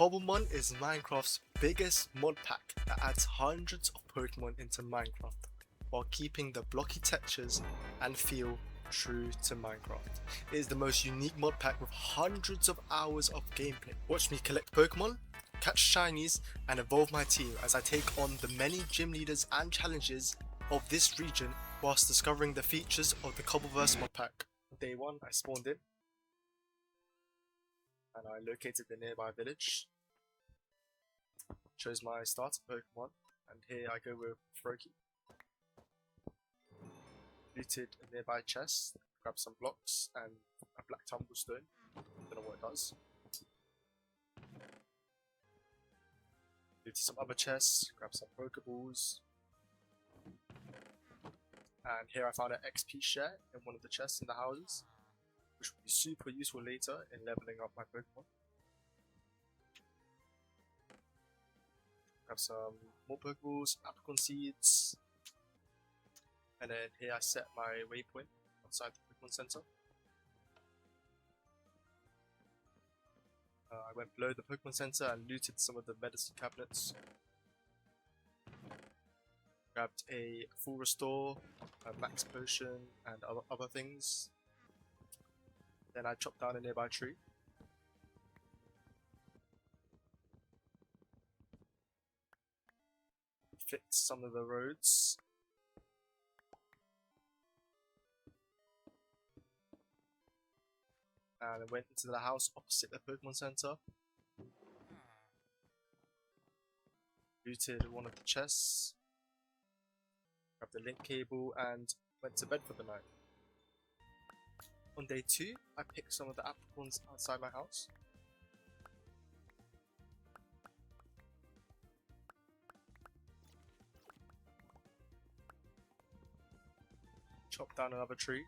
Cobblemon is Minecraft's biggest mod pack that adds hundreds of Pokemon into Minecraft while keeping the blocky textures and feel true to Minecraft. It is the most unique mod pack with hundreds of hours of gameplay. Watch me collect Pokemon, catch shinies, and evolve my team as I take on the many gym leaders and challenges of this region whilst discovering the features of the Cobbleverse mod pack. Day 1, I spawned in and I located the nearby village. Chose my starter Pokemon, and here I go with Froakie. Looted a nearby chest, grabbed some blocks and a black tumblestone. Don't know what it does. Looted some other chests, grabbed some Pokeballs. And here I found an XP share in one of the chests in the houses, which will be super useful later in leveling up my Pokemon. Grab some more Pokeballs, Apricot seeds, and then here I set my waypoint outside the Pokemon Center. I went below the Pokemon Center and looted some of the medicine cabinets. Grabbed a full restore, a max potion, and other things. Then I chopped down a nearby tree. Fixed some of the roads. And I went into the house opposite the Pokemon Center. Looted one of the chests. Grabbed the link cable and went to bed for the night. On day 2, I picked some of the apricorns outside my house. Chopped down another tree.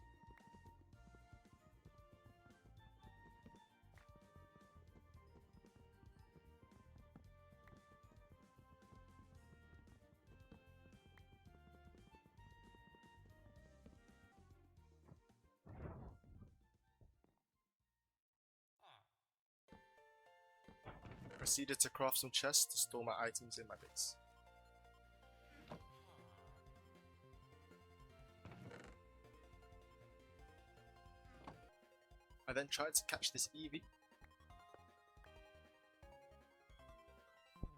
Proceeded to craft some chests to store my items in my base. I then tried to catch this Eevee.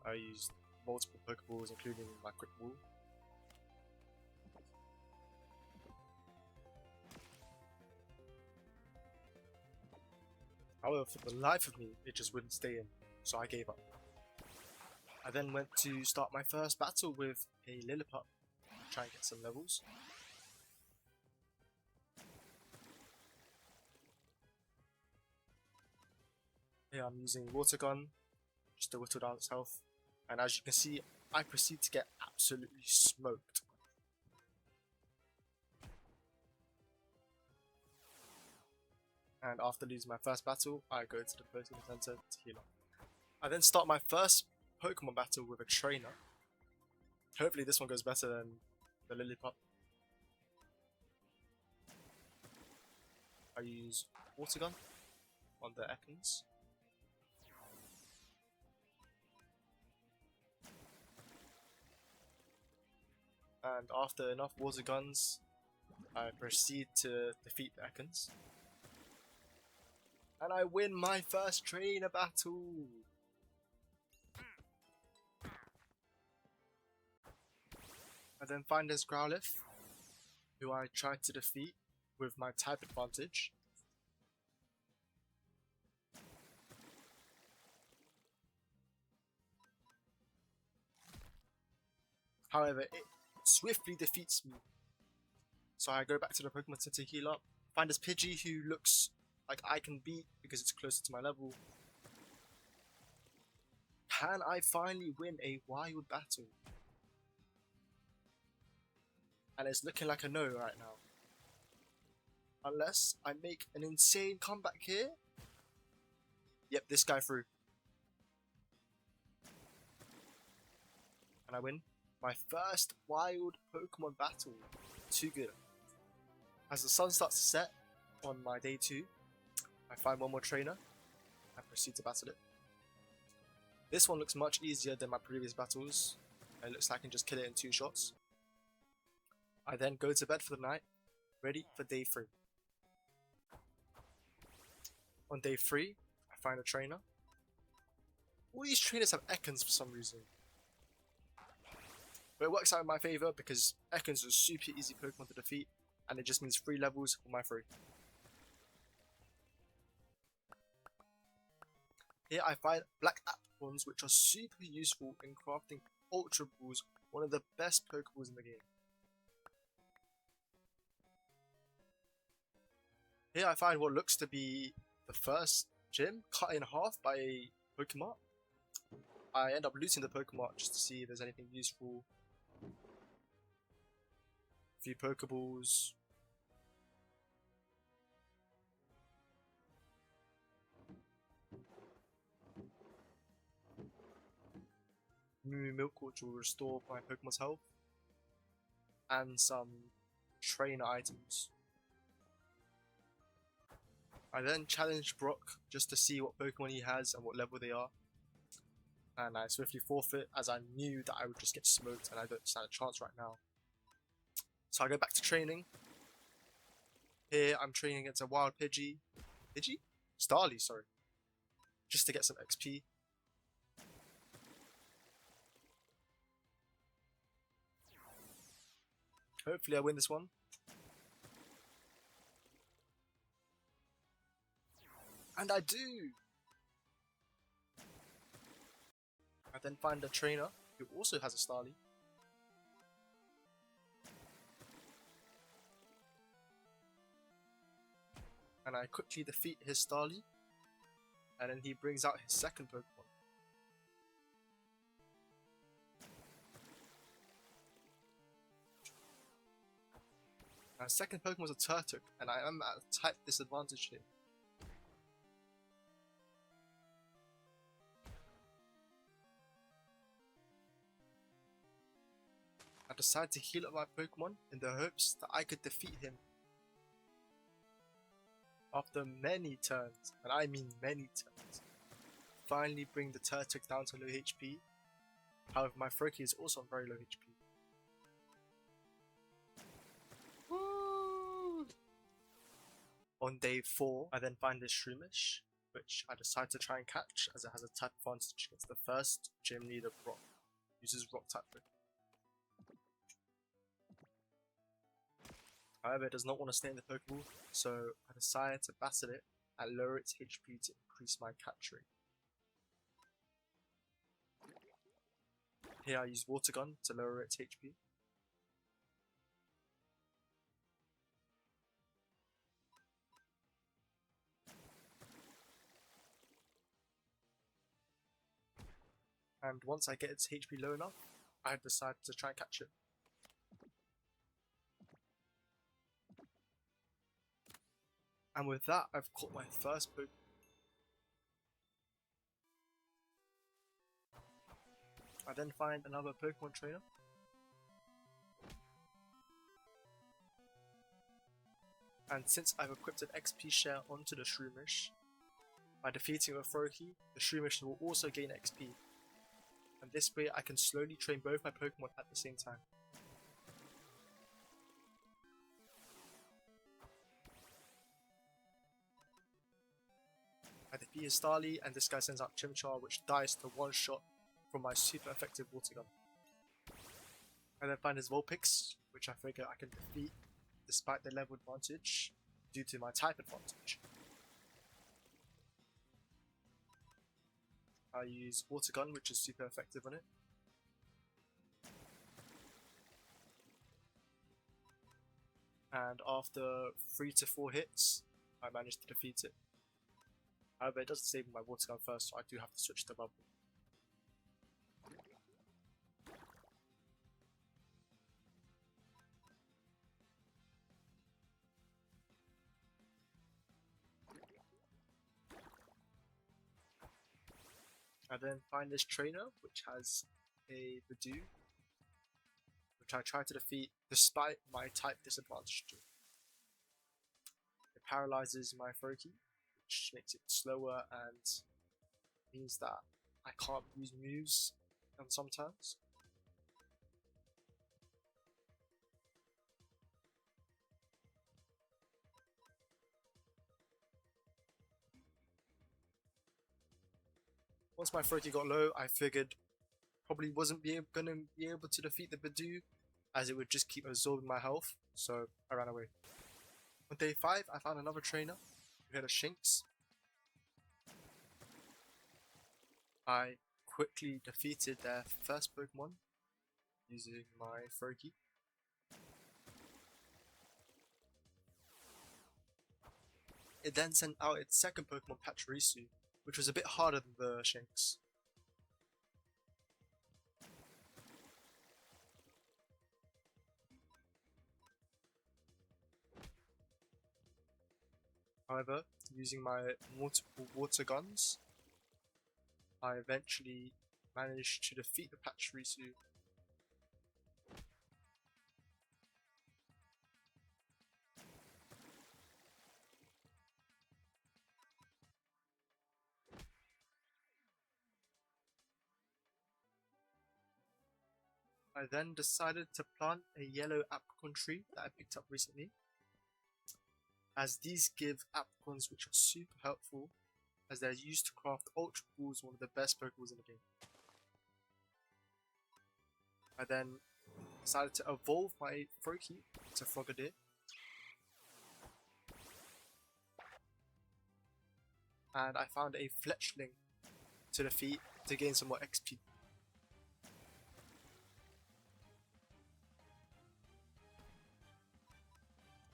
I used multiple Pokeballs, including my quick wall. However, for the life of me, it just wouldn't stay in, so I gave up. I then went to start my first battle with a Lillipup, try and get some levels. Here I'm using Water Gun, just to whittle down its health, and as you can see, I proceed to get absolutely smoked. And after losing my first battle, I go to the Pokemon Center to heal up. I then start my first Pokemon battle with a trainer. Hopefully this one goes better than the Lillipup. I use Water Gun on the Ekans. And after enough Water Guns, I proceed to defeat the Ekans. And I win my first trainer battle! I then find this Growlithe, who I tried to defeat with my type advantage. However, it swiftly defeats me. So I go back to the Pokemon Center to heal up, find this Pidgey who looks like I can beat because it's closer to my level. Can I finally win a wild battle? And it's looking like a no right now. Unless I make an insane comeback here. Yep, this guy through. And I win my first wild Pokemon battle. Too good. As the sun starts to set on my day 2, I find one more trainer and proceed to battle it. This one looks much easier than my previous battles. It looks like I can just kill it in 2 shots. I then go to bed for the night, ready for day 3. On day 3, I find a trainer. All these trainers have Ekans for some reason. But it works out in my favour because Ekans is a super easy Pokemon to defeat, and it just means 3 levels for my 3. Here I find Black Apricorns, which are super useful in crafting Ultra Balls, one of the best Pokeballs in the game. Here I find what looks to be the first gym cut in half by a Pokemon. I end up looting the Pokemon just to see if there's anything useful. A few Pokeballs. Moo Milk, which will restore my Pokemon's health. And some trainer items. I then challenged Brock just to see what Pokemon he has and what level they are. And I swiftly forfeit as I knew that I would just get smoked and I don't stand a chance right now. So I go back to training. Here I'm training against a wild Pidgey. Pidgey? Starly, sorry. Just to get some XP. Hopefully I win this one. And I do! I then find a trainer who also has a Starly. And I quickly defeat his Starly. And then he brings out his second Pokemon. My second Pokemon was a Turtok, and I am at a type disadvantage here. I decided to heal up my Pokemon in the hopes that I could defeat him. After many turns, and I mean many turns, finally bring the Turtok down to low HP. However, my Froakie is also on very low HP. Woo! On day 4, I then find this Shroomish, which I decide to try and catch as it has a type advantage against the first gym leader Brock. Uses Rock type Pokemon. However, it does not want to stay in the Pokeball, so I decided to battle it and lower its HP to increase my catch rate. Here I use Water Gun to lower its HP. And once I get its HP low enough, I decide to try and catch it. And with that, I've caught my first Pokemon. I then find another Pokemon trainer. And since I've equipped an XP share onto the Shroomish, by defeating a Froakie, the Shroomish will also gain XP. And this way I can slowly train both my Pokemon at the same time. I defeat his Starly, and this guy sends out Chimchar, which dies to one shot from my super effective Water Gun. I then find his Vulpix, which I figure I can defeat despite the level advantage due to my type advantage. I use Water Gun, which is super effective on it. And after 3 to 4 hits, I managed to defeat it. However, it doesn't save my Water Gun first, so I do have to switch to Bubble. I then find this trainer, which has a Badoo, which I try to defeat despite my type disadvantage to it. It paralyzes my Froakie, which makes it slower and means that I can't use moves and sometimes. Once my Froakie got low, I figured probably wasn't gonna be able to defeat the Badoo, as it would just keep absorbing my health, so I ran away. On day 5, I found another trainer who had a Shinx. I quickly defeated their first Pokemon using my Froakie. It then sent out its second Pokemon, Pachirisu, which was a bit harder than the Shinx. However, using my multiple water guns, I eventually managed to defeat the Pachirisu. I then decided to plant a yellow apricot tree that I picked up recently, as these give apricons which are super helpful, as they're used to craft Ultra Balls, one of the best Pokeballs in the game. I then decided to evolve my Froakie to Frogadier. And I found a Fletchling to defeat to gain some more XP.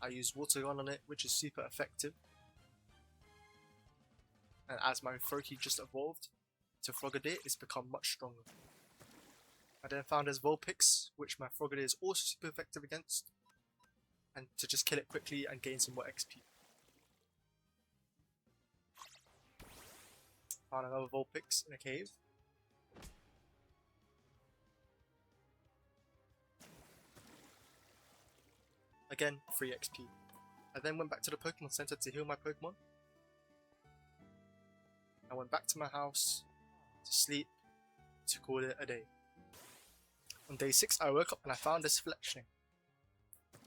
I used Water Gun on it, which is super effective. And as my Froakie just evolved to Frogadier, it's become much stronger. I then found his Vulpix, which my Frogadier is also super effective against, and to just kill it quickly and gain some more XP. Found another Vulpix in a cave. Again, free XP. I then went back to the Pokemon Center to heal my Pokemon. I went back to my house to sleep, to call it a day. On day 6, I woke up and I found this Fletchling,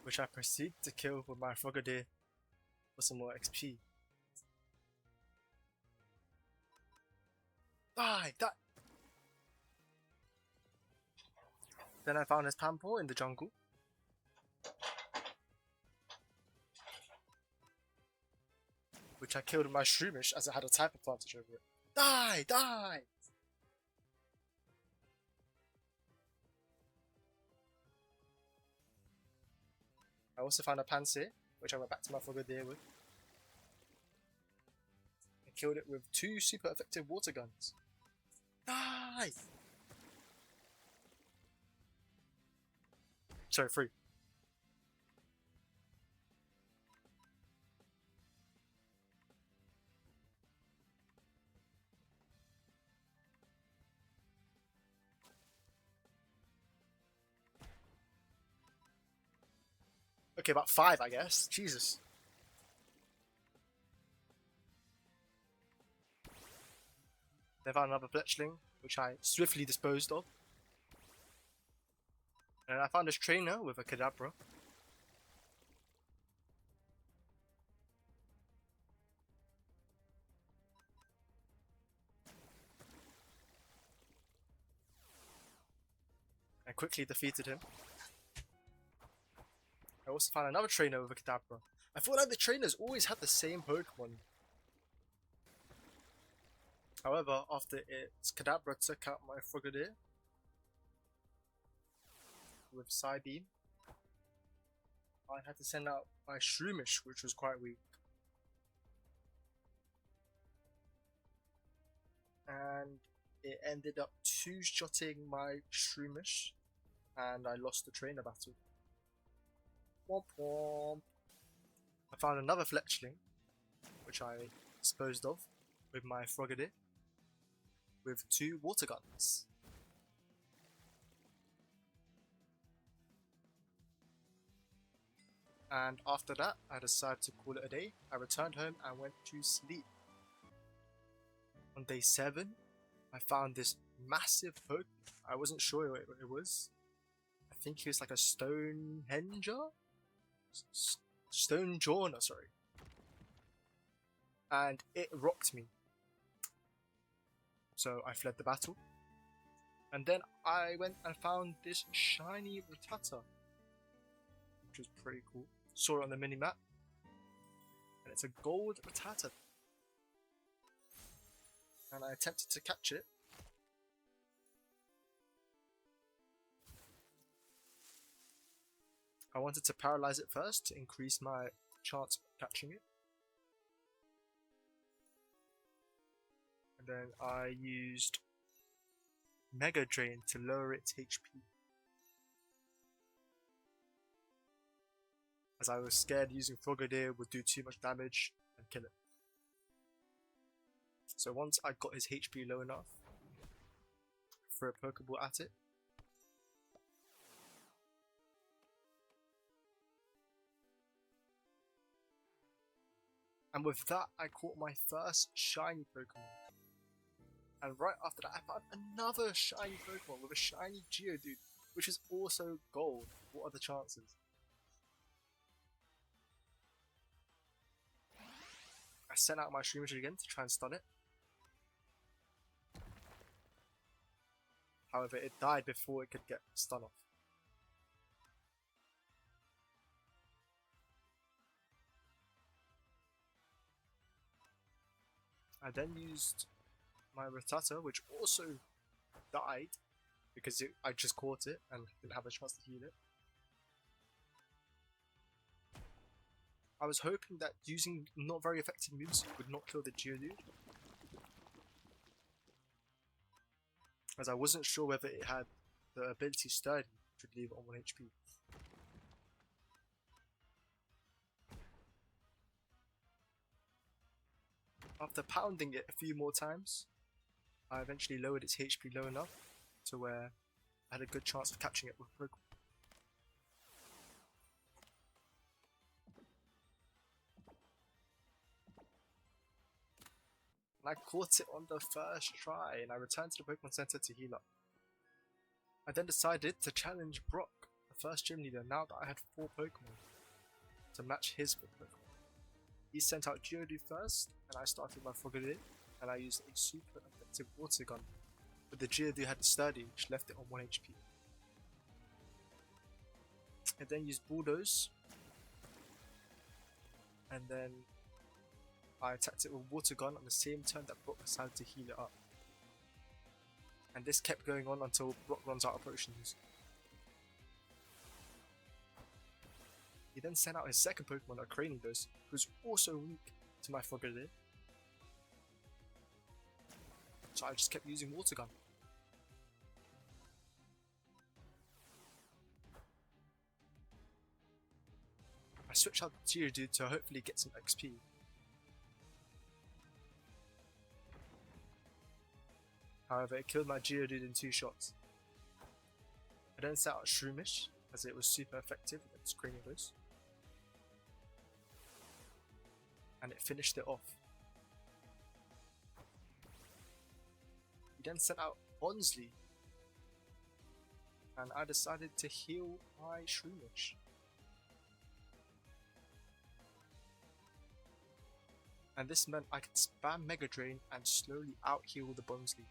which I proceeded to kill with my Frogadier for some more XP. Die! Then I found this Pampor in the jungle. Which I killed with my Shroomish as it had a type advantage over it. Die! Die! I also found a Pansy, which I went back to my Frogadier with. I killed it with 2 super effective water guns. Die! Sorry, 3. Okay, about 5, I guess. Jesus. They found another Fletchling, which I swiftly disposed of. And I found this trainer with a Kadabra. I quickly defeated him. I also found another trainer with a Kadabra. I feel like the trainers always had the same Pokemon. However, after its Kadabra took out my Frogadier with Psybeam, I had to send out my Shroomish, which was quite weak. And it ended up two-shotting my Shroomish, and I lost the trainer battle. Womp womp. I found another Fletchling, which I disposed of with my Frogadier, with 2 water guns. And after that, I decided to call it a day. I returned home and went to sleep. On day 7, I found this massive Pokemon. I wasn't sure what it was. I think he was like a Stonehenger? Stonejawner, sorry. And it rocked me. So I fled the battle. And then I went and found this shiny Rattata, which was pretty cool. Saw it on the mini-map. And it's a gold Rattata. And I attempted to catch it. I wanted to paralyze it first to increase my chance of catching it. And then I used Mega Drain to lower its HP. As I was scared using Frogadier would do too much damage and kill it. So once I got his HP low enough, threw a Pokeball at it. And with that, I caught my first shiny Pokemon. And right after that, I found another shiny Pokemon with a shiny Geodude, which is also gold. What are the chances? I sent out my Shroomish again to try and stun it. However, it died before it could get stun off. I then used my Rattata, which also died because I just caught it and didn't have a chance to heal it. I was hoping that using not very effective moves would not kill the Geodude, as I wasn't sure whether it had the ability Sturdy, which would leave it on 1 HP. After pounding it a few more times, I eventually lowered its HP low enough to where I had a good chance of catching it with Pokemon. And I caught it on the first try, and I returned to the Pokemon Center to heal up. I then decided to challenge Brock, the first gym leader, now that I had 4 Pokemon, to match his 4 Pokemon. He sent out Geodude first, and I started my Frogadier, and I used a super effective water gun, but the Geodude had the Sturdy, which left it on 1 HP. I then used Bulldoze, and then I attacked it with Water Gun on the same turn that Brock decided to heal it up. And this kept going on until Brock runs out of potions. He then sent out his second Pokemon, a Cranidos, who was also weak to my Frogadier. So I just kept using Water Gun. I switched out the Geodude to hopefully get some XP. However, it killed my Geodude in 2 shots. I then set out Shroomish, as it was super effective against Cranidos. And it finished it off. He then sent out Bonsly, and I decided to heal my Shroomish. And this meant I could spam Mega Drain and slowly out-heal the Bonsly.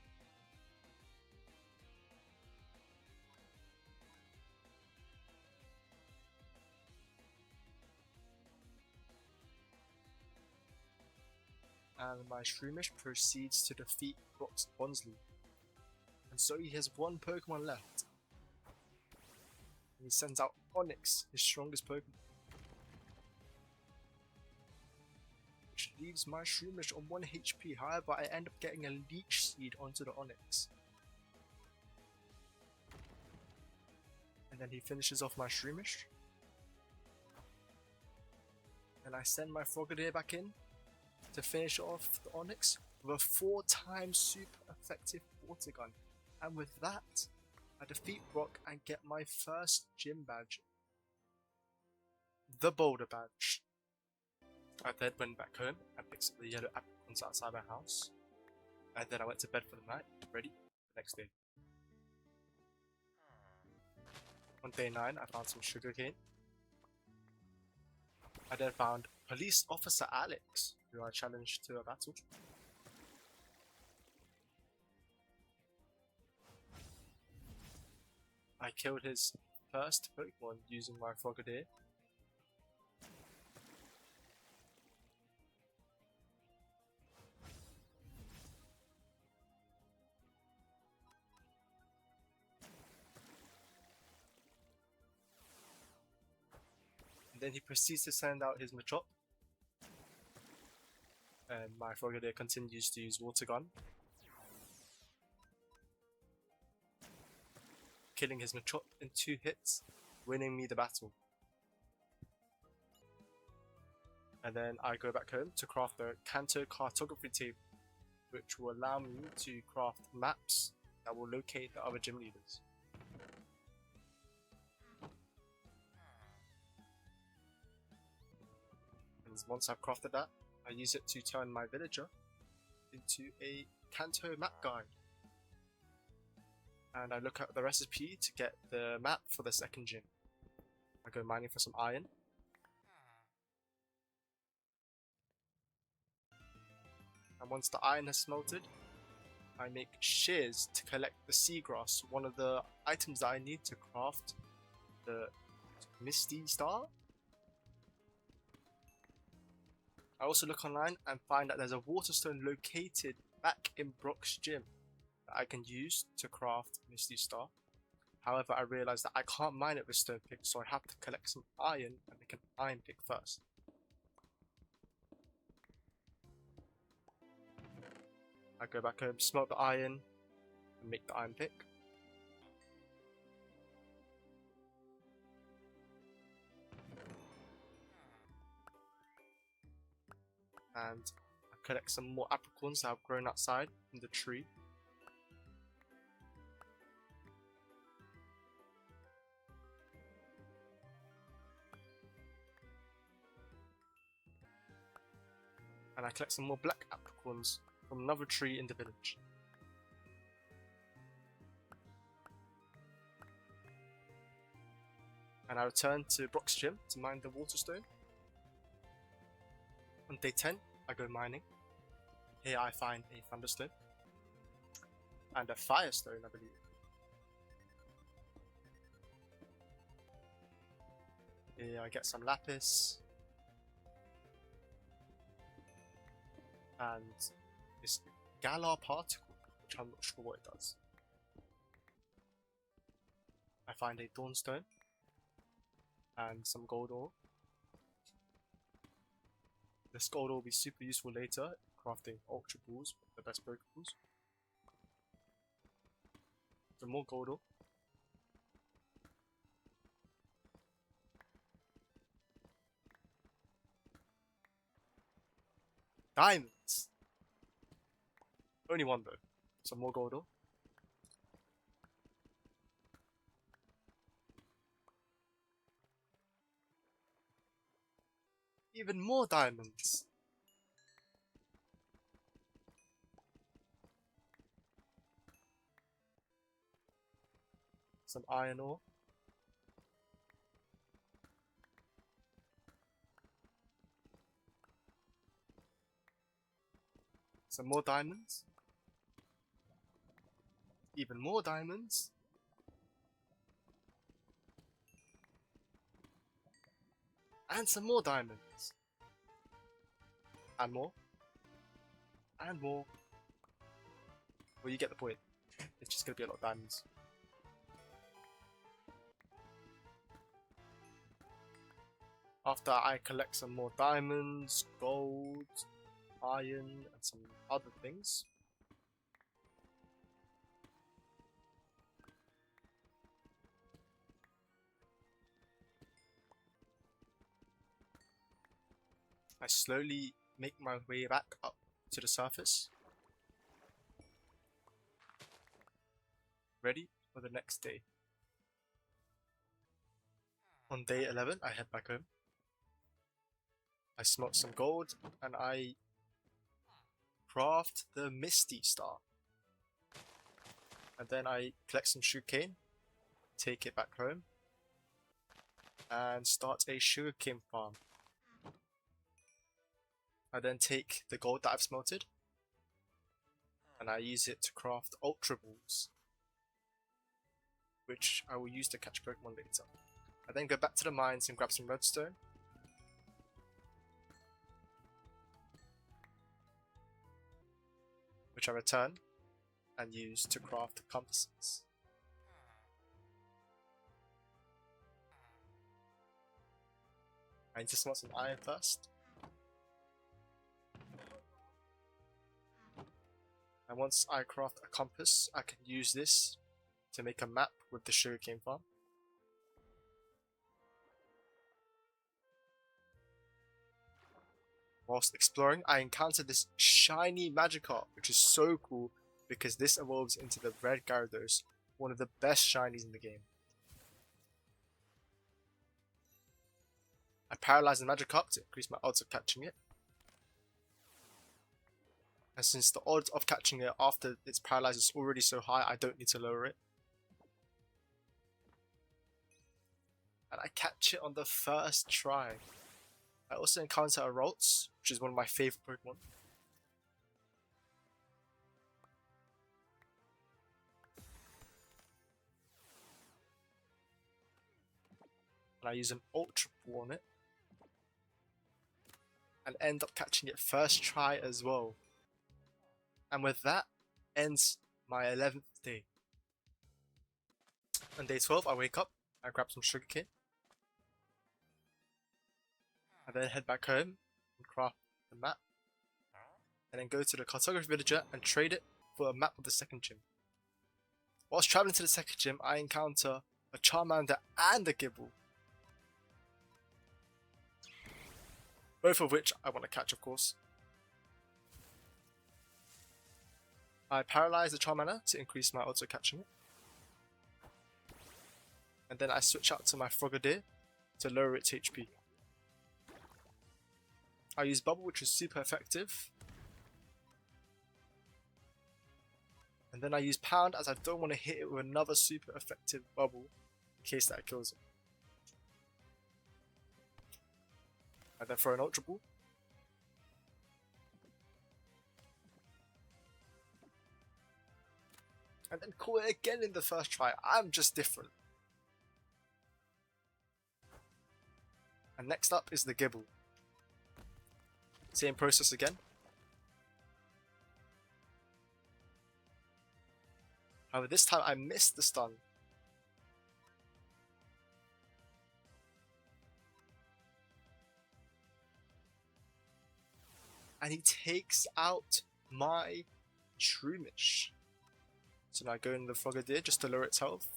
And my Shroomish proceeds to defeat Brock's Bonsly. And so he has 1 Pokemon left. And he sends out Onix, his strongest Pokemon. Which leaves my Shroomish on 1 HP, however I end up getting a Leech Seed onto the Onix. And then he finishes off my Shroomish. And I send my Frogadier back in to finish off the Onix with a 4 times super effective Water Gun. And with that, I defeat Brock and get my first gym badge. The Boulder Badge. I then went back home and picked up the yellow apricorns outside my house. And then I went to bed for the night, ready for the next day. On day 9, I found some sugarcane. I then found Police Officer Alex, who I challenged to a battle. I killed his first Pokemon using my Frogadier. And then he proceeds to send out his Machop. And my Frogadier continues to use Water Gun, killing his Machop in 2 hits, winning me the battle. And then I go back home to craft the Kanto cartography table, which will allow me to craft maps that will locate the other gym leaders. And once I've crafted that, I use it to turn my villager into a Kanto map guide. And I look at the recipe to get the map for the second gym. I go mining for some iron. And once the iron has smelted, I make shears to collect the seagrass, one of the items that I need to craft the Misty Star. I also look online and find that there's a water stone located back in Brock's gym that I can use to craft Misty Star. However, I realize that I can't mine it with stone pick, so I have to collect some iron and make an iron pick first. I go back home, smelt the iron, and make the iron pick. And I collect some more apricorns that have grown outside in the tree. And I collect some more black apricorns from another tree in the village. And I return to Brock's gym to mine the water stone. On day 10, I go mining. Here I find a thunderstone and a firestone, I believe. Here I get some lapis and this Galar particle, which I'm not sure what it does. I find a Dawnstone and some gold ore. This gold ore will be super useful later, crafting Ultra Balls, the best Pokeballs. Some more gold ore. Diamonds! Only one though. Some more gold ore. Even more diamonds! Some iron ore. Some more diamonds. Even more diamonds. And some more diamonds. And more. And more. Well, you get the point. It's just gonna be a lot of diamonds. After I collect some more diamonds, gold, iron, and some other things, I slowly make my way back up to the surface, ready for the next day. On day 11, I head back home. I smelt some gold and I craft the Misty Star. And then I collect some sugarcane, take it back home, and start a sugarcane farm. I then take the gold that I've smelted, and I use it to craft Ultra Balls, which I will use to catch Pokemon later. I then go back to the mines and grab some redstone. Which I return and use to craft compasses. I need to smelt some iron first. And once I craft a compass, I can use this to make a map with the sugarcane farm. Whilst exploring, I encountered this shiny Magikarp, which is so cool because this evolves into the Red Gyarados, one of the best shinies in the game. I paralyze the Magikarp to increase my odds of catching it. And since the odds of catching it after it's paralyzed is already so high, I don't need to lower it. And I catch it on the first try. I also encounter a Ralts, which is one of my favourite Pokemon. And I use an Ultra Ball on it. And end up catching it first try as well. And with that, ends my 11th day. On day 12, I wake up, I grab some sugarcane. I then head back home and craft the map. And then go to the cartography villager and trade it for a map of the second gym. Whilst travelling to the second gym, I encounter a Charmander and a Gibble. Both of which I want to catch, of course. I paralyze the Charmander to increase my odds of catching it. And then I switch out to my Frogadier to lower its HP. I use Bubble, which is super effective. And then I use Pound as I don't want to hit it with another super effective Bubble in case that kills it. I then throw an Ultra Ball. And then call it again in the first try. I'm just different. And next up is the Gibble. Same process again. However, this time I missed the stun. And he takes out my Shroomish. So now I go in the Frogadier just to lower its health.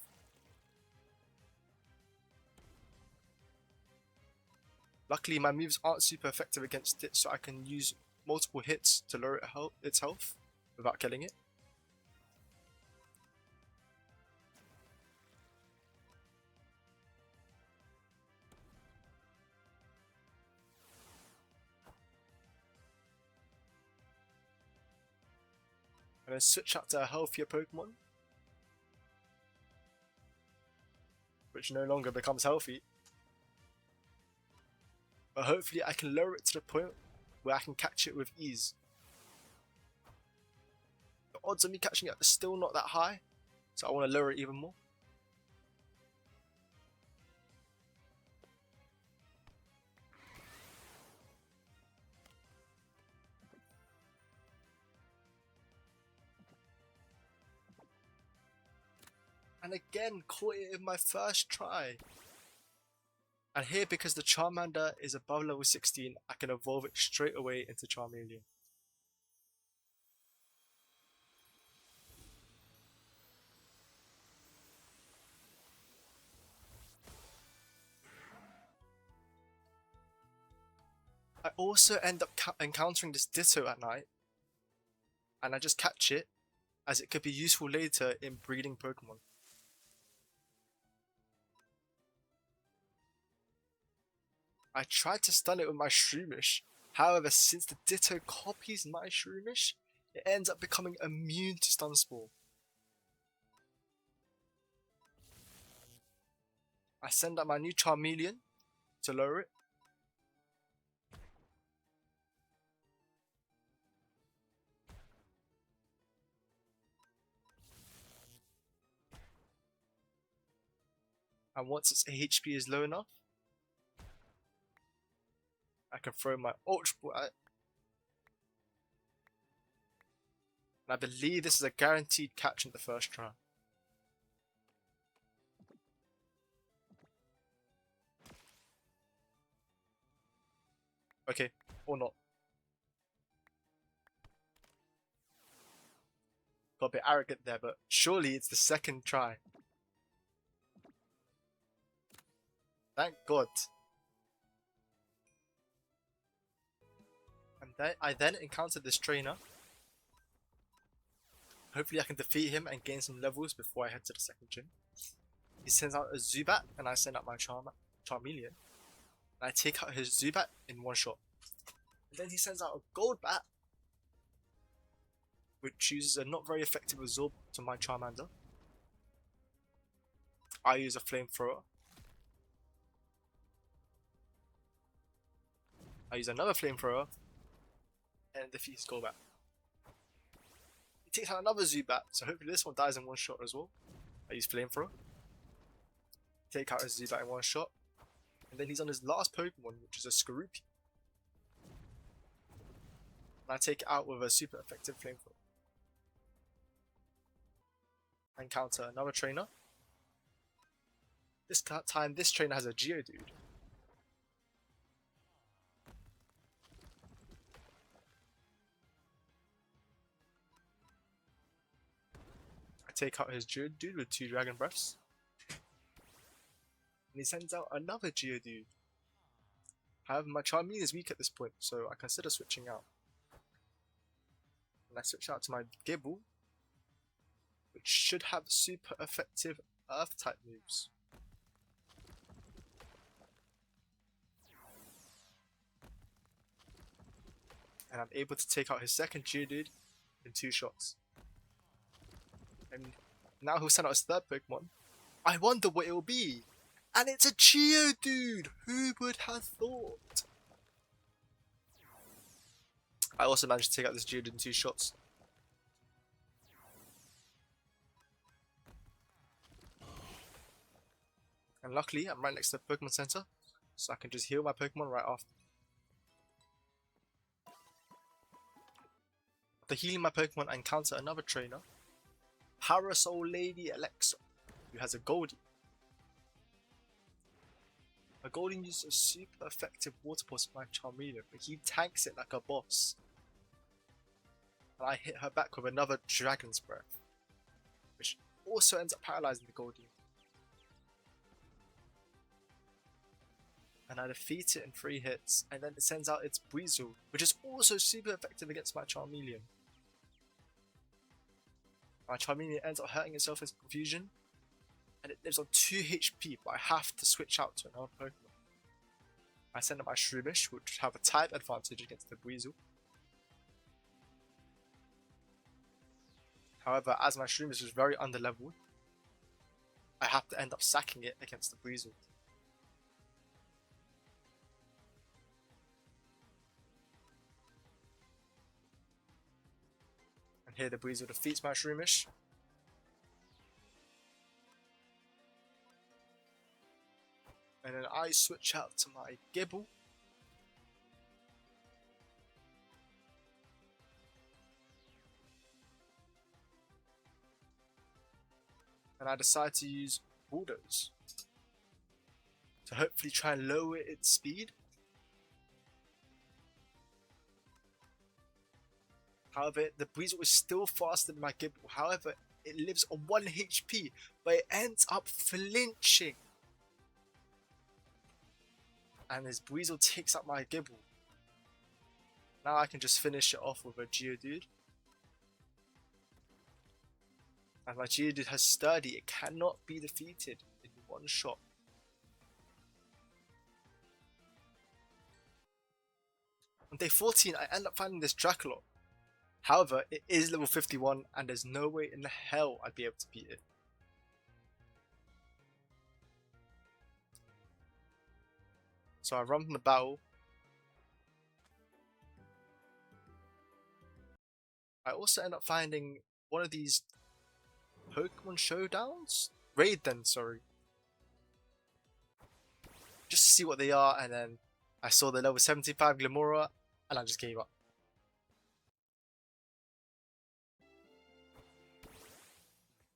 Luckily my moves aren't super effective against it, so I can use multiple hits to lower its health without killing it. And then switch out to a healthier Pokemon, which no longer becomes healthy. But hopefully I can lower it to the point where I can catch it with ease. The odds of me catching it are still not that high, so I want to lower it even more. And again, caught it in my first try. And here, because the Charmander is above level 16, I can evolve it straight away into Charmeleon. I also end up encountering this Ditto at night, and I just catch it, as it could be useful later in breeding Pokemon. I tried to stun it with my Shroomish, however since the Ditto copies my Shroomish, it ends up becoming immune to stun spore. I send out my new Charmeleon to lower it. And once its HP is low enough, I can throw my Ultra Ball at it. And I believe this is a guaranteed catch in the first try. Okay, or not. Got a bit arrogant there, but surely it's the second try. Thank God. And then I then encountered this trainer. Hopefully I can defeat him and gain some levels before I head to the second gym. He sends out a Zubat and I send out my Charmeleon. And I take out his Zubat in one shot. And then he sends out a Gold Bat, which uses a not very effective absorb to my Charmander. I use a Flamethrower. I use another Flamethrower and defeat his Gold Bat. He takes out another Zubat, so hopefully this one dies in one shot as well. I use Flamethrower. Take out his Zubat in one shot. And then he's on his last Pokemon, which is a Skorupi. And I take it out with a super effective Flamethrower. I encounter another trainer. This time, this trainer has a Geodude. I take out his Geodude with 2 Dragon Breaths. And he sends out another Geodude. However, my Charmeleon is weak at this point, so I consider switching out. And I switch out to my Gible, which should have super effective Earth-type moves. And I'm able to take out his second Geodude in 2 shots. And now he'll send out his third Pokemon. I wonder what it will be! And it's a Geodude! Who would have thought? I also managed to take out this Geodude in 2 shots. And luckily, I'm right next to the Pokemon Center, so I can just heal my Pokemon right after. After healing my Pokemon, I encounter another trainer, Parasol Lady Alexa, who has a Goldie. A Goldie uses a super effective Water Pulse with my Charmeleon, but he tanks it like a boss. And I hit her back with another Dragon's Breath, which also ends up paralyzing the Goldie. And I defeat it in 3 hits, and then it sends out its Weasel, which is also super effective against my Charmeleon. My Charmeleon ends up hurting itself as confusion, and it lives on 2 HP, but I have to switch out to another Pokemon. I send out my Shroomish, which have a type advantage against the Weasel. However, as my Shroomish is very underleveled, I have to end up sacking it against the Weasel. And here the Weasel defeats my Shroomish. And then I switch out to my Gible. And I decide to use Bulldoze to hopefully try and lower its speed. However, the Weasel is still faster than my Gible. However, it lives on 1 HP, but it ends up flinching. And his Weasel takes out my Gible. Now I can just finish it off with a Geodude. And my Geodude has Sturdy, it cannot be defeated in 1 shot. On day 14, I end up finding this Dracolon. However, it is level 51 and there's no way in hell I'd be able to beat it. So I run from the battle. I also end up finding one of these Pokemon showdowns? Raid then, sorry. Just to see what they are, and then I saw the level 75 Glimora and I just gave up.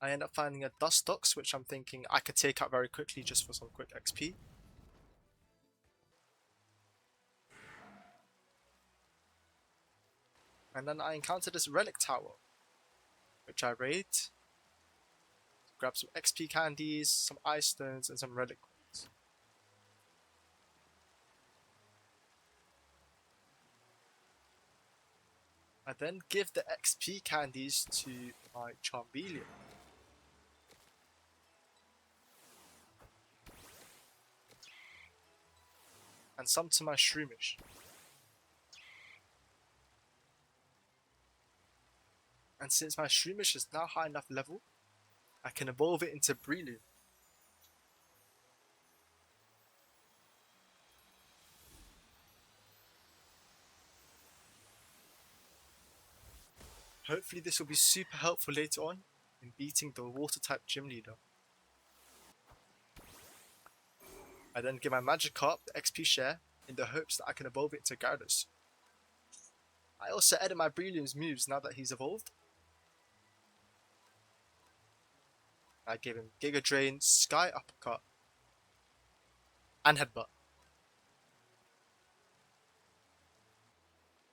I end up finding a Dustox, which I'm thinking I could take out very quickly just for some quick XP. And then I encountered this Relic Tower, which I raid. Grab some XP candies, some Ice Stones, and some Relic Coins. I then give the XP candies to my Charmeleon. And some to my Shroomish. And since my Shroomish is now high enough level, I can evolve it into Breloom. Hopefully this will be super helpful later on in beating the water type gym leader. I then give my Magikarp the XP share in the hopes that I can evolve it to Gyarados. I also edit my Breloom's moves now that he's evolved. I give him Giga Drain, Sky Uppercut, and Headbutt.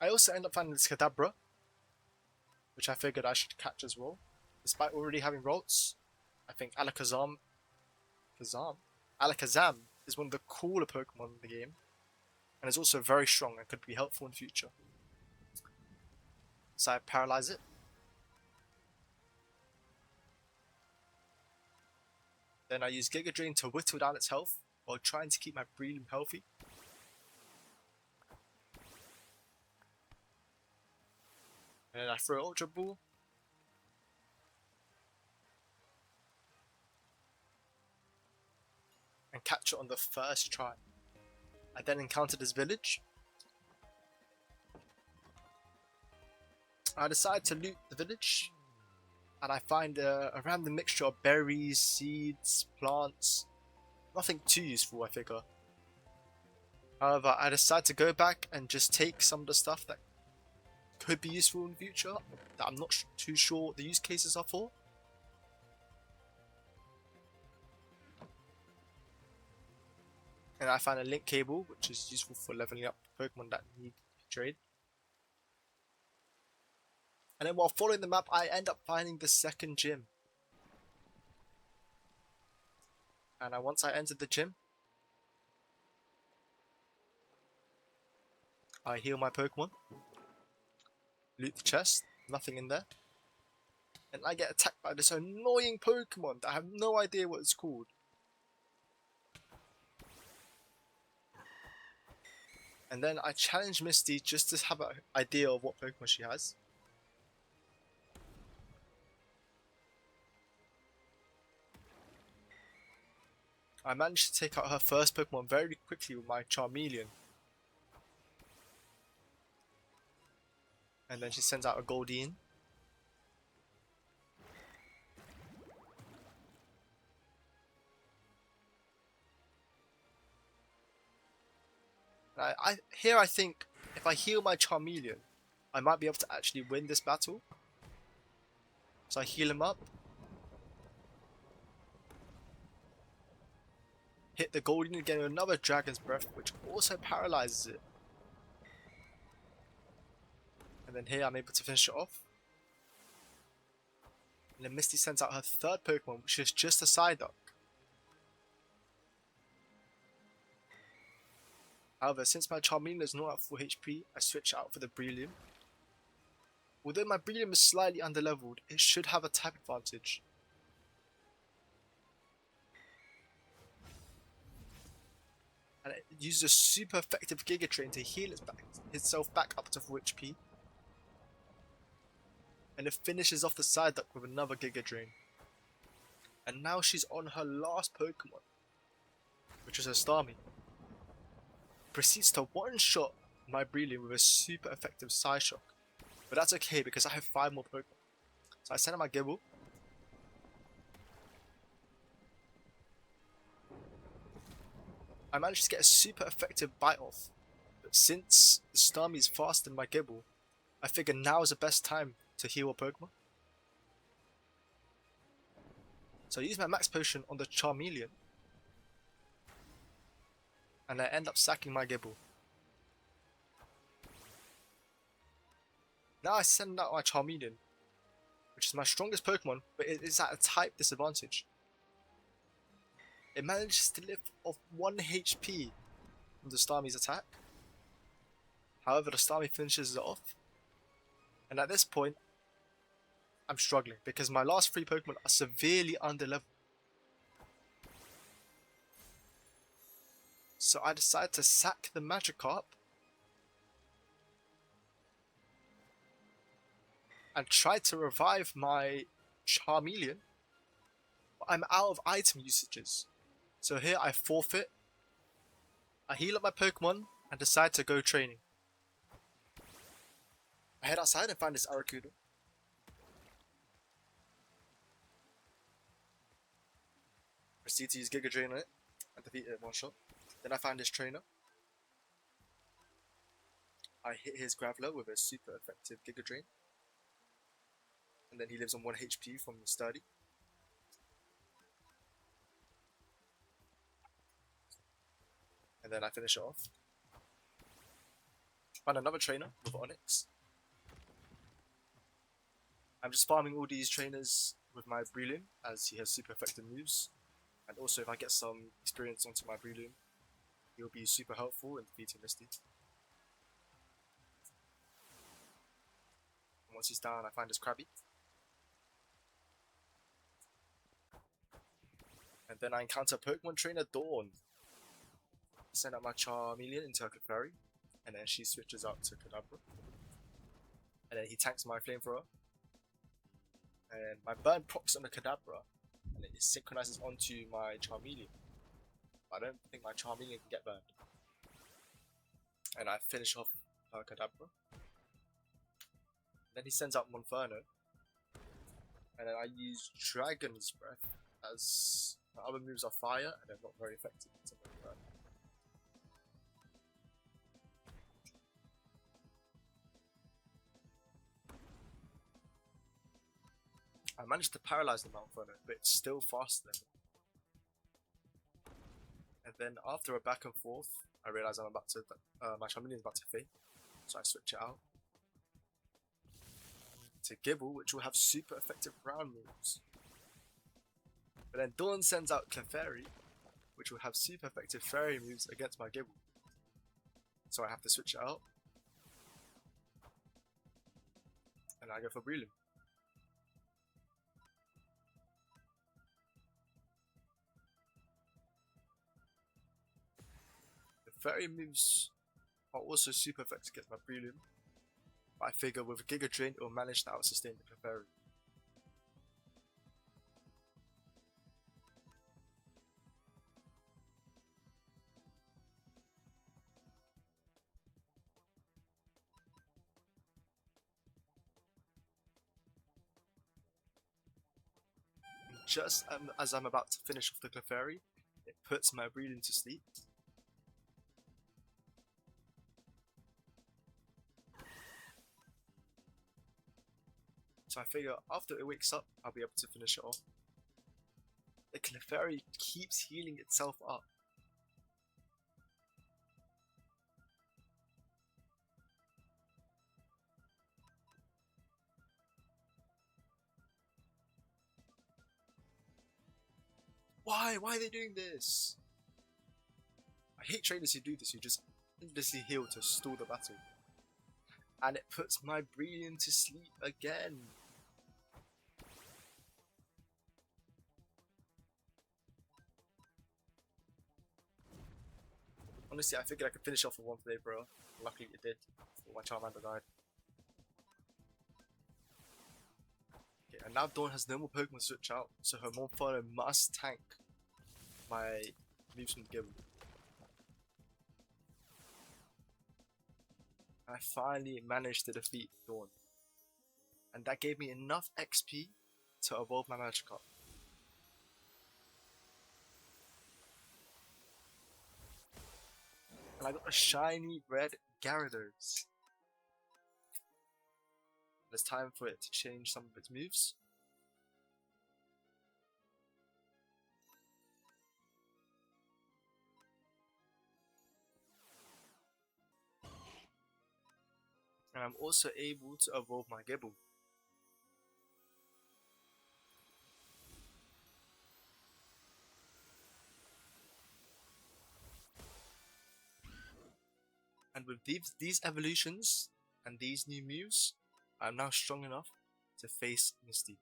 I also end up finding this Kadabra, which I figured I should catch as well. Despite already having Ralts, I think Alakazam is one of the cooler Pokemon in the game, and is also very strong and could be helpful in the future. So I paralyze it. Then I use Giga Drain to whittle down its health while trying to keep my Breloom healthy. And then I throw Ultra Ball. And catch it on the first try. I then encounter this village. I decide to loot the village. And I find a random mixture of berries, seeds, plants. Nothing too useful, I figure. However, I decide to go back and just take some of the stuff that could be useful in the future, that I'm not too sure what the use cases are for. And I find a link cable, which is useful for leveling up Pokemon that need trade. And then while following the map, I end up finding the second gym. And once I enter the gym, I heal my Pokemon, loot the chest, nothing in there, and I get attacked by this annoying Pokemon that I have no idea what it's called. And then I challenge Misty just to have an idea of what Pokemon she has. I managed to take out her first Pokemon very quickly with my Charmeleon. And then she sends out a Goldeen. Here I think if I heal my Charmeleon, I might be able to actually win this battle. So I heal him up. Hit the Goldeen again with another Dragon's Breath, which also paralyzes it. And then here I'm able to finish it off. And then Misty sends out her third Pokemon, which is just a Psyduck. However, since my Charmeleon is not at full HP, I switch out for the Breloom. Although my Breloom is slightly underleveled, it should have a type advantage. And it uses a super effective Giga Drain to heal itself back up to full HP. and it finishes off the side duck with another Giga Drain. And now she's on her last Pokemon, which is her Starmie. Proceeds to one-shot my Breloom with a super effective Psyshock. But that's okay because I have 5 more Pokemon. So I send out my Gibble. I managed to get a super effective bite off. But since the Starmie is faster than my Gibble, I figure now is the best time to heal a Pokemon. So I use my Max Potion on the Charmeleon. And I end up sacking my Gibble. Now I send out my Charmeleon, which is my strongest Pokemon, but it is at a type disadvantage. It manages to live off 1 HP from the Starmie's attack. However, the Starmie finishes it off. And at this point, I'm struggling because my last 3 Pokemon are severely underleveled. So I decide to sack the Magikarp and try to revive my Charmeleon, but I'm out of item usages. So here I forfeit, I heal up my Pokemon and decide to go training. I head outside and find this Arrokuda. Proceed to use Giga Drain on it and defeat it in one shot. Then I find this trainer. I hit his Graveler with a super effective Giga Drain. And then he lives on 1 HP from the Sturdy. And then I finish it off. Find another trainer with Onyx. I'm just farming all these trainers with my Breloom as he has super effective moves. And also if I get some experience onto my Breloom, he'll be super helpful in defeating Misty. And once he's down, I find his Krabby. And then I encounter Pokemon Trainer Dawn. Send out my Charmeleon into her Clefairy, and then she switches out to Kadabra. And then he tanks my Flamethrower. And my burn procs on the Kadabra, and it synchronizes onto my Charmeleon. I don't think my Charmeleon can get burned. And I finish off her Kadabra. Then he sends out Monferno. And then I use Dragon's Breath as my other moves are fire and they're not very effective to Monferno. I managed to paralyze the Monferno, but it's still faster than me. And then after a back and forth, I realize I'm about to, my Charmeleon is about to fade, so I switch it out to Gibble, which will have super effective ground moves. But then Dawn sends out Clefairy, which will have super effective fairy moves against my Gibble. So I have to switch it out. And I go for Breloom. The fairy moves are also super effective against my Breloom. But I figure with a Giga Drain it will manage to out-sustain the Clefairy. Just as I'm about to finish off the Clefairy, it puts my Breloom to sleep. So I figure after it wakes up, I'll be able to finish it off. The Clefairy keeps healing itself up. Why? Why are they doing this? I hate trainers who do this, who just endlessly heal to stall the battle. And it puts my Breloom to sleep again. Honestly, I figured I could finish off with one today, bro. Luckily it did. My Charmander died. Okay, and now Dawn has no more Pokemon to switch out, so her Monferno must tank my moves from the Gibble. I finally managed to defeat Dawn, and that gave me enough XP to evolve my Magikarp. And I got a shiny red Gyarados. It's time for it to change some of its moves. And I'm also able to evolve my Gibble. And with these evolutions and these new moves, I'm now strong enough to face Misty.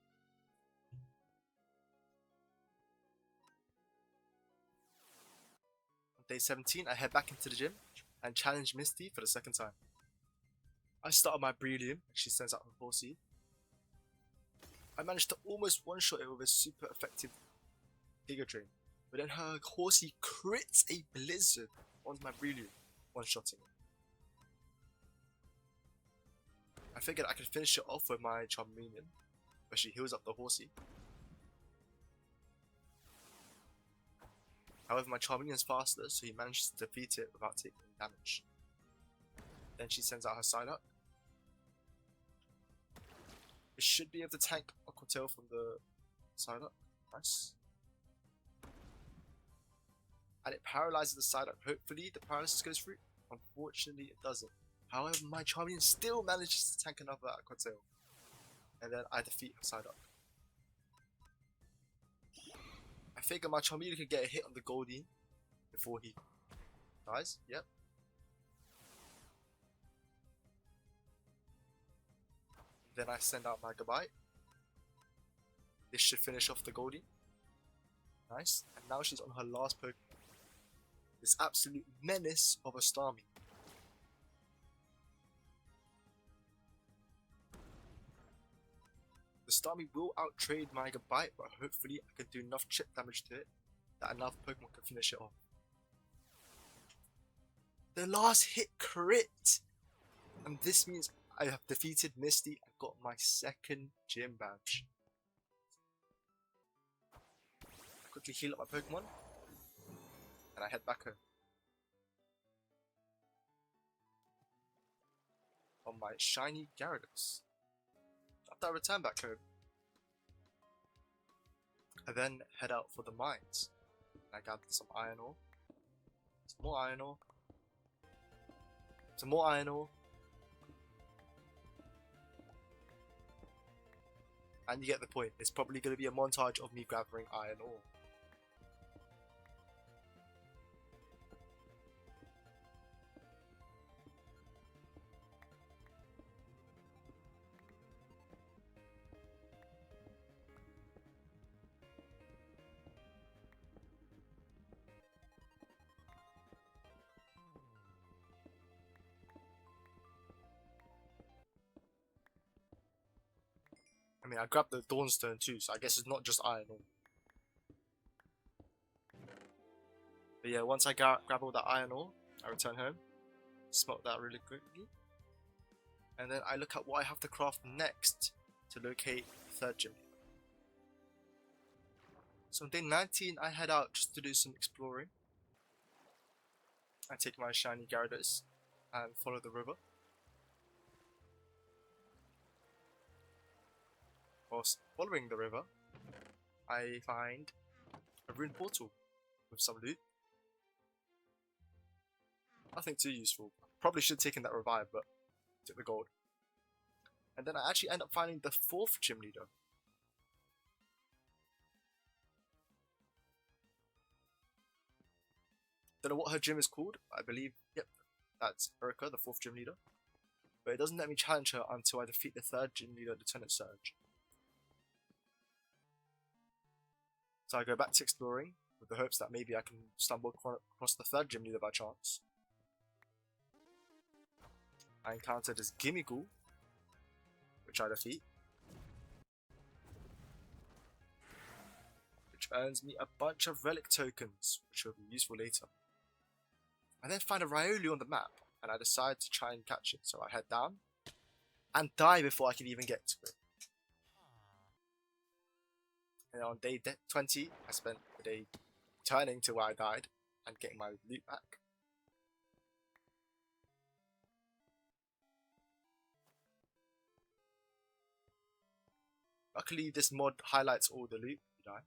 On day 17, I head back into the gym and challenge Misty for the second time. I started my Brillium, and she sends out her Horsey. I managed to almost one-shot it with a super effective Giga Drain, but then her Horsey crits a Blizzard onto my Brillium, one-shotting it. I figured I could finish it off with my Charmeleon, where she heals up the Horsey. However, my Charmeleon's faster, so he manages to defeat it without taking damage. Then she sends out her Psyduck. It should be able to tank Aqua Tail from the Psyduck. Nice. And it paralyzes the Psyduck. Hopefully the paralysis goes through. Unfortunately it doesn't. However, my Charmeleon still manages to tank another Aqua Tail. And then I defeat her Psyduck. I figure my Charmeleon could get a hit on the Goldeen before he dies. Yep. Then I send out my Gabite. This should finish off the Goldeen. Nice. And now she's on her last Pokemon. This absolute menace of a Starmie. The Starmie will outtrade my Gabite, but hopefully I can do enough chip damage to it that another Pokemon can finish it off. The last hit crit! And this means I have defeated Misty and got my second gym badge. I quickly heal up my Pokemon and I head back home. On my shiny Gyarados. After I return back home, I then head out for the mines. I gather some iron ore, some more iron ore, some more iron ore, and you get the point. It's probably going to be a montage of me gathering iron ore. I mean, I grabbed the Dawnstone too, so I guess it's not just iron ore. But yeah, once I grab all that iron ore, I return home, smoke that really quickly, and then I look at what I have to craft next to locate the third gym. So on day 19, I head out just to do some exploring. I take my shiny Gyarados and follow the river. Whilst following the river, I find a ruined portal with some loot. Nothing too useful. Probably should have taken that revive, but took the gold. And then I actually end up finding the fourth gym leader. Don't know what her gym is called. I believe, yep, that's Erica, the fourth gym leader. But it doesn't let me challenge her until I defeat the third gym leader, Lieutenant Surge. So I go back to exploring with the hopes that maybe I can stumble across the third gym leader by chance. I encounter this Gimmighoul, which I defeat. which earns me a bunch of relic tokens, which will be useful later. I then find a Riolu on the map, and I decide to try and catch it, so I head down and die before I can even get to it. And on day 20, I spent the day returning to where I died and getting my loot back. Luckily, this mod highlights all the loot you die.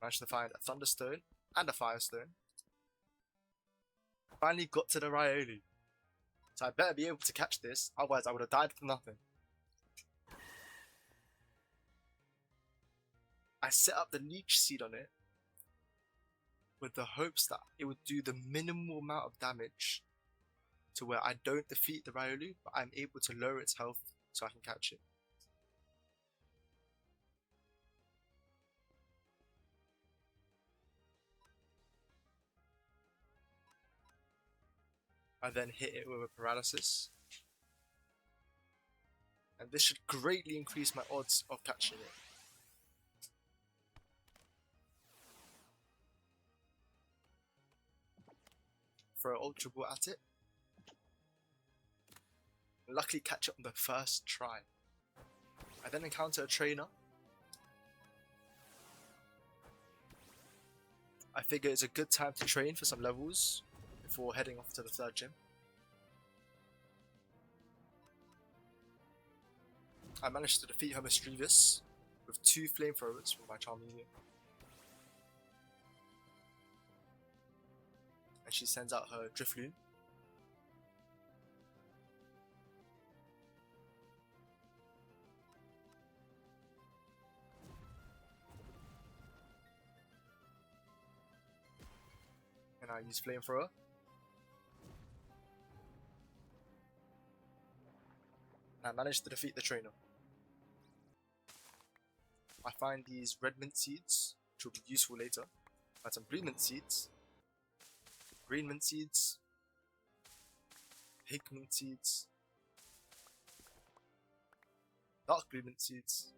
Managed to find a Thunderstone and a Firestone. Finally got to the Riolu. So I better be able to catch this, otherwise I would have died for nothing. I set up the leech seed on it with the hopes that it would do the minimal amount of damage to where I don't defeat the Riolu, but I'm able to lower its health so I can catch it. I then hit it with a paralysis, and this should greatly increase my odds of catching it. Throw Ultra Ball at it, and luckily catch it on the first try. I then encounter a trainer. I figure it's a good time to train for some levels before heading off to the third gym. I managed to defeat her Mischievous with 2 flamethrowers from my Charmeleon. And she sends out her Drifloon. And I use Flamethrower. And I managed to defeat the trainer. I find these red mint seeds, which will be useful later. I had some blue mint seeds, green mint seeds, pink mint seeds, dark blue mint seeds.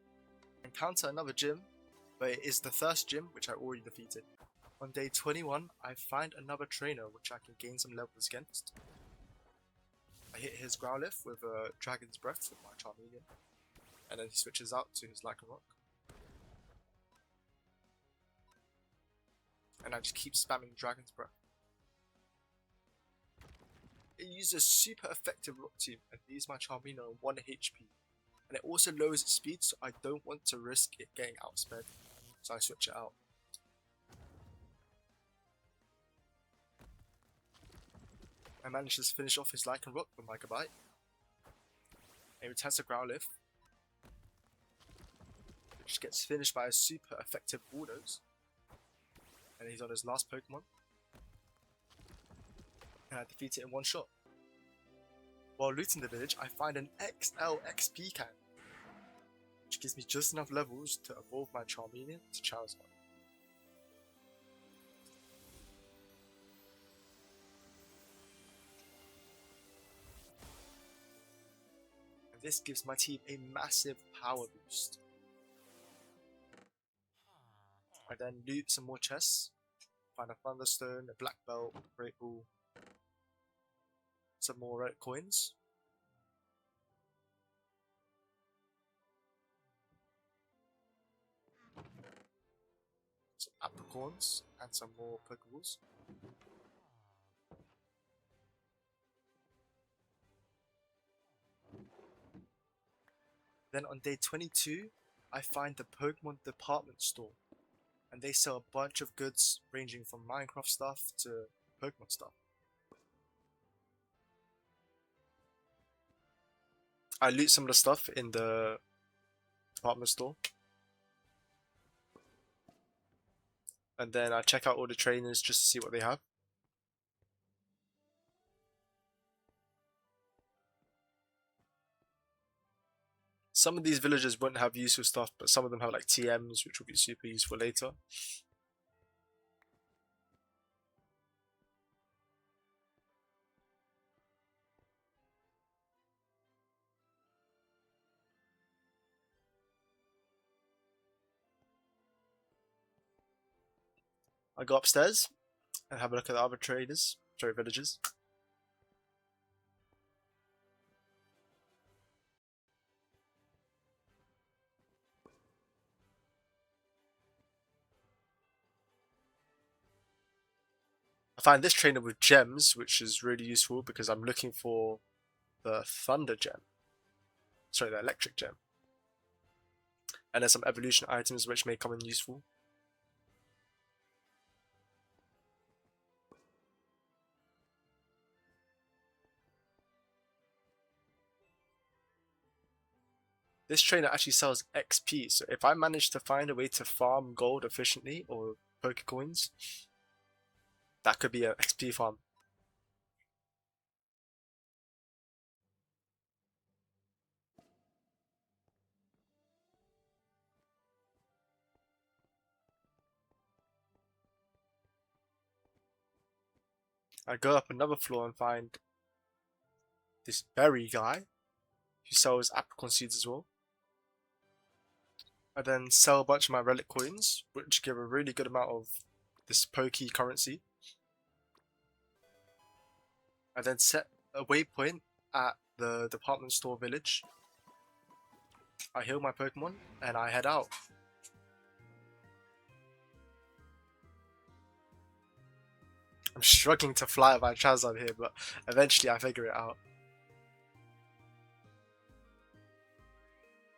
Encounter another gym, but it is the first gym which I already defeated. On day 21, I find another trainer which I can gain some levels against. I hit his Growlithe with a Dragon's Breath with my Charmeleon, and then he switches out to his Lycanroc. And I just keep spamming Dragon's Breath. It uses a super effective Rock Tomb and leaves my Charmeleon on 1 HP. And it also lowers its speed, so I don't want to risk it getting outsped, so I switch it out. I managed to finish off his Lycanroc with my Gabite. He returns to Growlithe, which gets finished by a super effective Bulldoze. And he's on his last Pokemon. And I defeat it in 1 shot. While looting the village, I find an XL XP can, which gives me just enough levels to evolve my Charmeleon to Charizard. This gives my team a massive power boost. I then loot some more chests, find a Thunderstone, a Black Belt, a Great Ball, some more red coins. Some apricorns and some more Pokeballs. Then on day 22, I find the Pokemon department store, and they sell a bunch of goods ranging from Minecraft stuff to Pokemon stuff. I loot some of the stuff in the department store, and then I check out all the trainers just to see what they have. Some of these villages won't have useful stuff, but some of them have like TMs, which will be super useful later. I go upstairs and have a look at the other villagers. I find this trainer with gems, which is really useful because I'm looking for the thunder gem. Sorry, the electric gem. And there's some evolution items which may come in useful. This trainer actually sells XP, so if I manage to find a way to farm gold efficiently or Pokecoins, that could be an XP farm. I go up another floor and find this berry guy who sells apricot seeds as well. I then sell a bunch of my relic coins, which give a really good amount of this pokey currency. I then set a waypoint at the department store village. I heal my Pokemon and I head out. I'm struggling to fly with my Charizard here, but eventually I figure it out.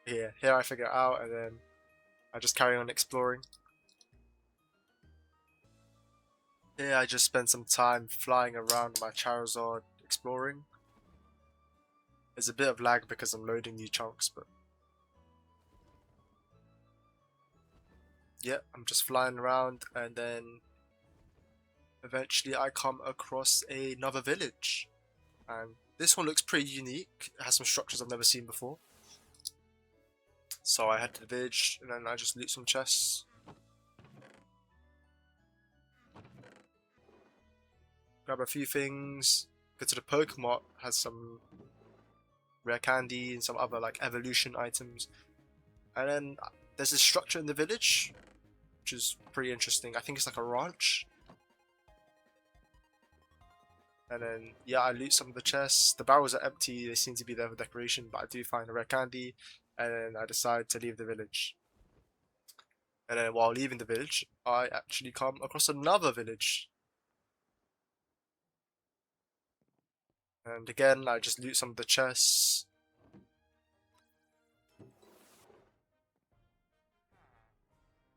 Here I figure it out, and then I just carry on exploring. Here I just spend some time flying around my Charizard exploring. There's a bit of lag because I'm loading new chunks, but yeah, I'm just flying around, and then eventually I come across another village, and this one looks pretty unique. It has some structures I've never seen before. So I head to the village and then I just loot some chests. Grab a few things. Go to the Pokemon, has some rare candy and some other like evolution items. And then there's this structure in the village, which is pretty interesting. I think it's like a ranch. And then yeah, I loot some of the chests. The barrels are empty, they seem to be there for decoration, but I do find a rare candy. And then I decide to leave the village. And then while leaving the village, I actually come across another village. And again, I just loot some of the chests.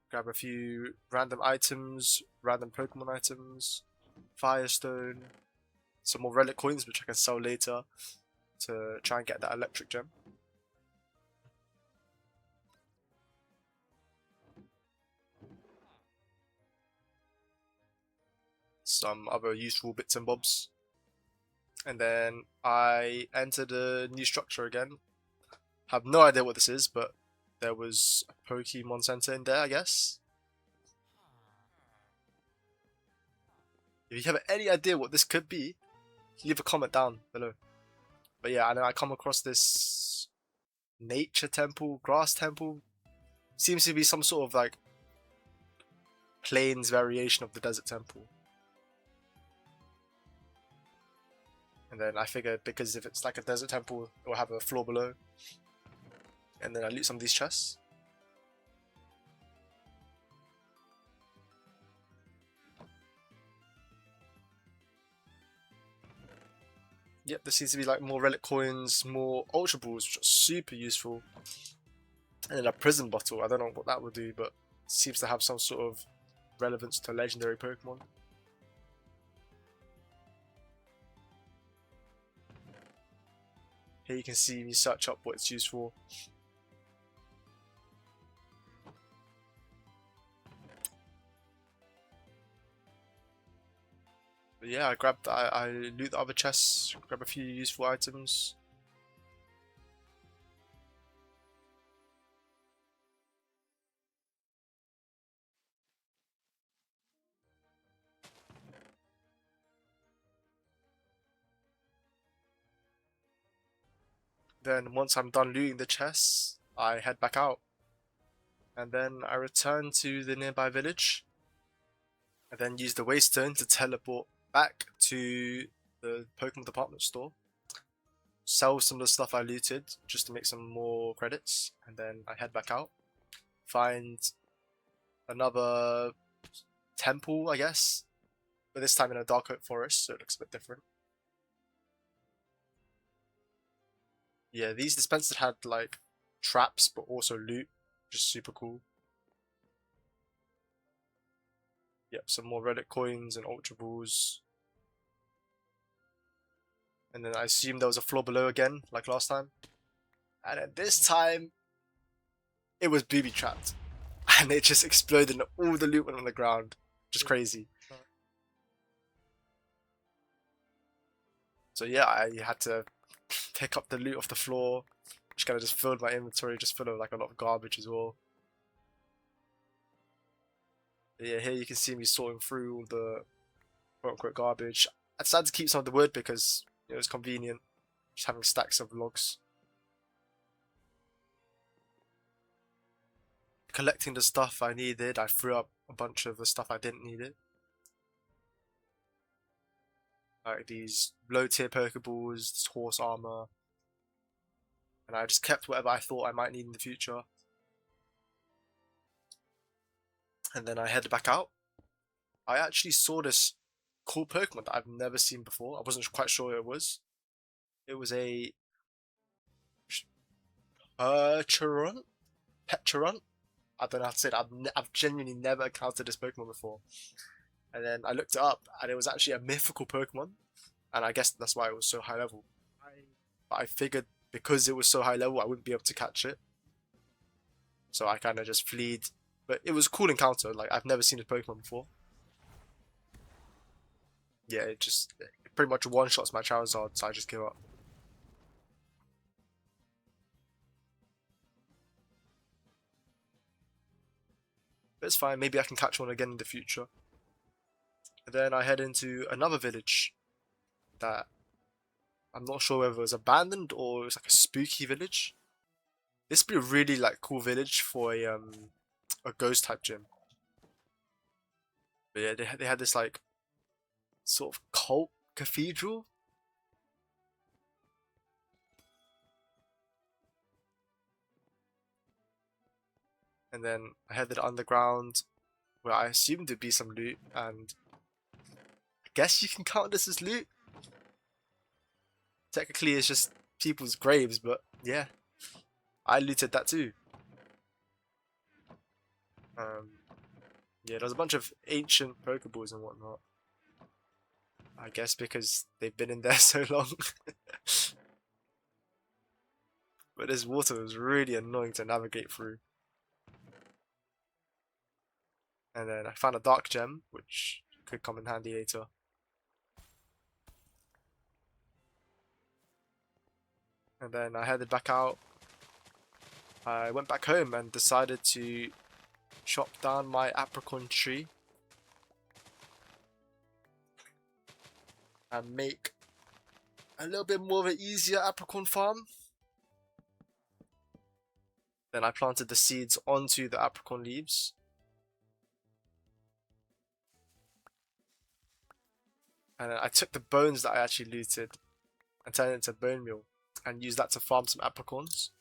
Grab a few random items, random Pokemon items, Firestone, some more relic coins which I can sell later to try and get that electric gem. Some other useful bits and bobs. And then I enter the new structure again. Have no idea what this is, but there was a Pokemon Center in there, I guess. If you have any idea what this could be, leave a comment down below. But yeah, and then I come across this nature temple, grass temple. Seems to be some sort of like plains variation of the desert temple. And then I figured because if it's like a desert temple, it will have a floor below. And then I loot some of these chests. Yep, there seems to be like more relic coins, more ultra balls, which are super useful. And then a prison bottle. I don't know what that would do, but it seems to have some sort of relevance to legendary Pokemon. Here you can see me search up what it's used for. But yeah, I loot the other chests, grab a few useful items. Then once I'm done looting the chests, I head back out. And then I return to the nearby village. and then use the waystone to teleport back to the Pokemon department store, sell some of the stuff I looted just to make some more credits, and then I head back out, find another temple, I guess, but this time in a Dark Oak Forest, so it looks a bit different. Yeah, these dispensers had like traps, but also loot, which is super cool. Yep, some more relic coins and Ultra Balls. And then I assume there was a floor below again, like last time. And then this time, it was booby trapped. And it just exploded and all the loot went on the ground. Just crazy. So yeah, I had to pick up the loot off the floor, which kind of just filled my inventory, just full of like a lot of garbage as well. But yeah, here you can see me sorting through all the quote-unquote garbage. I decided to keep some of the wood because it was convenient, just having stacks of logs. Collecting the stuff I needed, I threw up a bunch of the stuff I didn't need it. Like these low tier Pokeballs, this horse armor. And I just kept whatever I thought I might need in the future. And then I headed back out. I actually saw this cool Pokemon that I've never seen before. I wasn't quite sure what it was. It was a Petrunt? Petrunt? I don't know how to say it. I've genuinely never encountered this Pokemon before. And then I looked it up, and it was actually a mythical Pokemon. And I guess that's why it was so high level. But I figured because it was so high level, I wouldn't be able to catch it. So I kind of just fleed. But it was a cool encounter. Like, I've never seen this Pokemon before. Yeah, it pretty much one-shots my Charizard, so I just give up. But it's fine, maybe I can catch one again in the future. And then I head into another village that I'm not sure whether it was abandoned or it was like a spooky village. This would be a really like cool village for a ghost type gym. But yeah, they had this like sort of cult cathedral. And then I headed underground where I assumed there'd be some loot, and I guess you can count this as loot. Technically it's just people's graves, but yeah. I looted that too. Yeah, there's a bunch of ancient Pokeballs and whatnot. I guess because they've been in there so long. But this water was really annoying to navigate through. And then I found a dark gem, which could come in handy later. And then I headed back out. I went back home and decided to chop down my apricot tree and make a little bit more of an easier apricot farm. Then I planted the seeds onto the apricot leaves. And then I took the bones that I actually looted and turned it into bone meal and used that to farm some apricorns.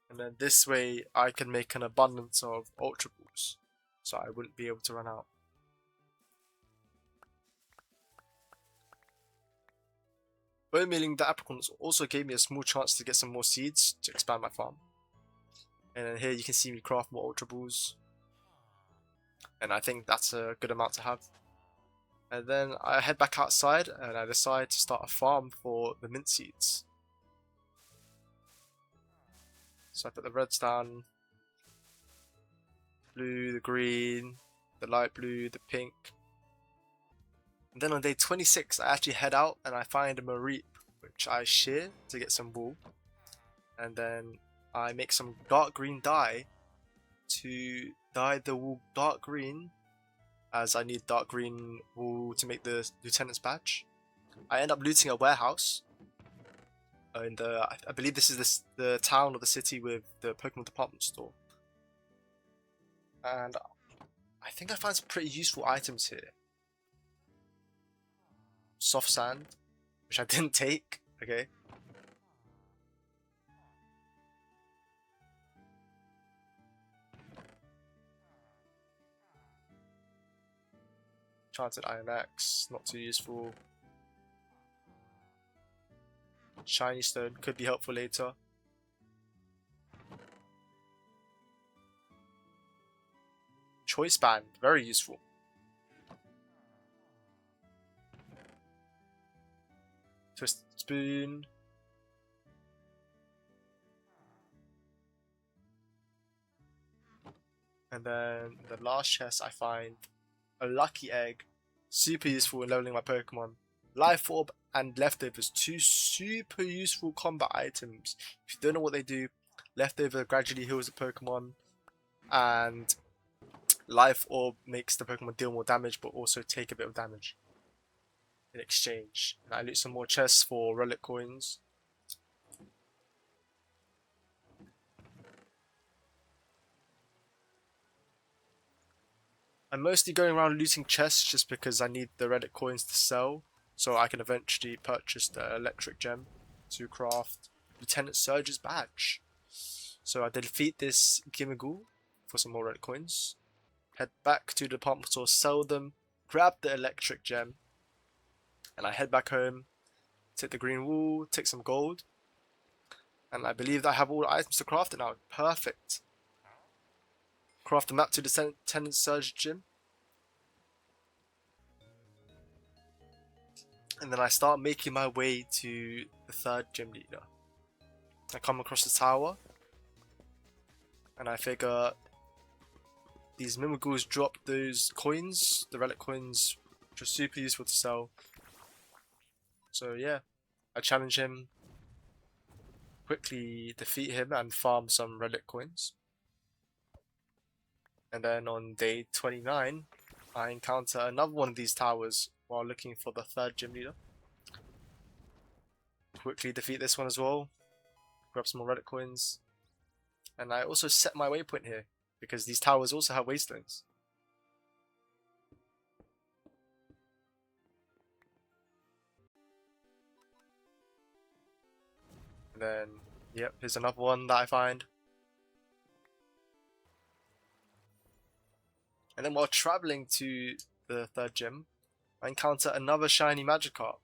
And then this way I can make an abundance of Ultra Balls, so I wouldn't be able to run out. Bone mealing the apricorns also gave me a small chance to get some more seeds to expand my farm. And then here you can see me craft more Ultra Balls. And I think that's a good amount to have. And then I head back outside and I decide to start a farm for the mint seeds. So I put the reds down, blue, the green, the light blue, the pink. And then on day 26 I actually head out and I find a Mareep, which I shear to get some wool. And then I make some dark green dye to dye the wool dark green, as I need dark green wool to make the lieutenant's badge. I end up looting a warehouse, in the I believe this is the town or the city with the Pokemon department store, and I think I found some pretty useful items here. Soft sand, which I didn't take. Okay. Enchanted Iron Axe, not too useful. Shiny Stone could be helpful later. Choice Band, very useful. Twisted Spoon. And then the last chest I find a Lucky Egg, super useful in leveling my Pokemon. Life Orb and Leftovers, two super useful combat items. If you don't know what they do, Leftover gradually heals the Pokemon, and Life Orb makes the Pokemon deal more damage but also take a bit of damage in exchange. And I loot some more chests for relic coins. I'm mostly going around looting chests just because I need the relic coins to sell, so I can eventually purchase the electric gem to craft Lieutenant Surge's badge. So I defeat this Gimmighoul for some more relic coins, head back to the department store, sell them, grab the electric gem, and I head back home, take the green wool, take some gold, and I believe that I have all the items to craft it now. Perfect. Craft the map to the Lieutenant Surge gym. And then I start making my way to the third gym leader. I come across the tower, and I figure these Mimighouls drop those coins, the relic coins, which are super useful to sell. So yeah, I challenge him, quickly defeat him and farm some relic coins. And then on day 29, I encounter another one of these towers while looking for the third gym leader. Quickly defeat this one as well, grab some more relic coins, and I also set my waypoint here because these towers also have waystones. And then, yep, here's another one that I find. And then while traveling to the third gym, I encounter another shiny Magikarp.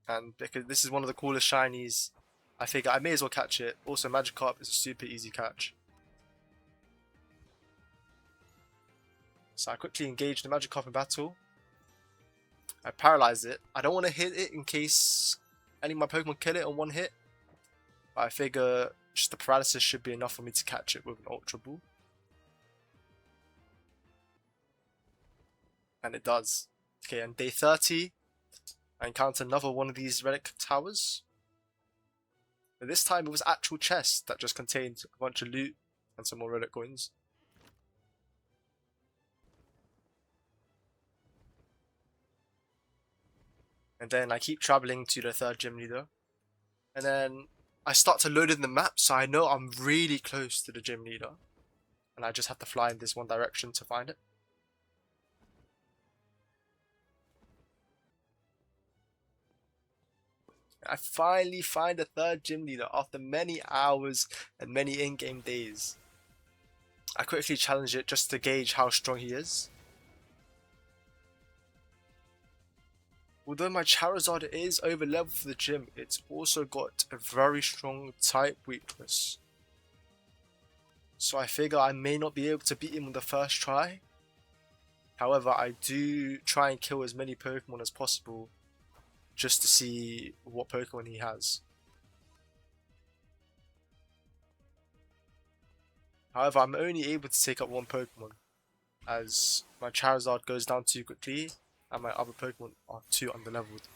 And because this is one of the coolest shinies, I figure I may as well catch it. Also, Magikarp is a super easy catch. So I quickly engage the Magikarp in battle. I paralyze it. I don't want to hit it in case any of my Pokemon kill it on one hit. But I figure just the paralysis should be enough for me to catch it with an Ultra Ball. And it does. Okay, on day 30, I encounter another one of these relic towers. But this time it was actual chests that just contained a bunch of loot and some more relic coins. And then I keep traveling to the third gym leader. And then I start to load in the map, so I know I'm really close to the gym leader. And I just have to fly in this one direction to find it. I finally find a third gym leader after many hours and many in-game days. I quickly challenge it just to gauge how strong he is. Although my Charizard is over leveled for the gym, it's also got a very strong type weakness. So I figure I may not be able to beat him on the first try. However, I do try and kill as many Pokemon as possible just to see what Pokemon he has. However, I'm only able to take up one Pokemon as my Charizard goes down too quickly and my other Pokemon are too underleveled.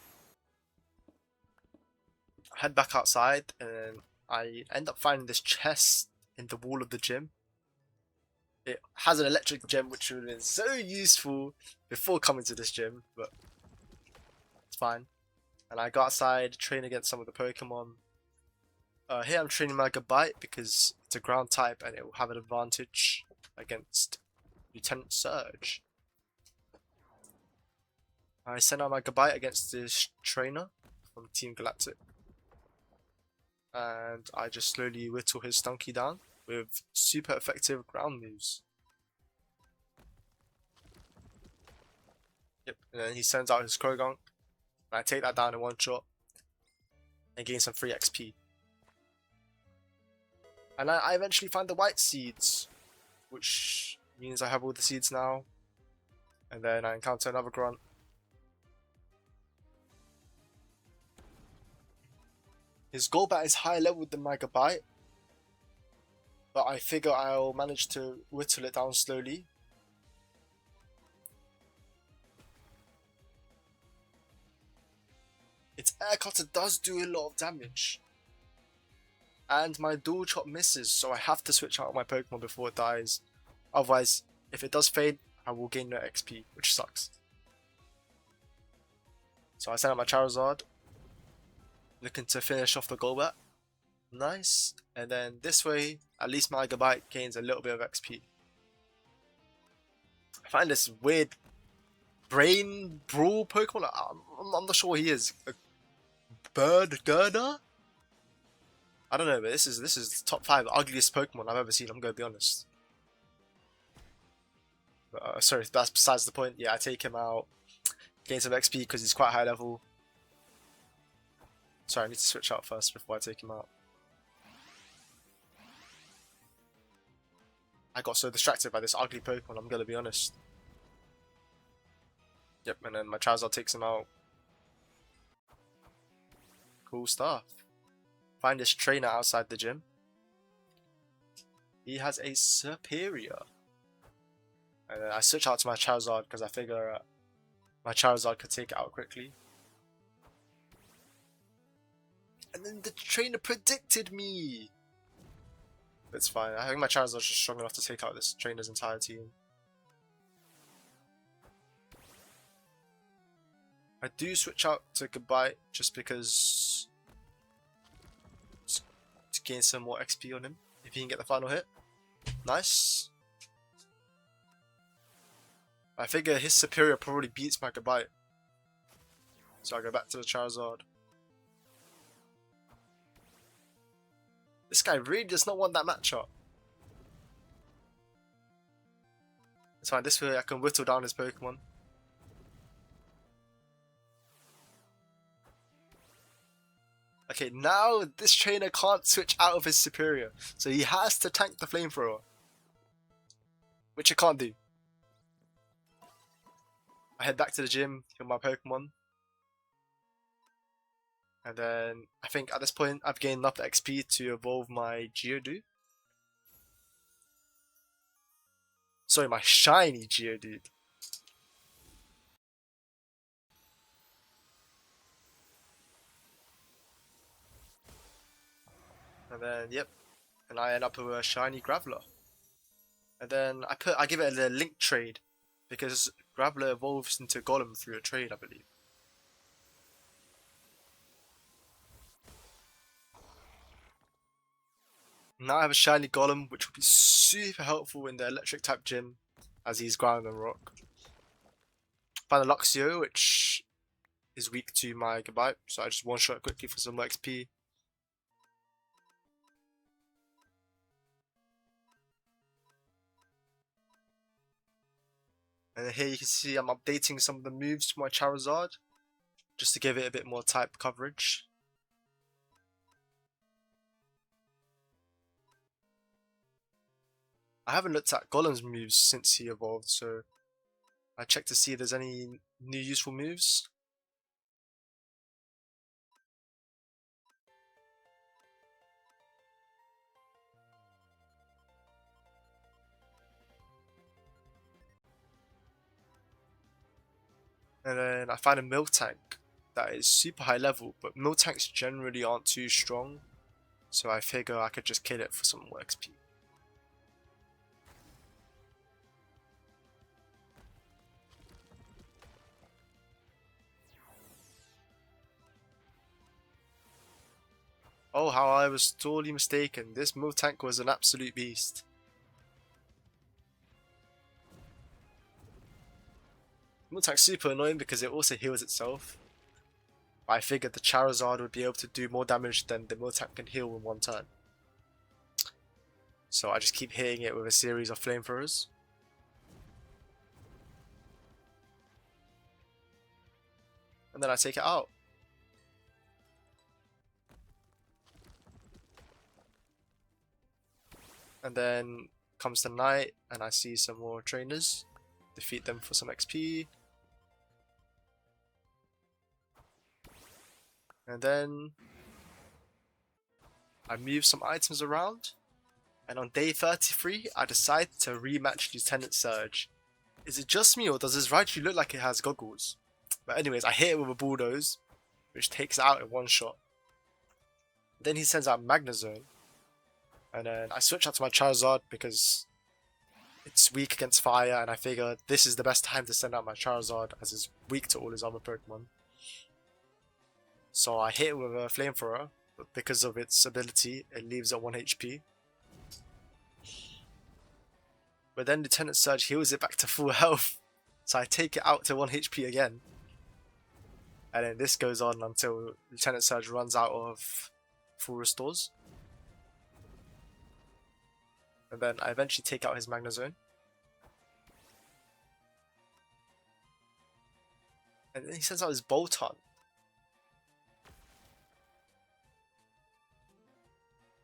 I head back outside and I end up finding this chest in the wall of the gym. It has an electric gem which would have been so useful before coming to this gym, but it's fine. And I go outside, train against some of the Pokemon. Here I'm training Mega Bite because it's a ground type and it will have an advantage against Lieutenant Surge. I send out Mega Bite against this trainer from Team Galactic. And I just slowly whittle his Stunky down with super effective ground moves. Yep, and then he sends out his Krogunk. And I take that down in one shot and gain some free XP. And I eventually find the white seeds, which means I have all the seeds now. And then I encounter another grunt. His Golbat is higher level than Mega Bite, but I figure I'll manage to whittle it down slowly. Its Air Cutter does do a lot of damage. And my dual chop misses, so I have to switch out my Pokemon before it dies. Otherwise, if it does fade, I will gain no XP, which sucks. So I send out my Charizard, looking to finish off the Golbat. Nice. And then this way, at least my Mega Bite gains a little bit of XP. I find this weird brain brawl Pokemon. I'm not sure what he is. A bird girder? I don't know, but this is top 5 ugliest Pokemon I've ever seen. I'm gonna be honest. But, sorry, that's besides the point. Yeah, I take him out, gain some XP because he's quite high level. Sorry, I need to switch out first before I take him out. I got so distracted by this ugly Pokemon. I'm gonna be honest. Yep, and then my Charizard takes him out. Cool stuff. Find this trainer outside the gym. He has a Superior. And then I switch out to my Charizard because I figure my Charizard could take it out quickly. And then the trainer predicted me! It's fine. I think my Charizard's just strong enough to take out this trainer's entire team. I do switch out to Goodbye just because to gain some more XP on him if he can get the final hit. Nice. I figure his Superior probably beats my Goodbye. So I go back to the Charizard. This guy really does not want that matchup. It's fine, this way I can whittle down his Pokemon. Okay, now this trainer can't switch out of his Superior, so he has to tank the Flamethrower. Which I can't do. I head back to the gym, kill my Pokemon. And then, I think at this point, I've gained enough XP to evolve my Geodude. Sorry, my shiny Geodude. And then, yep, and I end up with a shiny Graveler. And then I give it a link trade because Graveler evolves into Golem through a trade, I believe. Now I have a shiny Golem, which will be super helpful in the electric type gym as he's ground and rock. Find a Luxio, which is weak to my Goodbye, so I just one shot quickly for some more XP. And here you can see I'm updating some of the moves to my Charizard, just to give it a bit more type coverage. I haven't looked at Golem's moves since he evolved, so I check to see if there's any new useful moves. And then I find a Miltank that is super high level, but Miltanks generally aren't too strong, so I figure I could just kill it for some more XP. Oh, how I was sorely mistaken. This Miltank was an absolute beast. Miltank's super annoying because it also heals itself. I figured the Charizard would be able to do more damage than the Miltank can heal in one turn. So I just keep hitting it with a series of flamethrowers. And then I take it out. And then comes the night and I see some more trainers. Defeat them for some XP. And then I move some items around. And on day 33, I decide to rematch Lieutenant Surge. Is it just me or does this Raichu look like it has goggles? But anyways, I hit it with a bulldoze, which takes it out in one shot. Then he sends out Magnezone. And then I switch out to my Charizard because it's weak against fire, and I figure this is the best time to send out my Charizard as it's weak to all his other Pokemon. So I hit it with a Flamethrower, but because of its ability, it leaves at 1 HP. But then Lieutenant Surge heals it back to full health, so I take it out to 1 HP again. And then this goes on until Lieutenant Surge runs out of full restores. And then I eventually take out his Magnezone. And then he sends out his Bolton.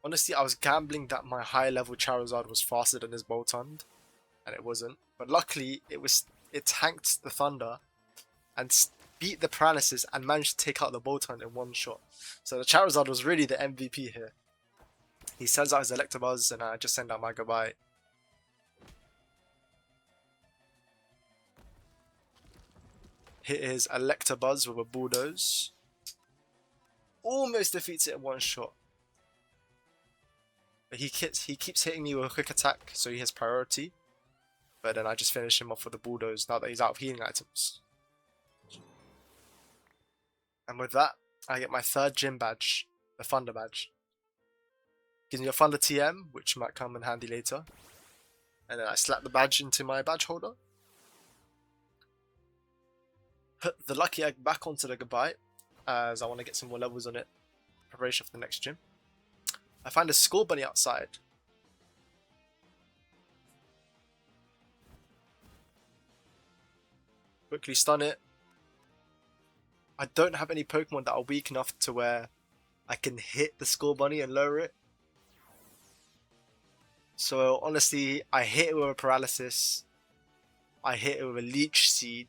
Honestly, I was gambling that my high level Charizard was faster than his Bolton, and it wasn't. But luckily, it tanked the Thunder and beat the Paralysis and managed to take out the Bolton in one shot. So the Charizard was really the MVP here. He sends out his Electabuzz and I just send out my goodbye. Hit his Electabuzz with a Bulldoze. Almost defeats it in one shot. But he keeps hitting me with a quick attack, so he has priority. But then I just finish him off with a Bulldoze now that he's out of healing items. And with that, I get my 3rd gym badge, the Thunder badge. Gives me a Thunder TM, which might come in handy later. And then I slap the badge into my badge holder. Put the Lucky Egg back onto the Goodbye, as I want to get some more levels on it. Preparation for the next gym. I find a Skull Bunny outside. Quickly stun it. I don't have any Pokemon that are weak enough to where I can hit the Skull Bunny and lower it. So honestly, I hit it with a Paralysis. I hit it with a Leech Seed,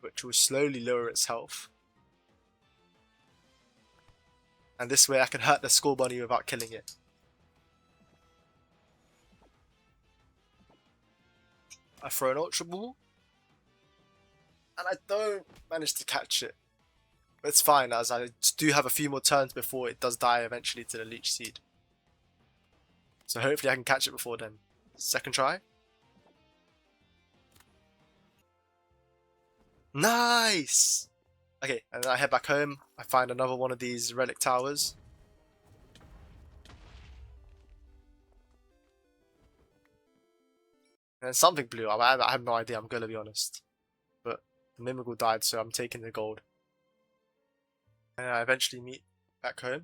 which will slowly lower its health. And this way I can hurt the Skull Bunny without killing it. I throw an Ultra Ball. And I don't manage to catch it. But it's fine, as I do have a few more turns before it does die eventually to the Leech Seed. So hopefully I can catch it before then. Second try. Nice! Okay, and then I head back home. I find another one of these relic towers. And then something blew up. I have no idea, I'm gonna be honest. But the Mimigal died, so I'm taking the gold. And I eventually meet back home.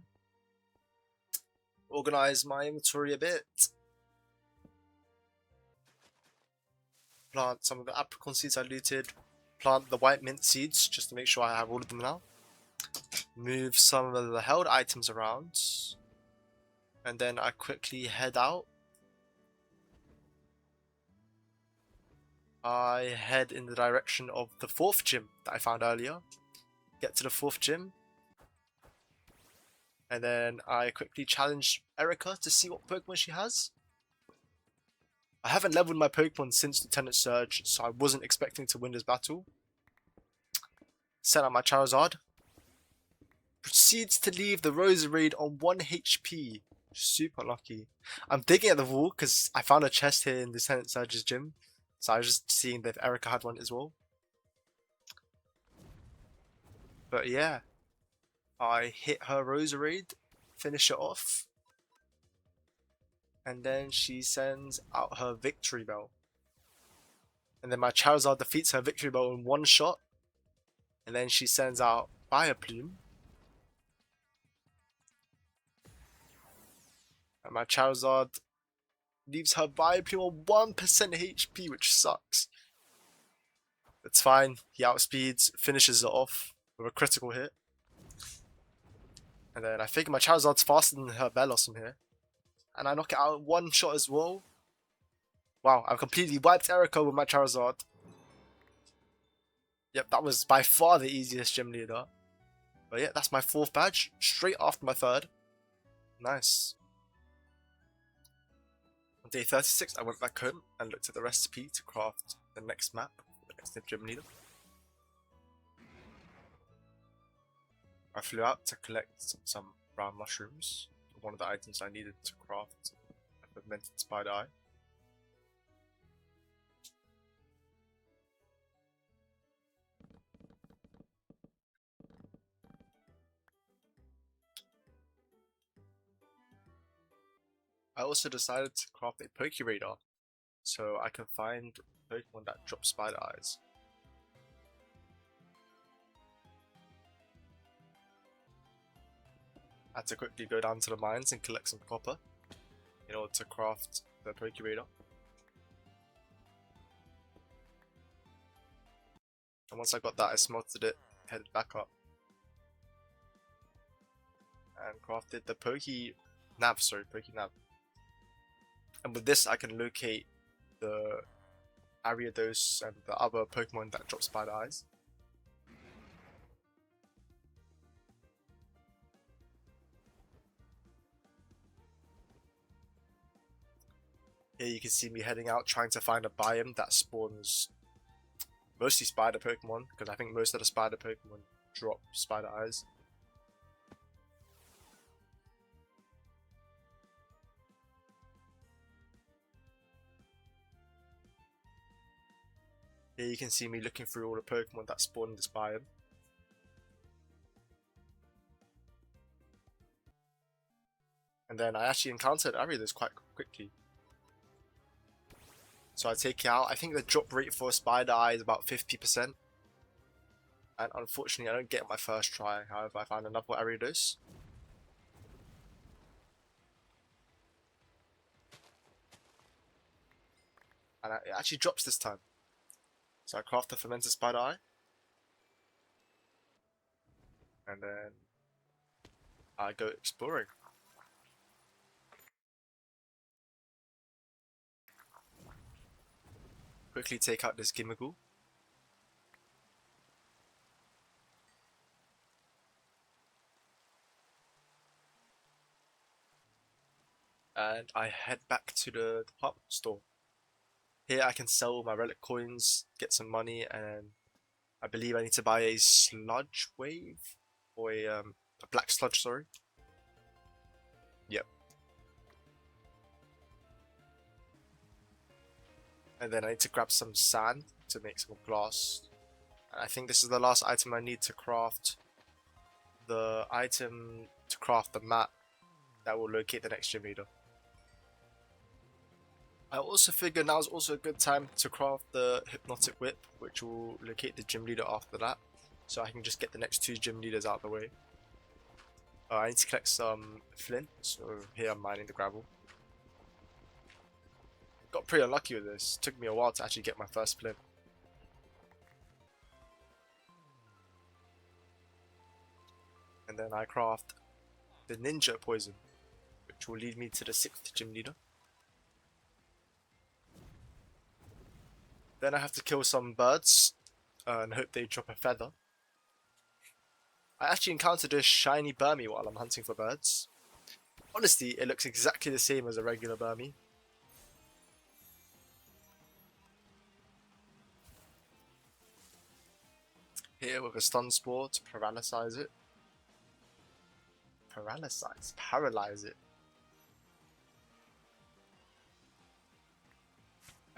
Organize my inventory a bit. Plant some of the apricot seeds I looted. Plant the white mint seeds just to make sure I have all of them now. Move some of the held items around. And then I quickly head out. I head in the direction of the 4th gym that I found earlier. Get to the 4th gym. And then I quickly challenge Erica to see what Pokemon she has. I haven't leveled my Pokemon since Lieutenant Surge, so I wasn't expecting to win this battle. Send out my Charizard. Proceeds to leave the Roserade on 1 HP. Super lucky. I'm digging at the wall because I found a chest here in Lieutenant Surge's gym. So I was just seeing if Erica had one as well. But yeah. I hit her Roserade, finish it off. And then she sends out her Victory Bell. And then my Charizard defeats her Victory Bell in one shot. And then she sends out Fire Plume. And my Charizard leaves her Fire Plume on 1% HP, which sucks. It's fine. He outspeeds, finishes it off with a critical hit. And then I figure my Charizard's faster than her Velos from here. And I knock it out in one shot as well. Wow, I've completely wiped Erica with my Charizard. Yep, that was by far the easiest gym leader. But yeah, that's my 4th badge, straight after my 3rd. Nice. On day 36, I went back home and looked at the recipe to craft the next map, the next gym leader. I flew out to collect some brown mushrooms, one of the items I needed to craft a fermented spider eye. I also decided to craft a Poke Radar, so I can find Pokemon that drop spider eyes. I had to quickly go down to the mines and collect some copper in order to craft the Poke Radar. And once I got that, I smelted it, headed back up, and crafted the Poke Nav. And with this, I can locate the Ariados and the other Pokemon that drop spider eyes. Here you can see me heading out trying to find a biome that spawns mostly spider Pokemon, because I think most of the spider Pokemon drop spider eyes. Here you can see me looking through all the Pokemon that spawn in this biome. And then I actually encountered Ariados quite quickly. So I take it out. I think the drop rate for a spider eye is about 50%. And unfortunately I don't get my first try. However, I found another Ariados. And it actually drops this time. So I craft the fermented spider eye. And then I go exploring. Quickly take out this Gimmighoul. And I head back to the department store. Here I can sell my relic coins, get some money, and I believe I need to buy a sludge wave, or a black sludge, sorry. Yep. And then I need to grab some sand to make some glass. And I think this is the last item I need to craft the item to craft the map that will locate the next gym leader. I also figure now is also a good time to craft the Hypnotic Whip, which will locate the gym leader after that, so I can just get the next 2 gym leaders out of the way. I need to collect some flint, so here I'm mining the gravel. Got pretty unlucky with this. Took me a while to actually get my first flint. And then I craft the Ninja Poison, which will lead me to the 6th gym leader. Then I have to kill some birds and hope they drop a feather. I actually encountered a shiny Burmy while I'm hunting for birds. Honestly, it looks exactly the same as a regular Burmy. Here with a stun spore to paralyze it. Paralyze it.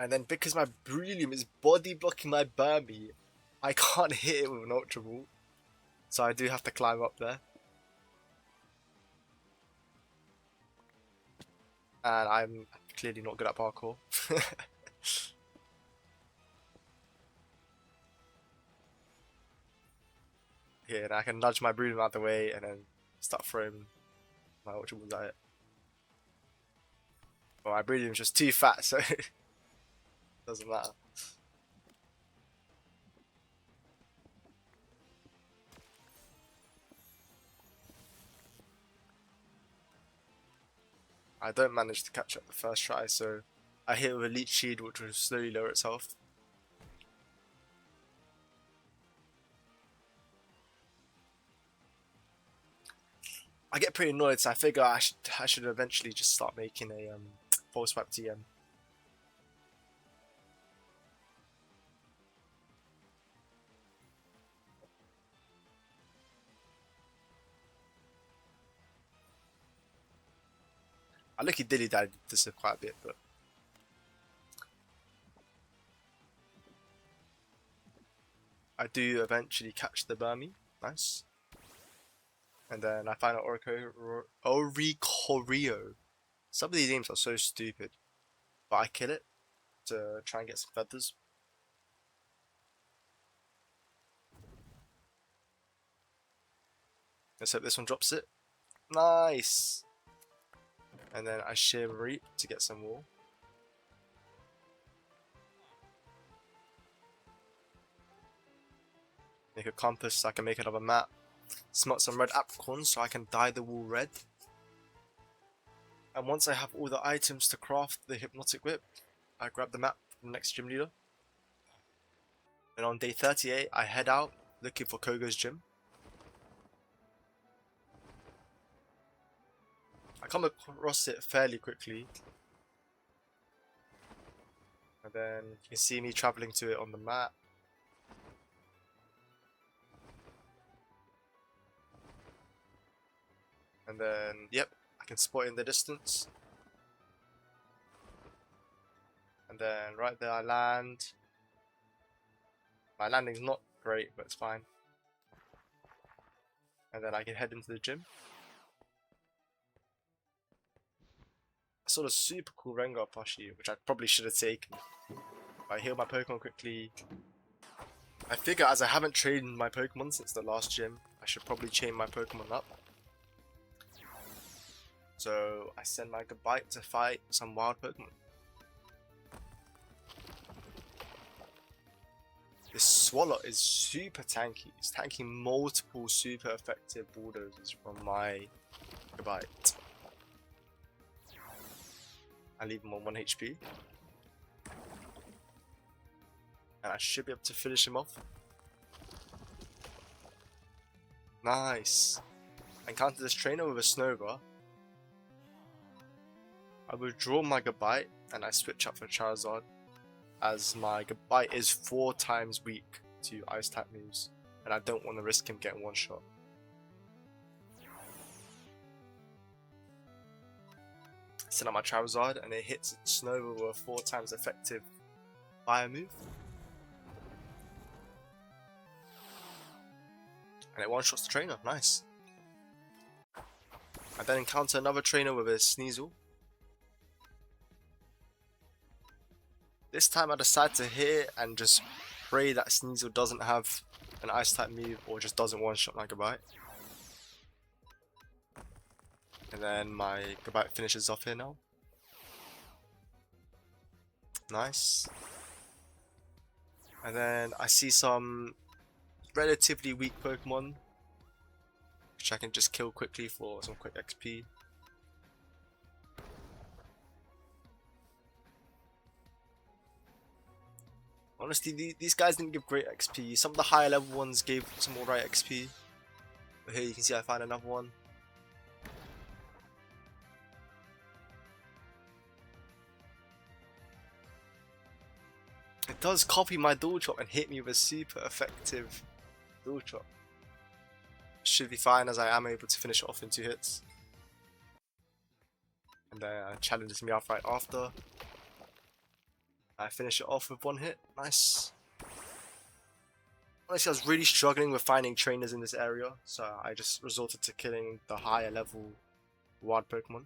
And then because my Brillium is body blocking my Burmy, I can't hit it with an Ultra Ball. So I do have to climb up there. And I'm clearly not good at parkour. Yeah, and I can nudge my broom out of the way and then start throwing my ultra balls at it. Well, my broom's just too fat, so it doesn't matter. I don't manage to catch up the first try, so I hit with a leech shield, which will slowly lower its health. I get pretty annoyed, so I figure I should eventually just start making a false swipe TM. I look at dilly dally this quite a bit, but I do eventually catch the Burmy. Nice. And then I find out Oricorio. Some of these names are so stupid. But I kill it to try and get some feathers. Let's hope this one drops it. Nice! And then I share reap to get some wool. Make a compass so I can make another map. Smelt some red apricorns so I can dye the wool red. And once I have all the items to craft the hypnotic whip, I grab the map from the next gym leader. And on day 38, I head out looking for Kogo's gym. I come across it fairly quickly. And then you can see me traveling to it on the map. And then, yep, I can spot it in the distance. And then right there I land. My landing's not great, but it's fine. And then I can head into the gym. I saw a super cool Rengar plushie, which I probably should have taken. I heal my Pokemon quickly. I figure as I haven't trained my Pokemon since the last gym, I should probably chain my Pokemon up. So I send my Gabite to fight some wild Pokemon. This Swallow is super tanky. It's tanking multiple super effective bulldozers from my Gabite. I leave him on 1 HP. And I should be able to finish him off. Nice. I encounter this trainer with a Snowball. I withdraw my Gabite and I switch up for Charizard, as my Gabite is 4 times weak to Ice type moves, and I don't want to risk him getting one shot. Send out my Charizard and it hits Snowball with a 4 times effective fire move. And it one-shots the trainer, nice. I then encounter another trainer with a Sneasel. This time I decide to hit and just pray that Sneasel doesn't have an Ice type move or just doesn't one-shot my Gabite. And then my Gabite finishes off here now. Nice. And then I see some relatively weak Pokemon, which I can just kill quickly for some quick XP. Honestly, these guys didn't give great XP. Some of the higher level ones gave some alright XP. But here you can see I find another one. It does copy my dual chop and hit me with a super effective dual chop. Should be fine as I am able to finish it off in 2 hits. And then challenges me off right after. I finish it off with 1 hit. Nice. Honestly, I was really struggling with finding trainers in this area, so I just resorted to killing the higher level wild Pokemon.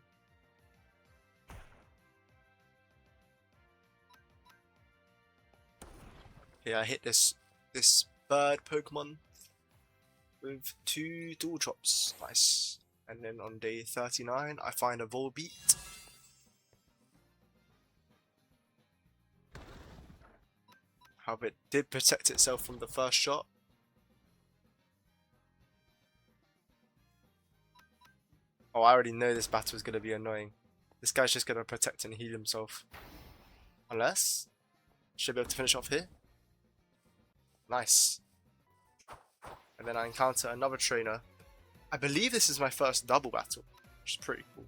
Yeah, I hit this bird Pokemon with 2 dual chops. Nice. And then on day 39, I find a Volbeat. However, it did protect itself from the first shot. Oh, I already know this battle is going to be annoying. This guy's just going to protect and heal himself. Unless, should be able to finish off here. Nice. And then I encounter another trainer. I believe this is my first double battle, which is pretty cool.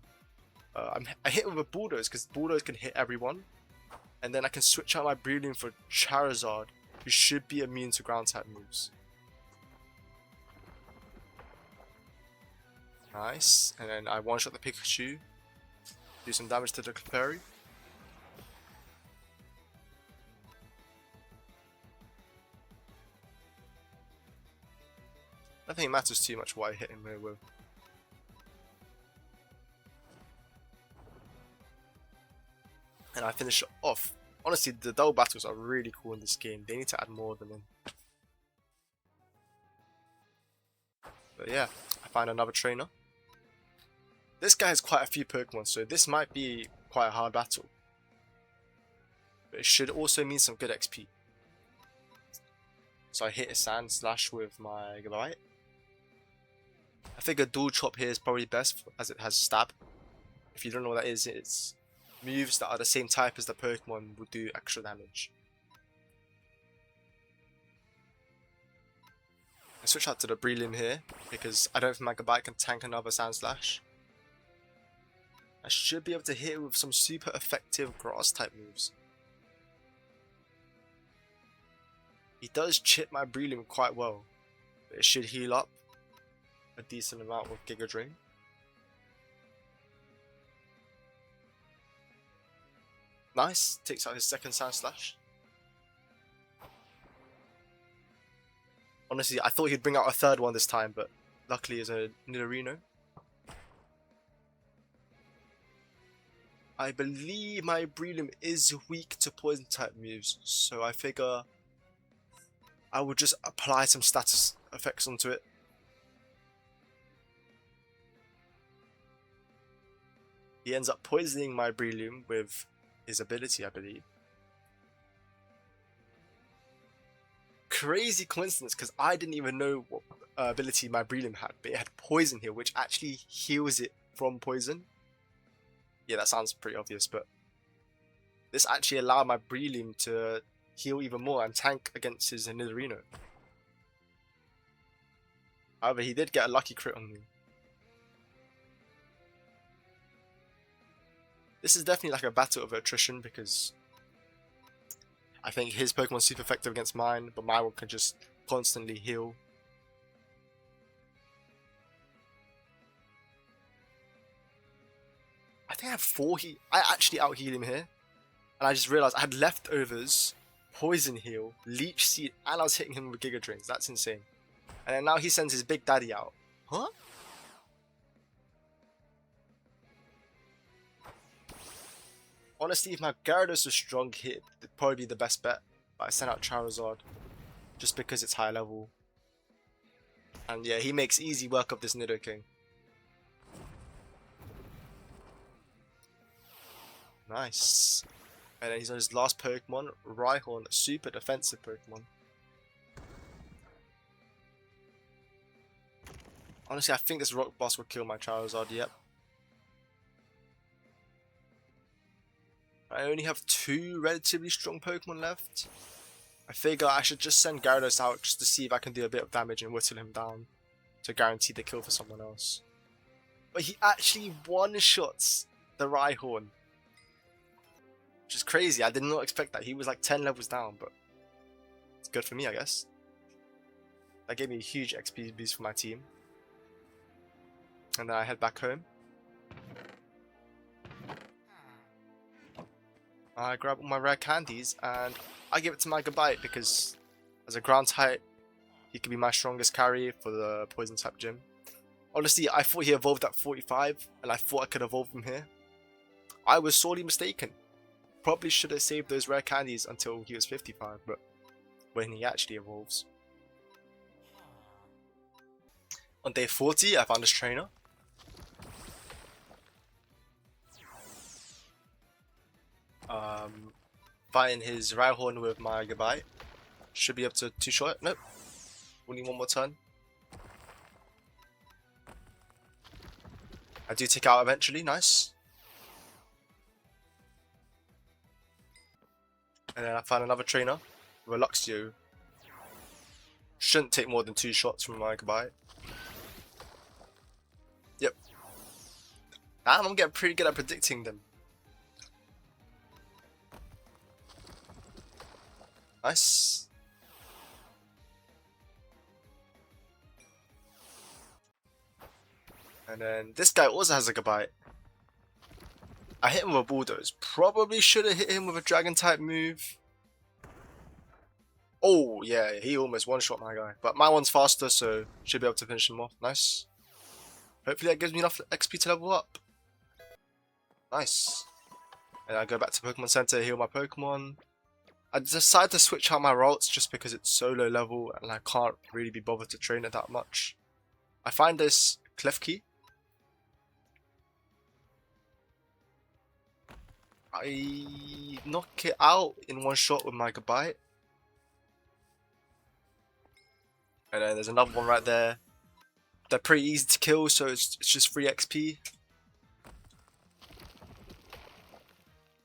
I hit him with a Bulldoze because Bulldoze can hit everyone. And then I can switch out my Breloom for Charizard, who should be immune to ground type moves. Nice. And then I one-shot the Pikachu, do some damage to the Clefairy. I don't think it matters too much what I hit him here with. And I finish it off. Honestly, the double battles are really cool in this game. They need to add more of them in. But yeah, I find another trainer. This guy has quite a few Pokemon, so this might be quite a hard battle. But it should also mean some good XP. So I hit a Sand Slash with my Gabite. I figure Dual Chop here is probably best as it has Stab. If you don't know what that is, it's moves that are the same type as the Pokemon will do extra damage. I switch out to the Breloom here because I don't think my Gabite can tank another Sand Slash. I should be able to hit it with some super effective grass type moves. He does chip my Breloom quite well, but it should heal up a decent amount with Giga Drain. Nice, takes out his second Sand Slash. Honestly, I thought he'd bring out a third one this time, but luckily it's a Nidorino. I believe my Breloom is weak to poison type moves, so I figure I would just apply some status effects onto it. He ends up poisoning my Breloom with his ability, I believe. Crazy coincidence, because I didn't even know what ability my Breloom had, but it had poison here, which actually heals it from poison. Yeah, that sounds pretty obvious, but this actually allowed my Breloom to heal even more and tank against his Nidorino. However, he did get a lucky crit on me. This is definitely like a battle of attrition because I think his Pokemon's super effective against mine, but my one can just constantly heal. I think I have 4 heal. I actually out heal him here. And I just realized I had leftovers, Poison Heal, Leech Seed, and I was hitting him with Giga Drains. That's insane. And then now he sends his Big Daddy out. Huh? Honestly, if my Gyarados was strong hit, it'd probably be the best bet. But I sent out Charizard just because it's high level. And yeah, he makes easy work of this Nidoking. Nice. And then he's on his last Pokemon, Rhyhorn, super defensive Pokemon. Honestly, I think this Rock Boss will kill my Charizard, yep. I only have 2 relatively strong Pokemon left. I figure I should just send Gyarados out just to see if I can do a bit of damage and whittle him down to guarantee the kill for someone else. But he actually one-shots the Rhyhorn. Which is crazy, I did not expect that. He was like 10 levels down, but it's good for me, I guess. That gave me a huge XP boost for my team. And then I head back home. I grab all my rare candies and I give it to my Gabite because as a ground type, he could be my strongest carry for the poison type gym. Honestly, I thought he evolved at 45 and I thought I could evolve him here. I was sorely mistaken. Probably should have saved those rare candies until he was 55, but when he actually evolves. On day 40, I found this trainer. Fighting his Rhyhorn with my Gabite. Should be up to 2-shot. Nope. We need one more turn. I do take out eventually. Nice. And then I find another trainer with a Luxio. Shouldn't take more than 2 shots from my Gabite. Yep. And I'm getting pretty good at predicting them. Nice. And then this guy also has a Gabite. I hit him with a Bulldoze. Probably should have hit him with a Dragon type move. Oh yeah, he almost one-shot my guy. But my one's faster, so should be able to finish him off. Nice. Hopefully that gives me enough XP to level up. Nice. And I go back to Pokemon Center, heal my Pokemon. I decided to switch out my routes just because it's so low level and I can't really be bothered to train it that much. I find this Klefki. I knock it out in one shot with my Gabite. And then there's another one right there. They're pretty easy to kill, so it's just free XP.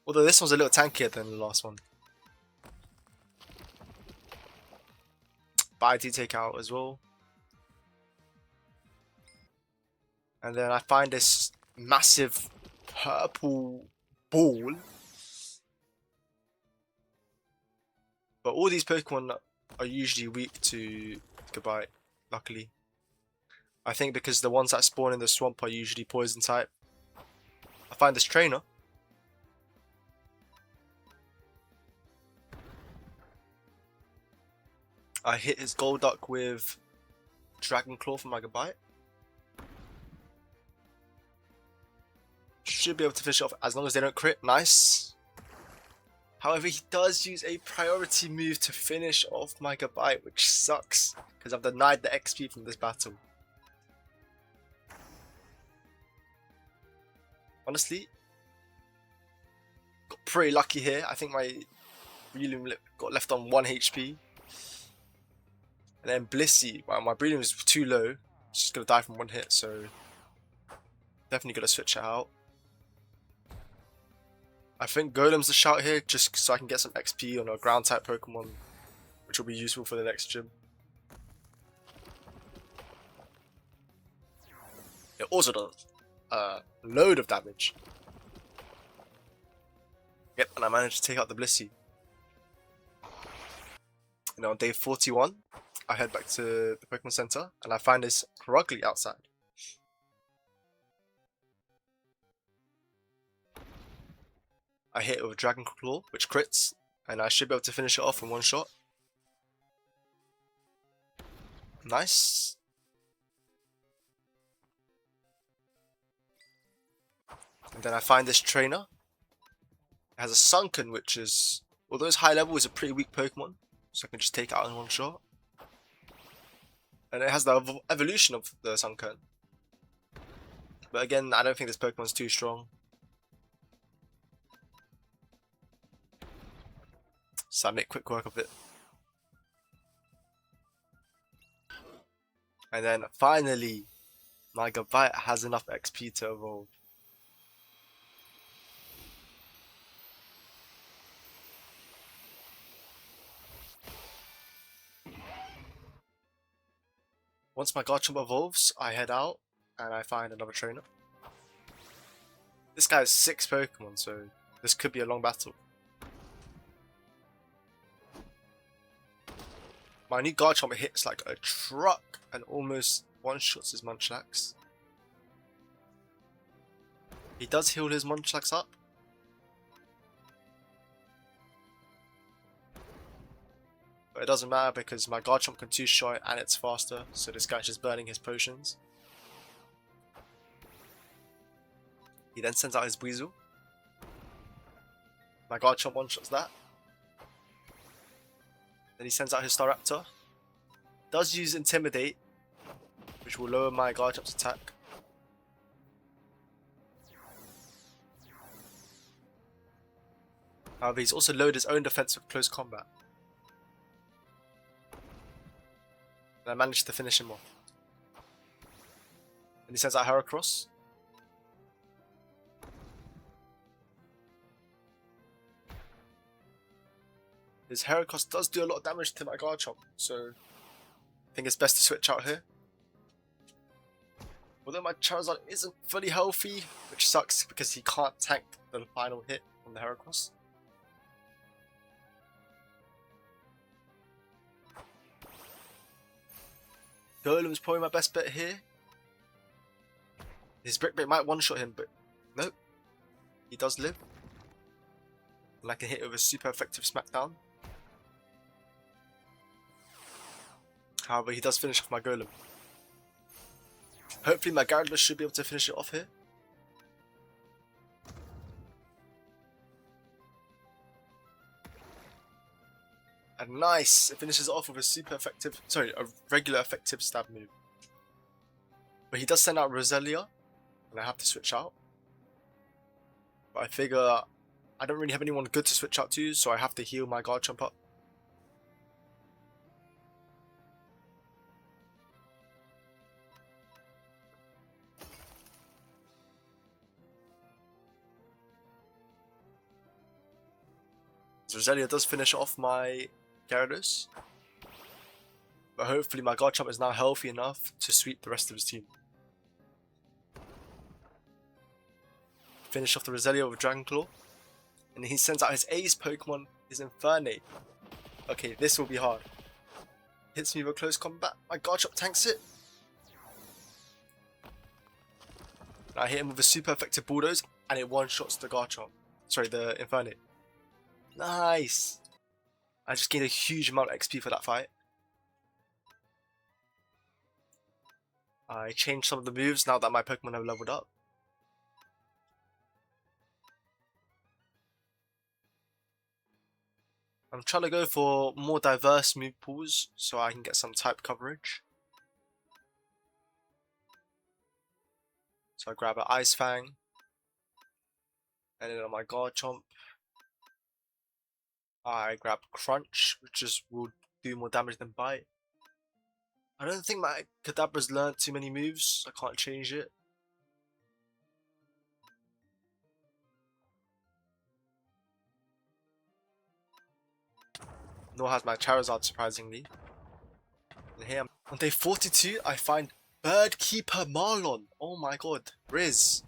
Although this one's a little tankier than the last one. But I do take out as well. And then I find this massive purple ball. But all these Pokemon are usually weak to Gabite, luckily. I think because the ones that spawn in the swamp are usually poison type. I find this trainer. I hit his Golduck with Dragon Claw from my Gabite. Should be able to finish it off as long as they don't crit. Nice. However, he does use a priority move to finish off my Gabite, which sucks because I've denied the XP from this battle. Honestly, got pretty lucky here. I think my Breloom got left on 1 HP. And then Blissey, well, my Breloom is too low. She's going to die from 1 hit, so definitely going to switch it out. I think Golem's the shout here, just so I can get some XP on a ground type Pokemon, which will be useful for the next gym. It also does a load of damage. Yep, and I managed to take out the Blissey. And on day 41, I head back to the Pokemon Center, and I find this Rugly outside. I hit it with a Dragon Claw, which crits, and I should be able to finish it off in 1 shot. Nice. And then I find this trainer. It has a Sunken, which is, although it's high level, is a pretty weak Pokemon, so I can just take it out in 1 shot. And it has the evolution of the Sunken. But again, I don't think this Pokemon's too strong. So I make quick work of it. And then finally, my Gabite has enough XP to evolve. Once my Garchomp evolves, I head out and I find another trainer. This guy has 6 Pokemon, so this could be a long battle. My new Garchomp hits like a truck and almost one-shots his Munchlax. He does heal his Munchlax up. But it doesn't matter because my Garchomp can 2-shot it and it's faster, so this guy's just burning his potions. He then sends out his Weasel. My Garchomp one-shots that. Then he sends out his Staraptor. Does use Intimidate, which will lower my Garchomp's attack. However, he's also lowered his own defense with close combat. And I managed to finish him off. And he sends out Heracross. His Heracross does do a lot of damage to my Garchomp, so I think it's best to switch out here. Although my Charizard isn't fully healthy, which sucks because he can't tank the final hit from the Heracross. Golem's probably my best bet here. His Brick Break might one-shot him, but nope. He does live. And I can hit it with a super effective Smackdown. However, he does finish off my Golem. Hopefully my Gyarados should be able to finish it off here. And nice! It finishes it off with a super effective, sorry, a regular effective stab move. But he does send out Roselia, and I have to switch out. But I figure I don't really have anyone good to switch out to, so I have to heal my Garchomp up. Roselia does finish off my Gyarados, but hopefully my Garchomp is now healthy enough to sweep the rest of his team. Finish off the Roselia with Dragon Claw, and he sends out his ace Pokemon, his Infernape. Okay, this will be hard. Hits me with close combat, my Garchomp tanks it. And I hit him with a super effective Bulldoze, and it one-shots the Garchomp. Sorry, the Infernape. Nice! I just gained a huge amount of XP for that fight. I changed some of the moves now that my Pokemon have leveled up. I'm trying to go for more diverse move pools so I can get some type coverage. So I grab an Ice Fang. And then on my Garchomp, I grab Crunch, which just will do more damage than Bite. I don't think my Kadabra's learned too many moves, I can't change it. Nor has my Charizard, surprisingly. And here on day 42, I find Birdkeeper Marlon. Oh my god, Riz.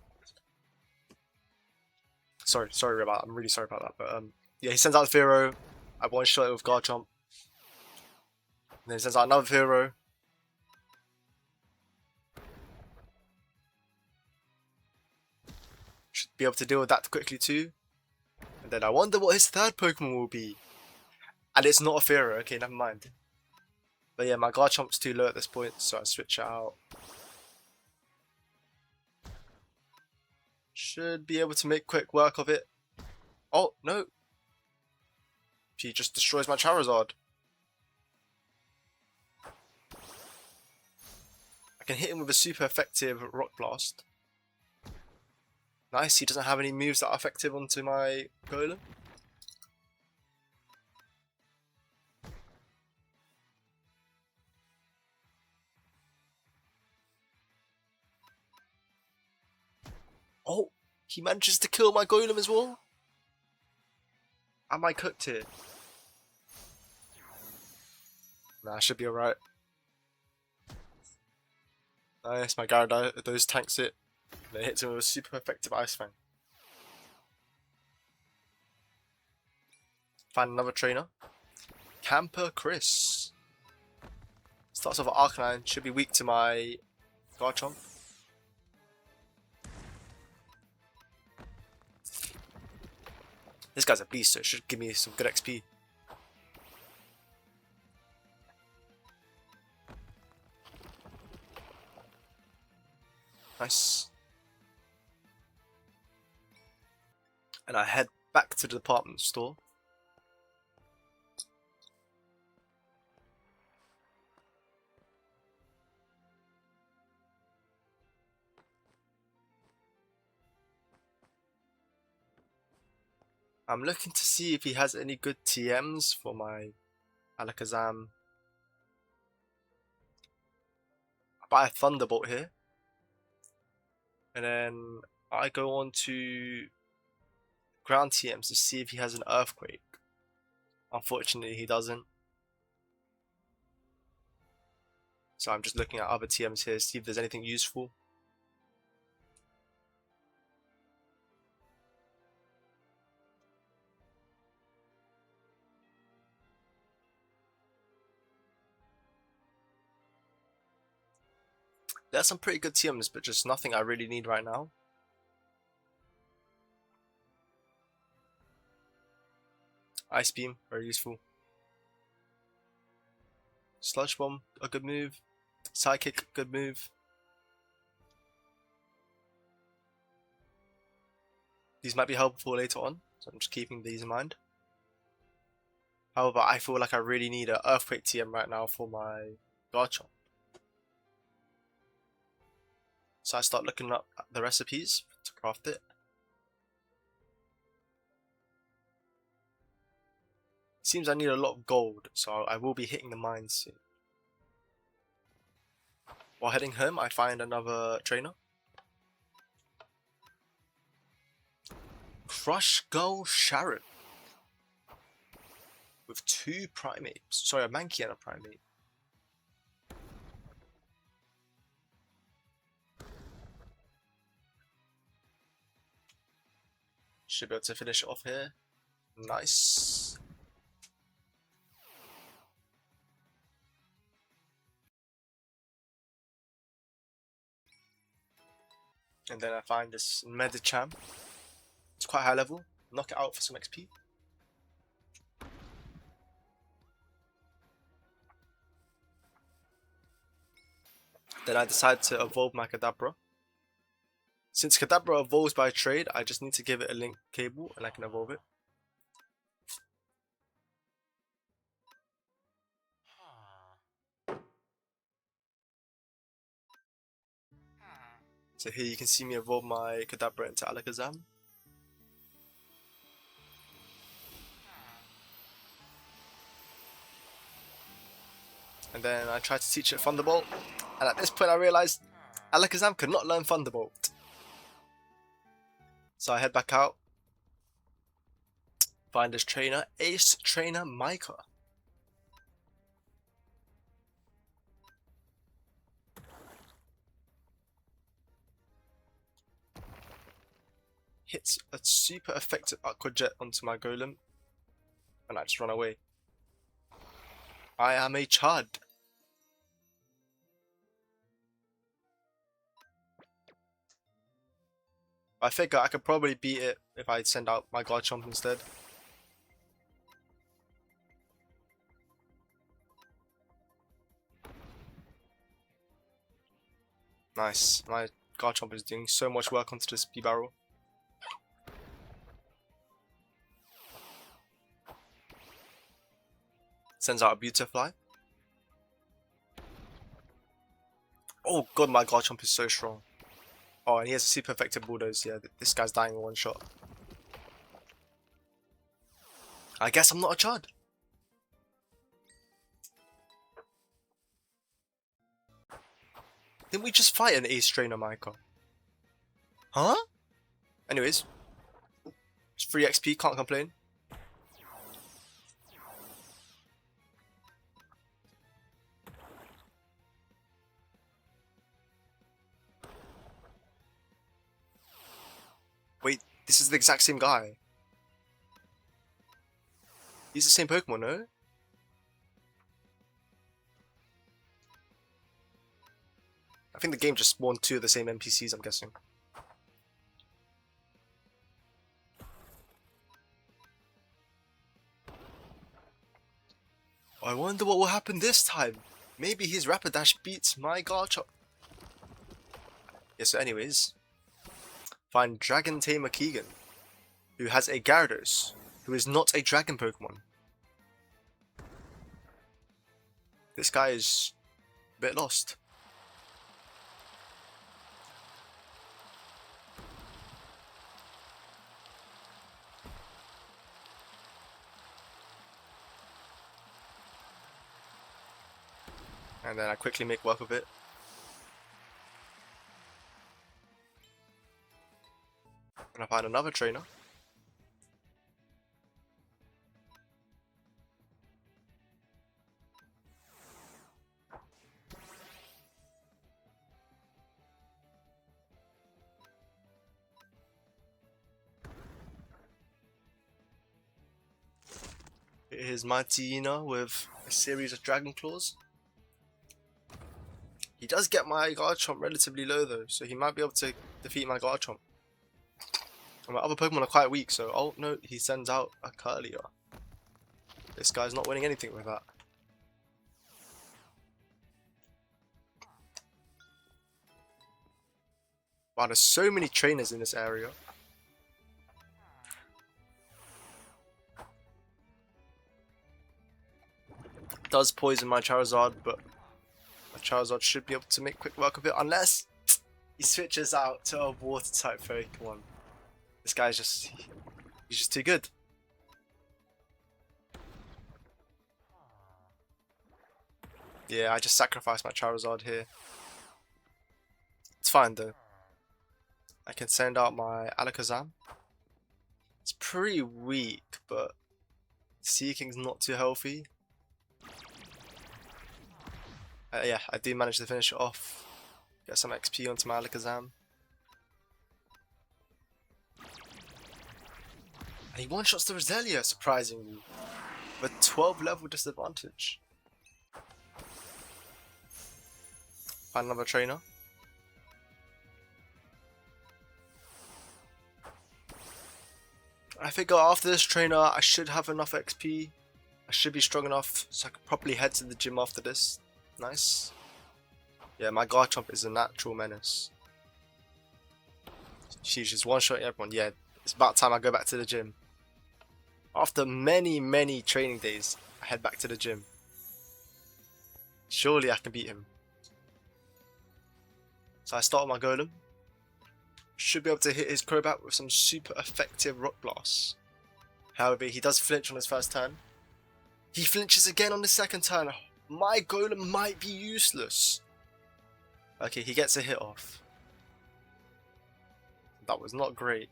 Sorry about that. I'm really sorry about that. But yeah, he sends out Vero. I one-shot it with Garchomp. And then he sends out another Vero. Should be able to deal with that quickly too. And then I wonder what his third Pokemon will be. And it's not a Vero. Okay, never mind. But yeah, my Garchomp's too low at this point, so I switch it out. Should be able to make quick work of it. Oh, no. He just destroys my Charizard. I can hit him with a super effective Rock Blast. Nice, he doesn't have any moves that are effective onto my Golem. Oh, he manages to kill my Golem as well. Am I cooked here? Nah, I should be alright. Nice, my Gyarados tanks it. And it hits him with a super effective Ice Fang. Find another trainer. Camper Chris. Starts off with Arcanine, should be weak to my Garchomp. This guy's a beast, so it should give me some good XP. Nice. And I head back to the department store. I'm looking to see if he has any good TMs for my Alakazam. I buy a Thunderbolt here. And then I go on to ground TMs to see if he has an Earthquake. Unfortunately, he doesn't. So I'm just looking at other TMs here, see if there's anything useful. There's some pretty good TMs, but just nothing I really need right now. Ice Beam, very useful. Sludge Bomb, a good move. Psychic, good move. These might be helpful later on, so I'm just keeping these in mind. However, I feel like I really need an Earthquake TM right now for my Garchomp. So I start looking up the recipes to craft it. Seems I need a lot of gold, so I will be hitting the mines soon. While heading home, I find another trainer. Crush Gull Sharon. With 2 primates. Sorry, a Mankey and a primate. Should be able to finish it off here. Nice. And then I find this Medicham. It's quite high level. Knock it out for some XP. Then I decide to evolve my Kadabra. Since Kadabra evolves by trade, I just need to give it a link cable and I can evolve it. So here you can see me evolve my Kadabra into Alakazam. And then I try to teach it Thunderbolt. And at this point I realized Alakazam could not learn Thunderbolt. So I head back out. Find this trainer, Ace Trainer Micah. Hits a super effective Aqua Jet onto my Golem. And I just run away. I am a Chud. I figure I could probably beat it if I send out my Garchomp instead. Nice. My Garchomp is doing so much work onto this B-Barrel. Sends out a Beautifly. Oh god, my Garchomp is so strong. Oh, and he has a super effective Bulldoze. Yeah, this guy's dying in one shot. I guess I'm not a Chud. Didn't we just fight an Ace Trainer Micah? Huh? Anyways. It's free XP, can't complain. Wait, this is the exact same guy. He's the same Pokemon, no? I think the game just spawned 2 of the same NPCs, I'm guessing. I wonder what will happen this time. Maybe his Rapidash beats my Garchomp. Yeah, so anyways. Find Dragon Tamer Keegan, who has a Gyarados, who is not a Dragon Pokemon. This guy is a bit lost. And then I quickly make work of it. And I find another trainer. Here's my Tina with a series of Dragon Claws. He does get my Garchomp relatively low though, so he might be able to defeat my Garchomp. And my other Pokemon are quite weak, so oh no, he sends out a Curlier. This guy's not winning anything with that. Wow, there's so many trainers in this area. Does poison my Charizard, but my Charizard should be able to make quick work of it, unless he switches out to a water type Pokemon. This guy's he's just too good. Yeah, I just sacrificed my Charizard here. It's fine though. I can send out my Alakazam. It's pretty weak, but Seeking's not too healthy. Yeah, I do manage to finish it off. Get some XP onto my Alakazam. And he one-shots the Roselia, surprisingly. With 12 level disadvantage. Find another trainer. I figure after this trainer, I should have enough XP. I should be strong enough so I can properly head to the gym after this. Nice. Yeah, my Garchomp is a natural menace. She's just one-shotting everyone. Yeah, it's about time I go back to the gym. After many training days, I head back to the gym. Surely I can beat him. So I start with my Golem. Should be able to hit his Crobat with some super effective Rock Blast. However, he does flinch on his first turn. He flinches again on the second turn. My Golem might be useless. Okay, he gets a hit off. That was not great.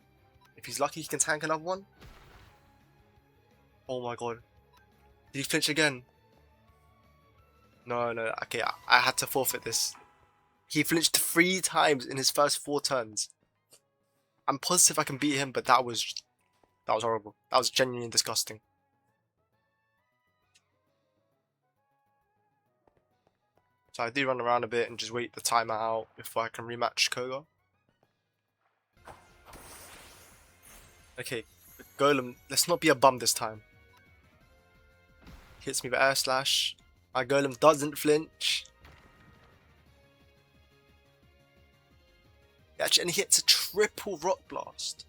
If he's lucky, he can tank another one. Oh my god. Did he flinch again? No. Okay, I had to forfeit this. He flinched 3 times in his first 4 turns. I'm positive I can beat him, but that was horrible. That was genuinely disgusting. So I do run around a bit and just wait the timer out before I can rematch Koga. Okay, Golem, let's not be a bum this time. Hits me with Air Slash. My Golem doesn't flinch. Actually, and he hits a triple Rock Blast.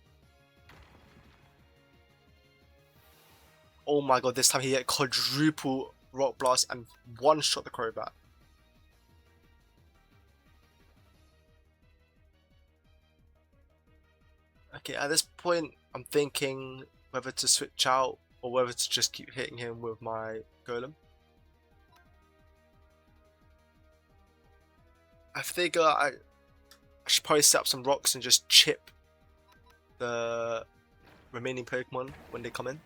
Oh my god, this time he hit quadruple Rock Blast and one-shot the Crobat. Okay, at this point, I'm thinking whether to switch out or whether to just keep hitting him with my Golem. I figure I should probably set up some rocks and just chip the remaining Pokemon when they come in.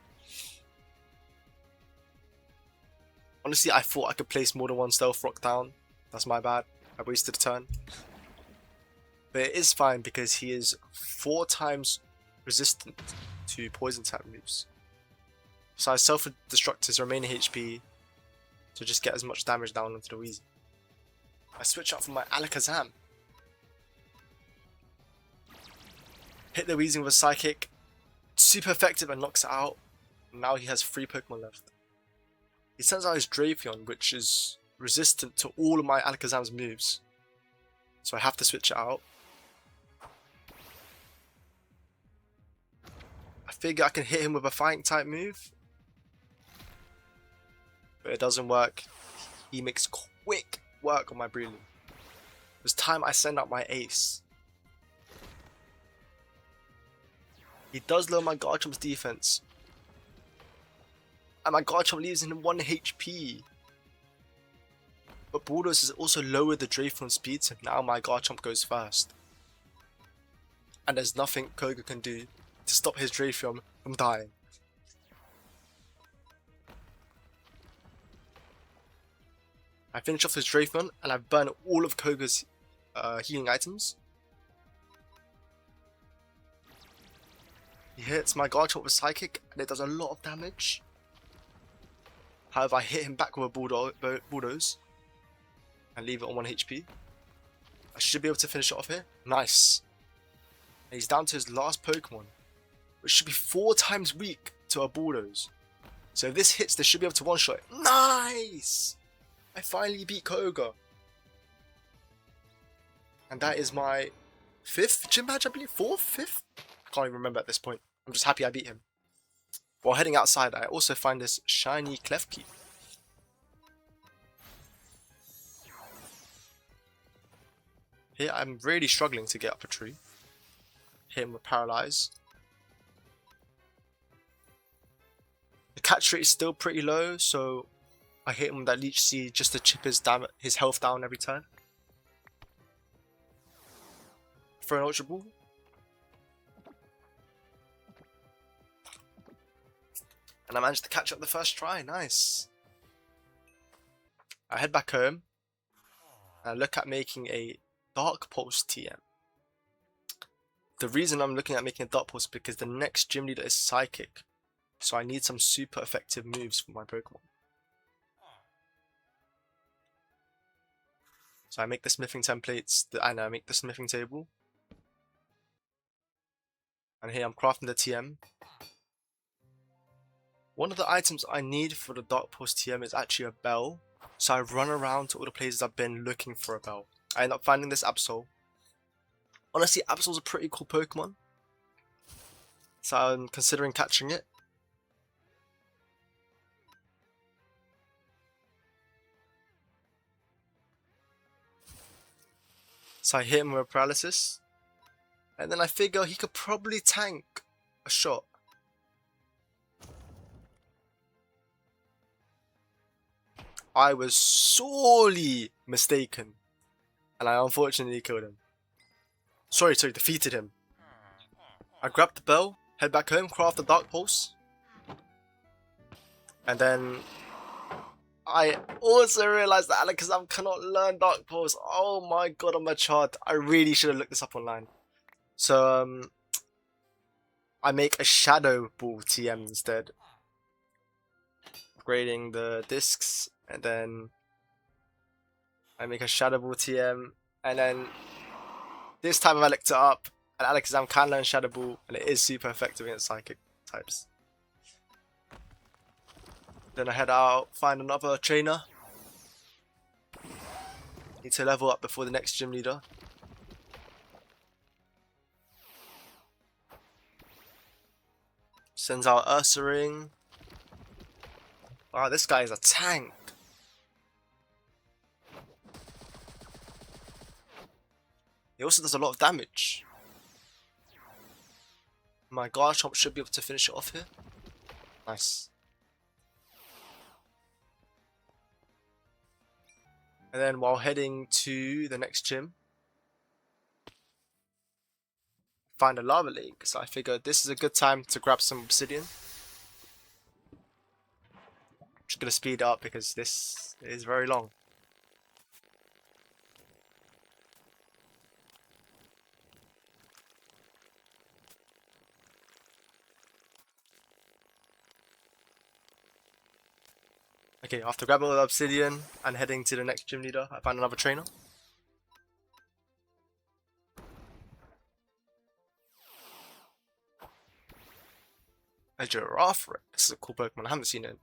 Honestly, I thought I could place more than one Stealth Rock down. That's my bad. I wasted a turn. But it is fine because he is 4 times resistant to poison type moves. So I self-destruct his remaining HP to just get as much damage down onto the Weezing. I switch out from my Alakazam. Hit the Weezing with a Psychic. Super effective and knocks it out. Now he has 3 Pokemon left. He sends out his Drapion, which is resistant to all of my Alakazam's moves. So I have to switch it out. I figure I can hit him with a fighting type move. But it doesn't work. He makes quick work on my Breloom. It's time I send out my Ace. He does lower my Garchomp's defense. And my Garchomp leaves him 1 HP. But Bulldoze has also lowered the Draeflon speed, so now my Garchomp goes first. And there's nothing Koga can do to stop his Draeflon from dying. I finish off his Draeflon and I burn all of Koga's healing items. He hits my Garchomp with Psychic and it does a lot of damage. However, I hit him back with a Bulldoze and leave it on 1 HP. I should be able to finish it off here. Nice. And he's down to his last Pokemon, which should be 4 times weak to a Bulldoze. So if this hits, they should be able to one-shot it. Nice! I finally beat Koga. And that is my 5th gym badge, I believe? 4th? 5th? I can't even remember at this point. I'm just happy I beat him. While heading outside, I also find this shiny Klefki. Here I'm really struggling to get up a tree. Hit him with Paralyze. The catch rate is still pretty low, so I hit him with that Leech Seed just to chip his health down every turn. Throw an Ultra Ball. And I managed to catch up the first try, nice. I head back home and I look at making a Dark Pulse TM. The reason I'm looking at making a Dark Pulse is because the next gym leader is Psychic. So I need some super effective moves for my Pokemon. So I make the smithing templates and I make the smithing table. And here I'm crafting the TM. One of the items I need for the Dark Pulse TM is actually a bell. So I run around to all the places I've been looking for a bell. I end up finding this Absol. Honestly, Absol's a pretty cool Pokemon. So I'm considering catching it. So I hit him with a Paralysis. And then I figure he could probably tank a shot. I was sorely mistaken. And I unfortunately killed him. Sorry, defeated him. I grabbed the bell, head back home, craft the Dark Pulse. And then I also realized that Alakazam cannot learn Dark Pulse. Oh my god, on my chart. I really should have looked this up online. So, I make a Shadow Ball TM instead. Upgrading the discs, and then I make a Shadow Ball TM, and then this time I licked it up, and Alakazam can learn Shadow Ball, and it is super effective against Psychic types. Then I head out, find another trainer. Need to level up before the next gym leader. Sends out Ursaring. Wow, this guy is a tank. He also does a lot of damage. My Garchomp should be able to finish it off here. Nice. And then while heading to the next gym, find a lava lake. So I figured this is a good time to grab some obsidian. Just gonna speed up because this is very long. Okay, after grabbing all the obsidian and heading to the next gym leader, I find another trainer. A giraffe. This is a cool Pokemon. I haven't seen it.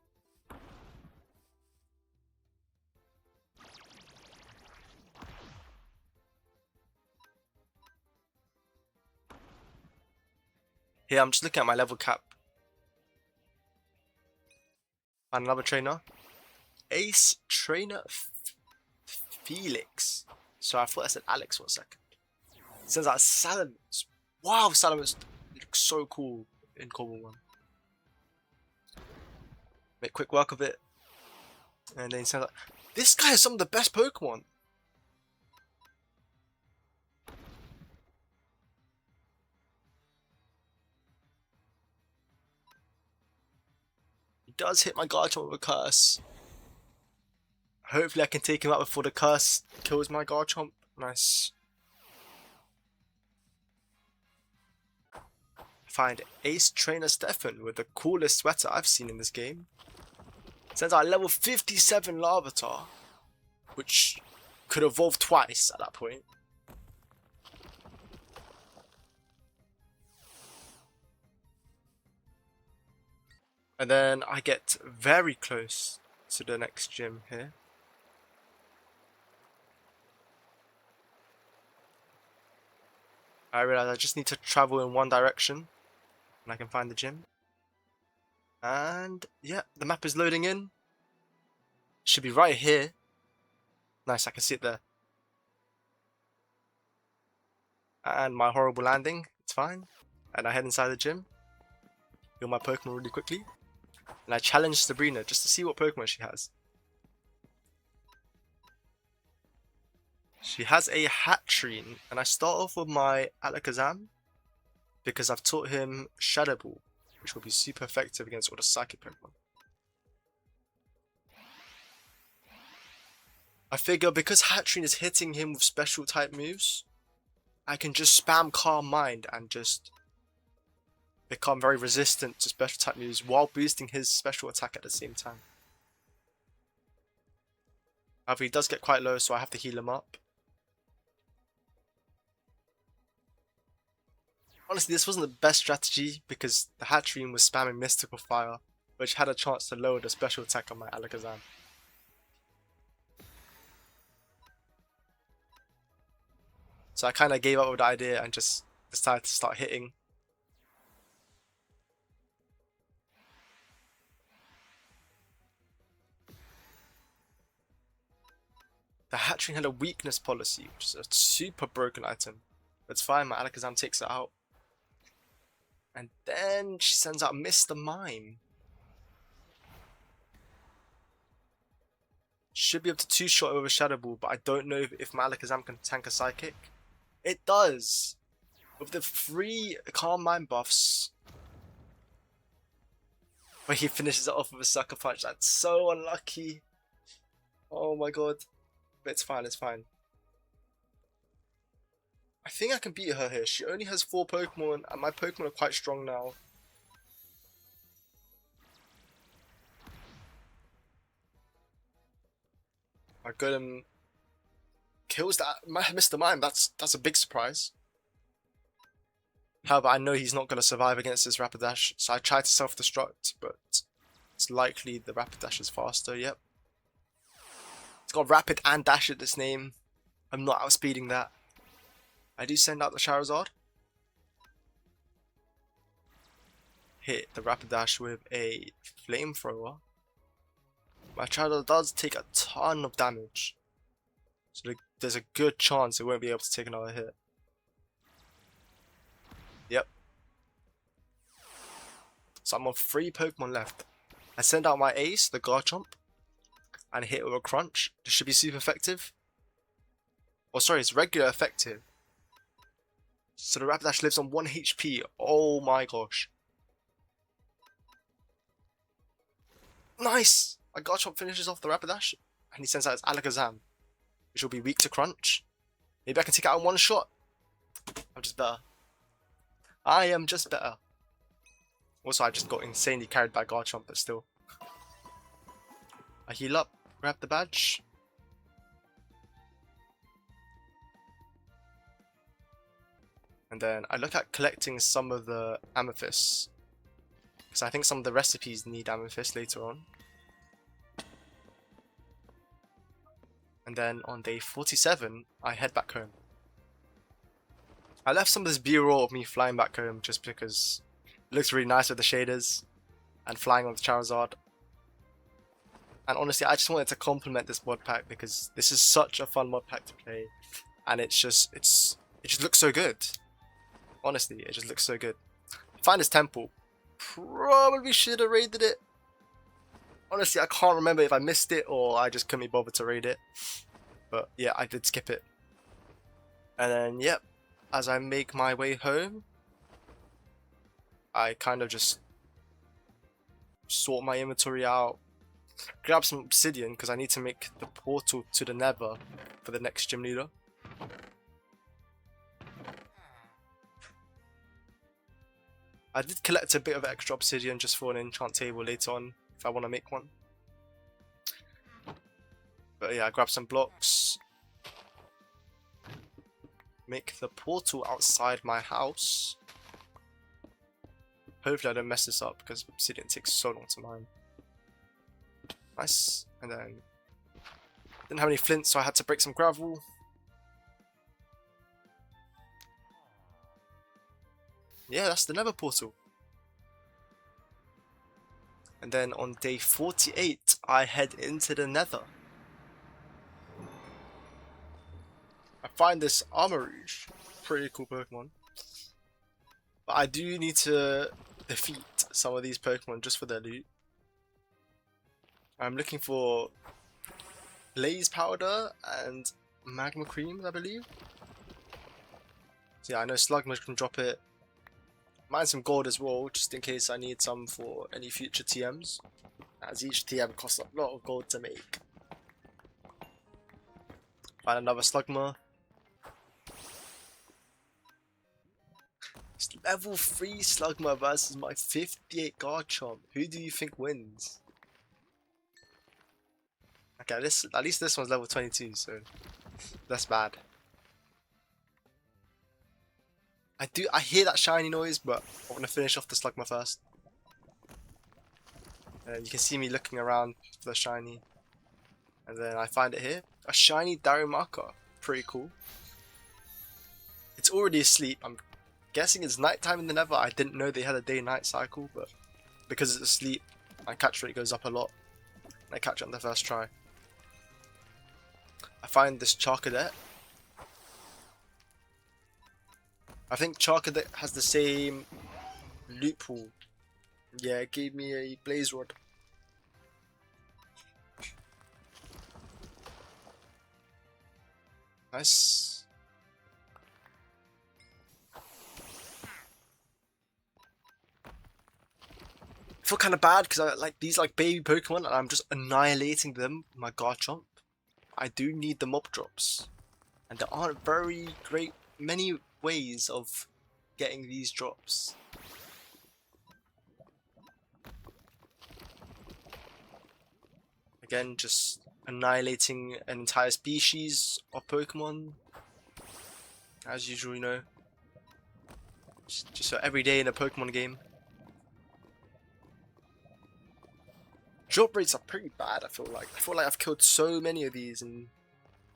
Here, I'm just looking at my level cap. Find another trainer. Ace Trainer Felix. So I thought I said Alex for a second. It says that Salamence. Wow, Salamence looks so cool in Cobblemon. Make quick work of it. And then it says that This guy has some of the best Pokemon. He does hit my Garchomp with a curse. Hopefully I can take him out before the curse kills my Garchomp. Nice. Find Ace Trainer Stefan with the coolest sweater I've seen in this game. Sends out level 57 Larvitar, which could evolve twice at that point. And then I get very close to the next gym here. I realize I just need to travel in one direction and I can find the gym. And yeah, the map is loading in. Should be right here. Nice, I can see it there. And my horrible landing, it's fine. And I head inside the gym. Heal my Pokemon really quickly. And I challenge Sabrina just to see what Pokemon she has. She has a Hatterene, and I start off with my Alakazam because I've taught him Shadow Ball, which will be super effective against all the Psychic Pokemon. I figure because Hatterene is hitting him with special type moves, I can just spam Calm Mind and just become very resistant to special type moves while boosting his special attack at the same time. However, he does get quite low, so I have to heal him up. Honestly, this wasn't the best strategy because the Hatterene was spamming Mystical Fire, which had a chance to lower the special attack on my Alakazam. So I kind of gave up with the idea and just decided to start hitting. The Hatterene had a weakness policy, which is a super broken item. It's fine, my Alakazam takes it out. And then she sends out Mr. Mime. Should be able to two-shot over Shadow Ball, but I don't know if my Alakazam can tank a Psychic. It does! With the 3 Calm Mind buffs. But he finishes it off with a Sucker Punch. That's so unlucky. Oh my god. But it's fine, it's fine. I think I can beat her here. She only has 4 Pokemon, and my Pokemon are quite strong now. My Golem kills that Mr. Mime. That's a big surprise. However, I know he's not going to survive against this Rapidash, so I tried to self-destruct, but it's likely the Rapidash is faster. Yep. It's got Rapid and Dash at this name. I'm not outspeeding that. I do send out the Charizard. Hit the Rapidash with a Flamethrower. My Charizard does take a ton of damage, so there's a good chance it won't be able to take another hit. Yep. So I'm on 3 Pokemon left. I send out my Ace, the Garchomp, and hit it with a Crunch. This should be super effective. Oh, sorry, it's regular effective. So the Rapidash lives on 1 HP. Oh my gosh. Nice! My Garchomp finishes off the Rapidash, and he sends out his Alakazam, which will be weak to Crunch. Maybe I can take it out in one shot. I'm just better. I am just better. Also, I just got insanely carried by Garchomp, but still. I heal up, grab the badge. And then I look at collecting some of the amethysts, because I think some of the recipes need amethyst later on. And then on day 47, I head back home. I left some of this B-roll of me flying back home just because it looks really nice with the shaders and flying on the Charizard. And honestly, I just wanted to compliment this mod pack because this is such a fun mod pack to play, and it just looks so good. Honestly, it just looks so good. Find this temple. Probably should have raided it. Honestly, I can't remember if I missed it or I just couldn't be bothered to read it. But yeah, I did skip it. And then, yep, as I make my way home, I kind of just sort my inventory out, grab some obsidian because I need to make the portal to the nether for the next gym leader. I did collect a bit of extra obsidian just for an enchant table later on if I want to make one. But yeah, I grabbed some blocks. Make the portal outside my house. Hopefully I don't mess this up because obsidian takes so long to mine. Nice. And then didn't have any flint, so I had to break some gravel. Yeah, that's the nether portal. And then on day 48, I head into the nether. I find this Armourouge. Pretty cool Pokemon. But I do need to defeat some of these Pokemon just for their loot. I'm looking for Blaze Powder and Magma Cream, I believe. So yeah, I know Slugma can drop it. Mine some gold as well, just in case I need some for any future TMs, as each TM costs a lot of gold to make. Find another Slugma. It's level 3 Slugma versus my 58 Garchomp. Who do you think wins? Okay, at least this one's level 22, so that's bad. I hear that shiny noise, but I want to finish off the Slugma first. You can see me looking around for the shiny. And then I find it here. A shiny Darumaka. Pretty cool. It's already asleep. I'm guessing it's nighttime in the nether. I didn't know they had a day-night cycle, but because it's asleep, my catch rate goes up a lot. And I catch it on the first try. I find this Charcadet. I think Charcadet has the same loophole. Yeah, it gave me a Blaze Rod. Nice. I feel kind of bad because I like these baby Pokemon and I'm just annihilating them with my Garchomp. I do need the mob drops. And there aren't very many ways of getting these drops. Again, just annihilating an entire species of Pokemon. As usual, you know. Just so every day in a Pokemon game. Drop rates are pretty bad, I feel like. I feel like I've killed so many of these and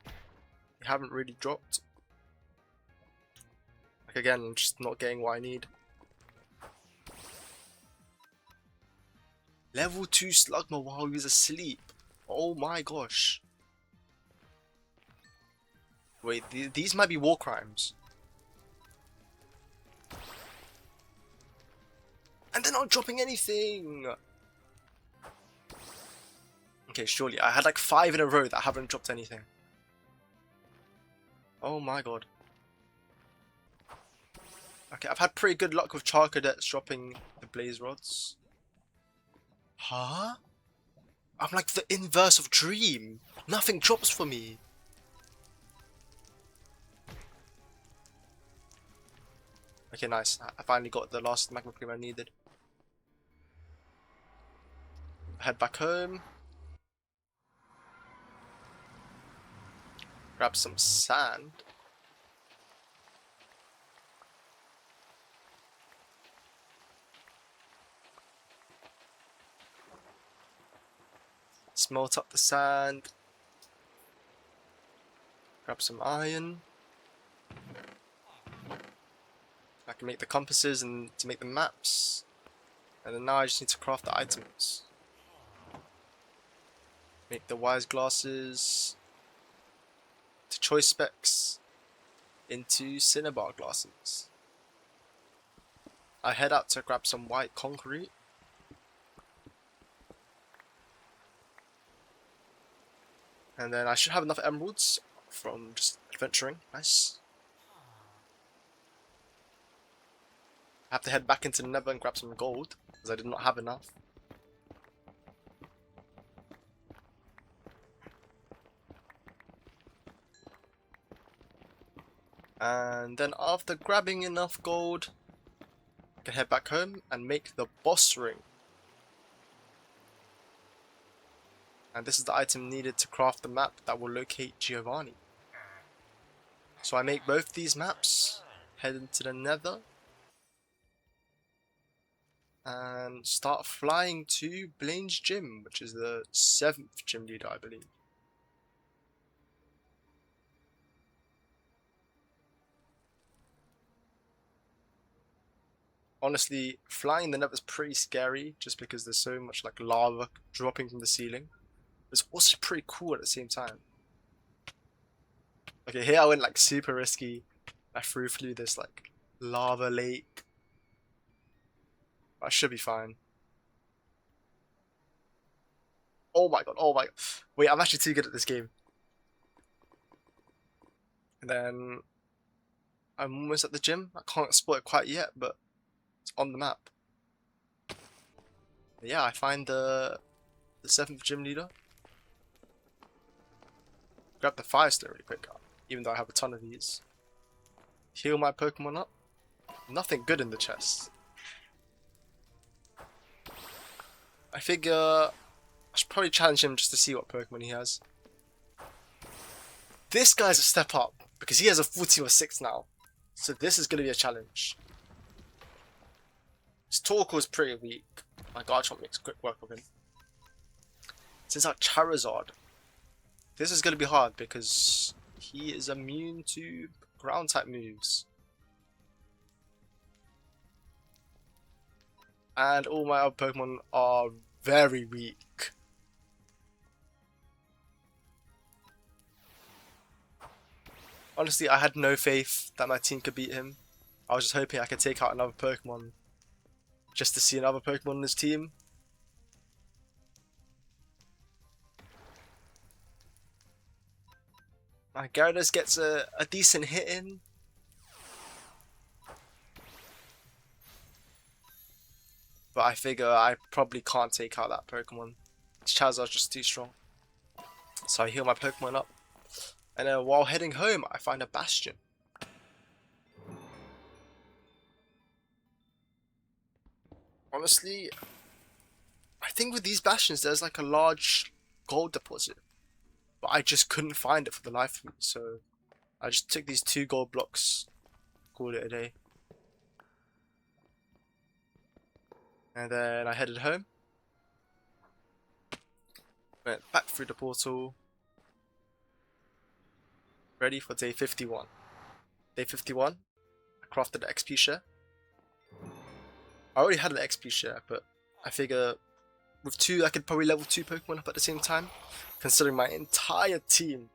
they haven't really dropped. Like again, I'm just not getting what I need. Level 2 Slugma while he was asleep. Oh my gosh. Wait, these might be war crimes. And they're not dropping anything! Okay, surely. I had like 5 in a row that haven't dropped anything. Oh my god. Okay, I've had pretty good luck with Charcadets dropping the Blaze Rods. Huh? I'm like the inverse of Dream. Nothing drops for me. Okay, nice. I finally got the last Magma Cream I needed. Head back home. Grab some sand. Smelt up the sand. Grab some iron. I can make the compasses and to make the maps. And then now I just need to craft the items. Make the wise glasses. To choice specs. Into cinnabar glasses. I head out to grab some white concrete. And then I should have enough emeralds from just adventuring. Nice. I have to head back into the Nether and grab some gold, because I did not have enough. And then after grabbing enough gold, I can head back home and make the boss ring. And this is the item needed to craft the map that will locate Giovanni. So I make both these maps, head into the Nether, and start flying to Blaine's gym, which is the 7th gym leader, I believe. Honestly, flying the Nether is pretty scary, just because there's so much like lava dropping from the ceiling. It's also pretty cool at the same time. Okay, here I went like super risky. I threw this like lava lake. I should be fine. Oh my god, oh my god. Wait, I'm actually too good at this game. And then I'm almost at the gym. I can't spot it quite yet, but it's on the map. But yeah, I find the 7th gym leader. Grab the firestone really quick, even though I have a ton of these. Heal my Pokemon up. Nothing good in the chest. I figure I should probably challenge him just to see what Pokemon he has. This guy's a step up, because he has a 40 or 6 now. So this is going to be a challenge. His Torkoal is pretty weak. My Garchomp makes quick work of him. Since our Charizard, this is going to be hard because he is immune to ground type moves. And all my other Pokemon are very weak. Honestly, I had no faith that my team could beat him. I was just hoping I could take out another Pokemon just to see another Pokemon in his team. My Gyarados gets a decent hit in. But I figure I probably can't take out that Pokemon. Charizard's just too strong. So I heal my Pokemon up. And then while heading home, I find a Bastion. Honestly, I think with these Bastions there's like a large gold deposit. But I just couldn't find it for the life of me. So I just took these 2 gold blocks, called it a day. And then I headed home. Went back through the portal. Ready for day 51. Day 51, I crafted the XP share. I already had an XP share, but I figure with 2 I could probably level 2 Pokemon up at the same time, considering my entire team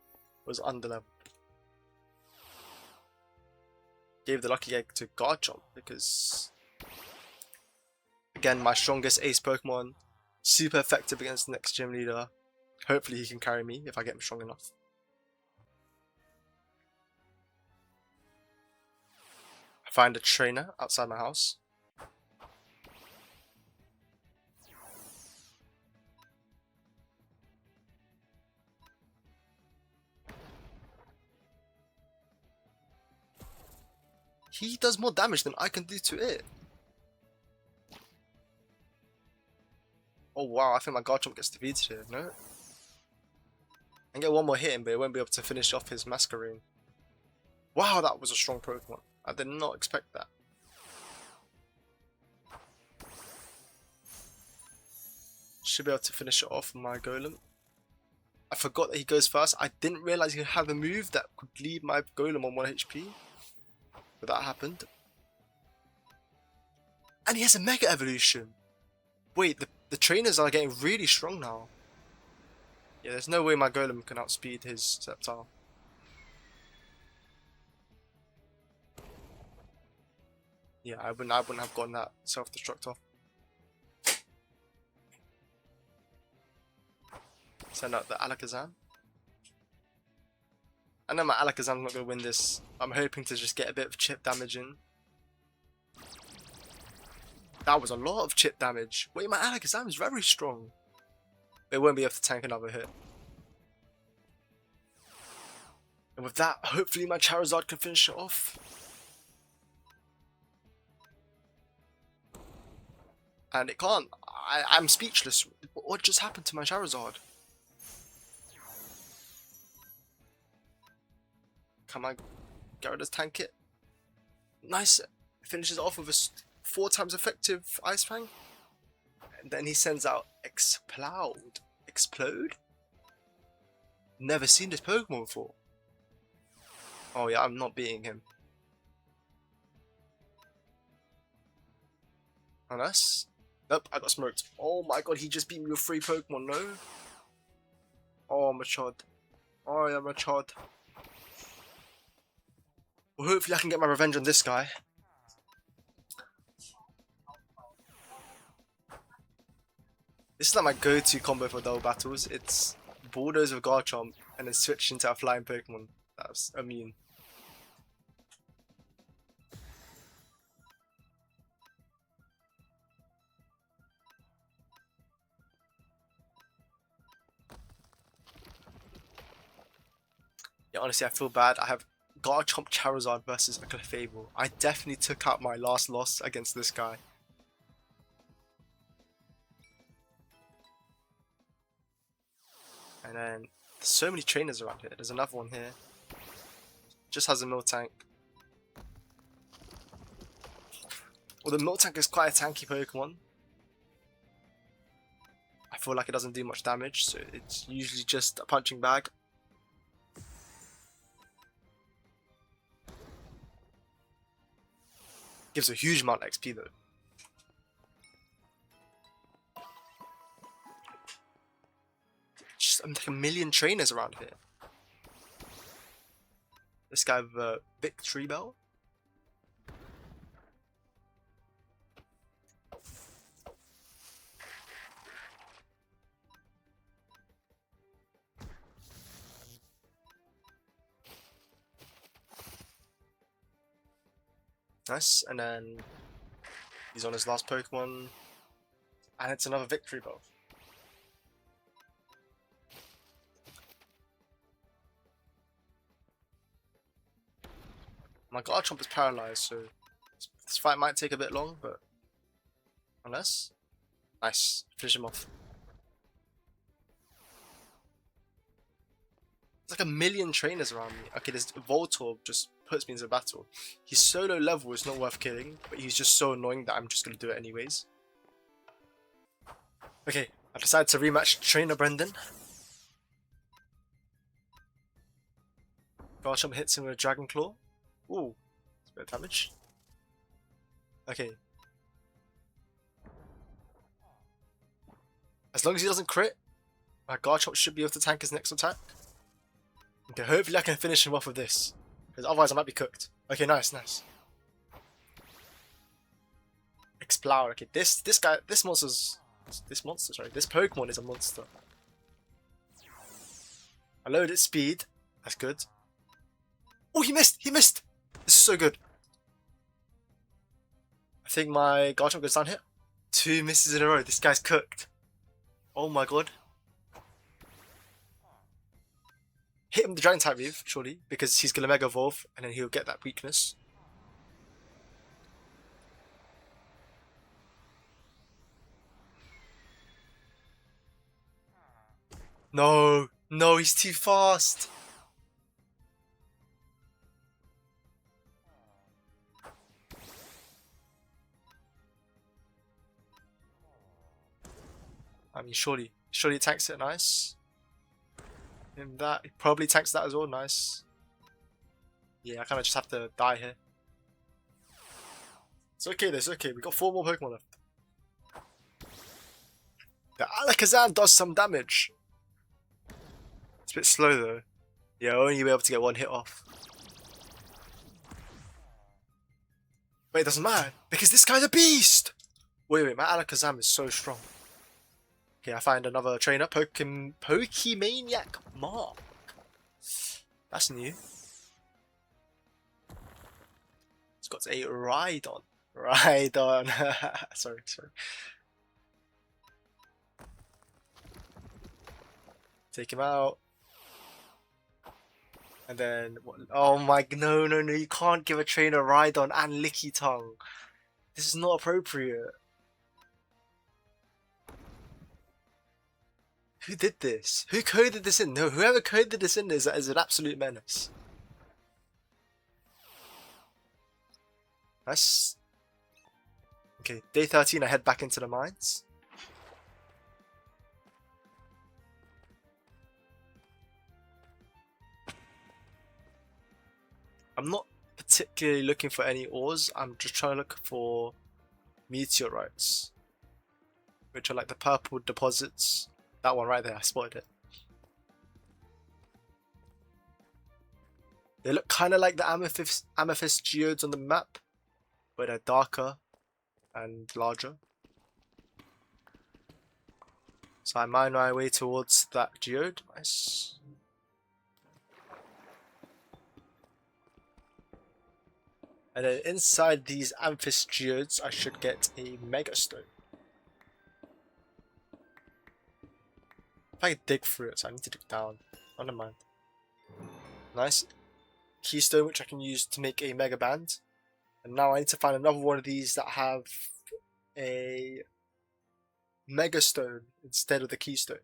was under level. Gave the lucky egg to Garchomp because, again, my strongest ace Pokemon, super effective against the next gym leader. Hopefully he can carry me if I get him strong enough. I find a trainer outside my house. He does more damage than I can do to it. Oh wow, I think my Garchomp gets defeated here, no? I can get one more hit in, but it won't be able to finish off his Masquerain. Wow, that was a strong Pokemon. I did not expect that. Should be able to finish it off with my Golem. I forgot that he goes first. I didn't realize he had a move that could leave my Golem on 1 HP. But that happened. And he has a Mega Evolution. Wait, the trainers are getting really strong now. Yeah, there's no way my Golem can outspeed his Sceptile. Yeah, I wouldn't have gotten that self-destruct off. Send out the Alakazam. I know my Alakazam's not going to win this. I'm hoping to just get a bit of chip damage in. That was a lot of chip damage. Wait, my Alakazam is very strong. It won't be able to tank another hit. And with that, hopefully my Charizard can finish it off. And it can't. I'm speechless. What just happened to my Charizard? Come on, Gyarados tank it. Nice. Finishes off with a 4 times effective Ice Fang. And then he sends out Explode. Explode? Never seen this Pokemon before. Oh yeah, I'm not beating him. Unless... Nope, I got smoked. Oh my god, he just beat me with 3 Pokemon, no? Oh, I'm a chod. Oh, yeah, I'm a chod. Well, hopefully I can get my revenge on this guy. This is like my go-to combo for double battles. It's Bulldoze with Garchomp and then switch into a flying Pokemon. That's immune. Yeah, honestly, I feel bad. I have Garchomp Charizard versus a Clefable. I definitely took out my last loss against this guy. And then, there's so many trainers around here. There's another one here. Just has a Miltank. Well, the Miltank is quite a tanky Pokemon. I feel like it doesn't do much damage, so it's usually just a punching bag. Gives a huge amount of XP though. Just like a million trainers around here. This guy with a Victory Bell. Nice, and then he's on his last Pokemon, and it's another Victory Bell. My Garchomp is paralyzed, so this fight might take a bit long, but unless... Nice, finish him off. There's like a million trainers around me. Okay, this Voltorb just puts me into battle. He's so low level, it's not worth killing, but he's just so annoying that I'm just going to do it anyways. Okay, I decided to rematch Trainer Brendan. Garchomp hits him with a Dragon Claw. Ooh, it's a bit of damage. Okay. As long as he doesn't crit, my Garchomp should be able to tank his next attack. Okay, hopefully I can finish him off with this. Because otherwise I might be cooked. Okay, nice, nice. Explode. Okay, this Pokemon is a monster. I lowered its speed. That's good. Oh, he missed! He missed! This is so good. I think my Garchomp goes down here. 2 misses in a row. This guy's cooked. Oh my god. Hit him with the Dragon type move, surely, because he's gonna Mega Evolve and then he'll get that weakness. No, no, he's too fast. I mean, surely it tanks it, nice. And that, he probably tanks that as well, nice. Yeah, I kind of just have to die here. It's okay though, it's okay, we got 4 more Pokemon left. The Alakazam does some damage. It's a bit slow though. Yeah, only you'll be able to get 1 hit off. But it doesn't matter, because this guy's a beast! Wait, my Alakazam is so strong. Okay, I find another trainer, Pokemaniac Mark. That's new. got a Rhydon. Rhydon. sorry. Take him out. And then, oh my, no, you can't give a trainer Rhydon and Licky Tongue. This is not appropriate. Who did this? Who coded this in? No, whoever coded this in is an absolute menace. Nice. Okay, day 13, I head back into the mines. I'm not particularly looking for any ores, I'm just trying to look for meteorites, which are like the purple deposits. That one right there, I spotted it. They look kind of like the amethyst geodes on the map, but they're darker and larger. So I mine my way towards that geode. Nice. And then inside these amethyst geodes, I should get a megastone. If I dig through it, so I need to dig down. Oh, never mind. Nice. Keystone, which I can use to make a mega band. And now I need to find another one of these that have a megastone instead of the keystone.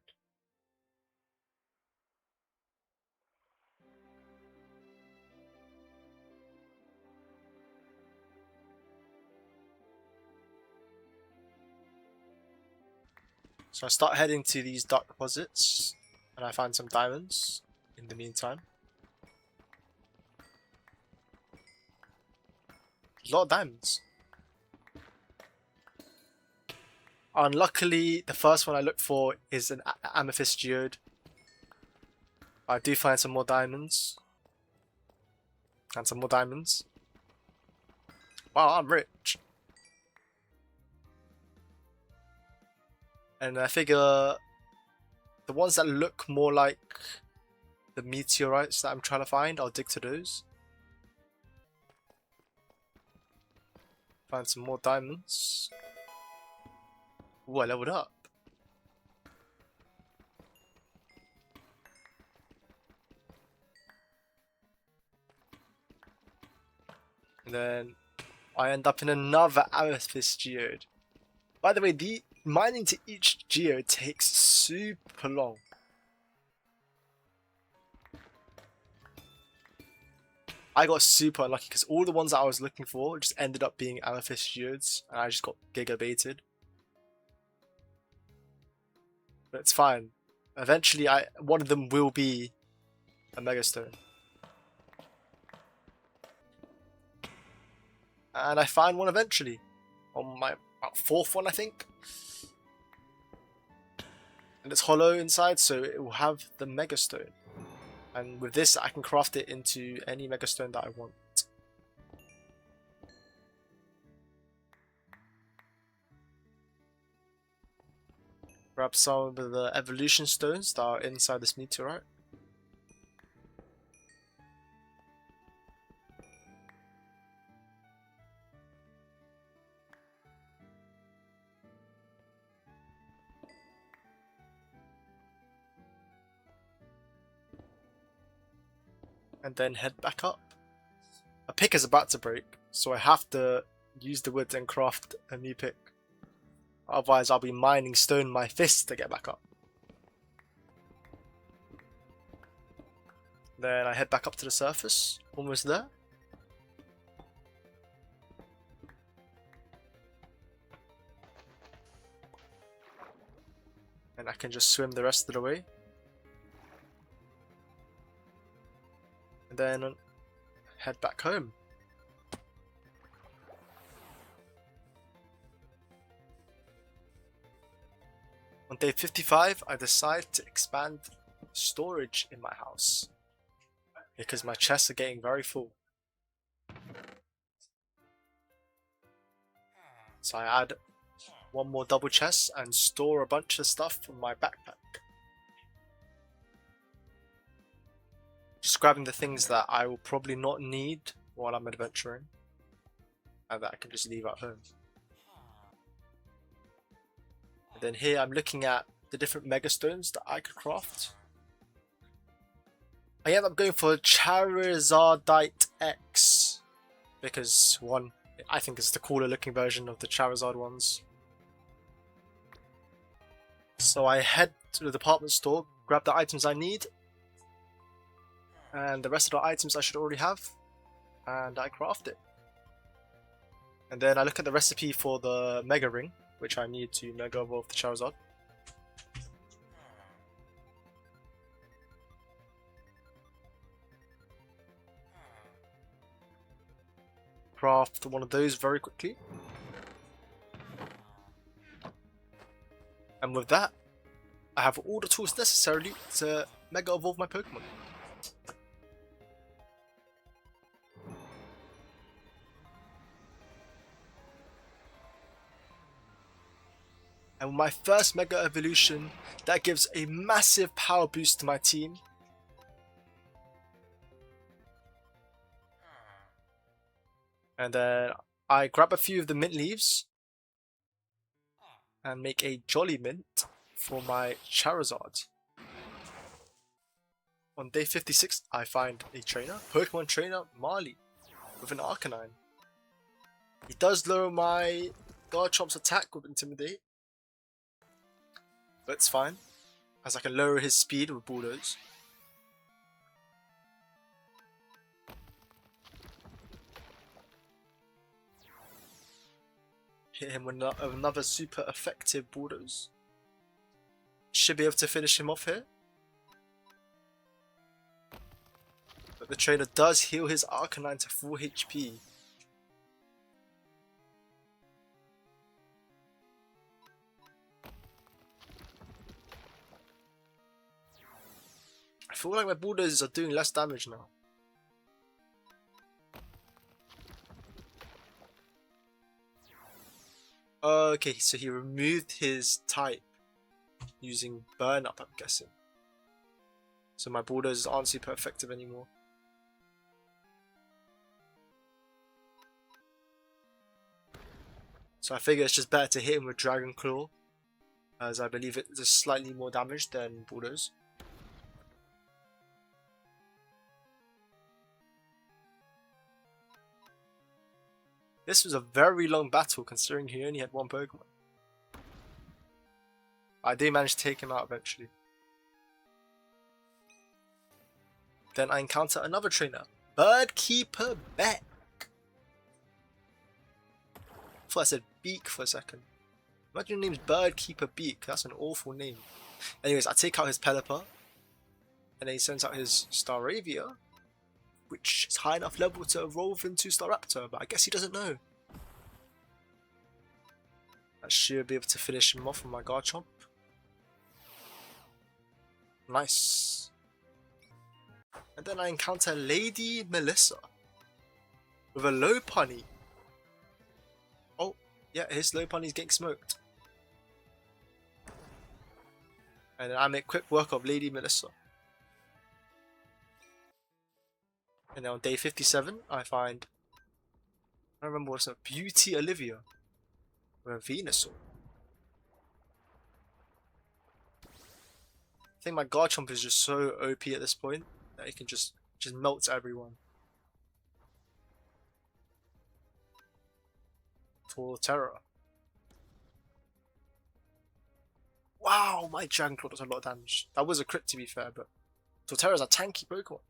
So I start heading to these dark deposits, and I find some diamonds in the meantime. A lot of diamonds. Unluckily, the first one I look for is an amethyst geode. I do find some more diamonds. And some more diamonds. Wow, I'm rich. And I figure the ones that look more like the meteorites that I'm trying to find, I'll dig to those. Find some more diamonds. Ooh, I leveled up. And then I end up in another amethyst geode. By the way, the mining to each geode takes super long. I got super unlucky because all the ones that I was looking for just ended up being amethyst geodes, and I just got giga baited. But it's fine. Eventually, one of them will be a megastone. And I find one eventually. On my fourth one, I think. And it's hollow inside, so it will have the megastone. And with this, I can craft it into any megastone that I want. Grab some of the evolution stones that are inside this meteorite. And then head back up. A pick is about to break, so I have to use the wood and craft a new pick. Otherwise, I'll be mining stone my fist to get back up. Then I head back up to the surface, almost there. And I can just swim the rest of the way. And then head back home. On day 55, I decide to expand storage in my house because my chests are getting very full. So I add one more double chest and store a bunch of stuff from my backpack. Just grabbing the things that I will probably not need while I'm adventuring. and that I can just leave at home. And then here I'm looking at the different Megastones that I could craft. I end up going for Charizardite X because one, I think it's the cooler looking version of the Charizard ones. So I head to the department store, grab the items I need, and the rest of the items I should already have, and I craft it. And then I look at the recipe for the Mega Ring, which I need to Mega Evolve the Charizard. Craft one of those very quickly. And with that, I have all the tools necessary to Mega Evolve my Pokemon. And with my first Mega Evolution, that gives a massive power boost to my team. And then I grab a few of the mint leaves and make a Jolly Mint for my Charizard. On day 56, I find a trainer, Pokemon trainer Marley, with an Arcanine. He does lower my Garchomp's attack with Intimidate, but it's fine, as I can lower his speed with Bulldoze. Hit him with another super effective Bulldoze. Should be able to finish him off here. But the trainer does heal his Arcanine to full HP. I feel like my Bulldozes are doing less damage now. Okay, so he removed his type using Burn Up, I'm guessing. So my Bulldozes aren't super effective anymore. So I figure it's just better to hit him with Dragon Claw, as I believe it does slightly more damage than Bulldoze. This was a very long battle considering he only had one Pokemon. I did manage to take him out eventually. Then I encounter another trainer, Birdkeeper Beck. I thought I said Beak for a second. Imagine your name's Birdkeeper Beak, that's an awful name. Anyways, I take out his Pelipper, and then he sends out his Staravia, which is high enough level to evolve into Staraptor, but I guess he doesn't know. I should be able to finish him off with my Garchomp. Nice. And then I encounter Lady Melissa with a Lopunny. Oh, yeah, his Lopunny's getting smoked. And then I make quick work of Lady Melissa. And then on day 57, I find, I don't remember what's a Beauty Olivia with a Venusaur. I think my Garchomp is just so OP at this point that it can just melt everyone. For Terra. Wow, my Dragon Claw does a lot of damage. That was a crit to be fair, but Torterra's a tanky Pokemon.